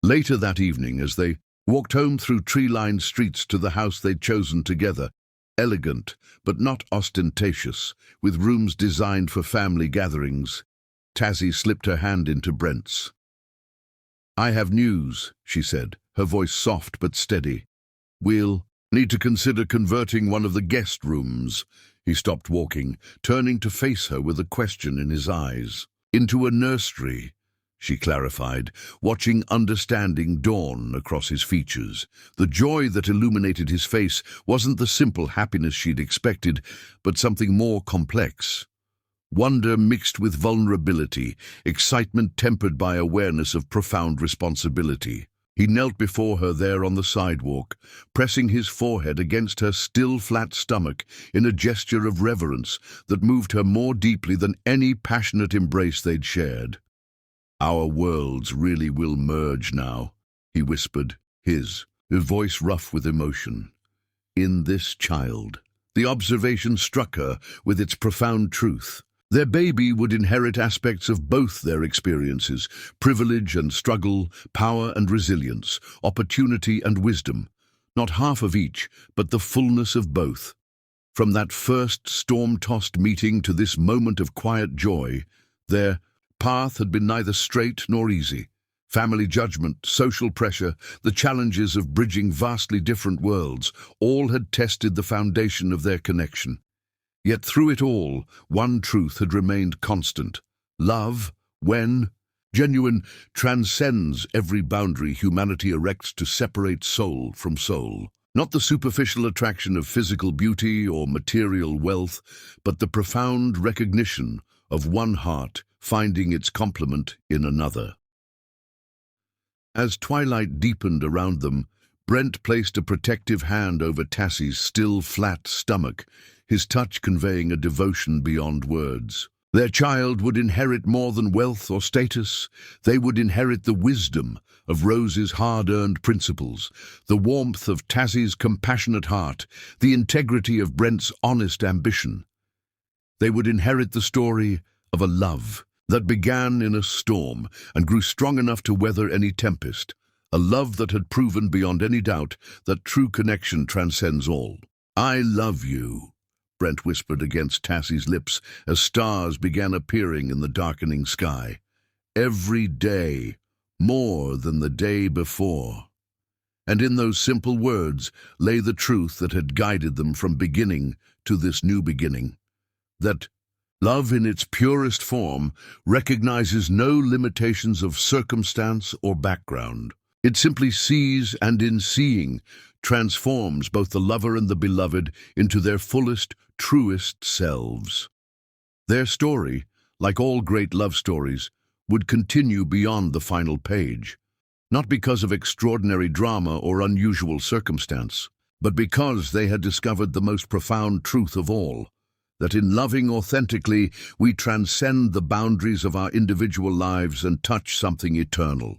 Later that evening, as they walked home through tree-lined streets to the house they'd chosen together, elegant but not ostentatious, with rooms designed for family gatherings, Tassie slipped her hand into Brent's. I have news, she said, her voice soft but steady. We'll need to consider converting one of the guest rooms. He stopped walking, turning to face her with a question in his eyes. Into a nursery, she clarified, watching understanding dawn across his features. The joy that illuminated his face wasn't the simple happiness she'd expected, but something more complex. Wonder mixed with vulnerability, excitement tempered by awareness of profound responsibility. He knelt before her there on the sidewalk, pressing his forehead against her still flat stomach in a gesture of reverence that moved her more deeply than any passionate embrace they'd shared. Our worlds really will merge now, he whispered, his voice rough with emotion. In this child. The observation struck her with its profound truth. Their baby would inherit aspects of both their experiences, privilege and struggle, power and resilience, opportunity and wisdom. Not half of each, but the fullness of both. From that first storm-tossed meeting to this moment of quiet joy, their path had been neither straight nor easy. Family judgment, social pressure, the challenges of bridging vastly different worlds, all had tested the foundation of their connection. Yet through it all, one truth had remained constant. Love, when genuine, transcends every boundary humanity erects to separate soul from soul. Not the superficial attraction of physical beauty or material wealth, but the profound recognition of one heart finding its complement in another. As twilight deepened around them, Brent placed a protective hand over Tassie's still flat stomach, his touch conveying a devotion beyond words. Their child would inherit more than wealth or status. They would inherit the wisdom of Rose's hard-earned principles, the warmth of Tassie's compassionate heart, the integrity of Brent's honest ambition. They would inherit the story of a love that began in a storm and grew strong enough to weather any tempest, a love that had proven beyond any doubt that true connection transcends all. "I love you," Brent whispered against Tassie's lips as stars began appearing in the darkening sky. "Every day, more than the day before." And in those simple words lay the truth that had guided them from beginning to this new beginning. That love in its purest form recognizes no limitations of circumstance or background. It simply sees, and in seeing, transforms both the lover and the beloved into their fullest, truest selves. Their story, like all great love stories, would continue beyond the final page, not because of extraordinary drama or unusual circumstance, but because they had discovered the most profound truth of all, that in loving authentically, we transcend the boundaries of our individual lives and touch something eternal.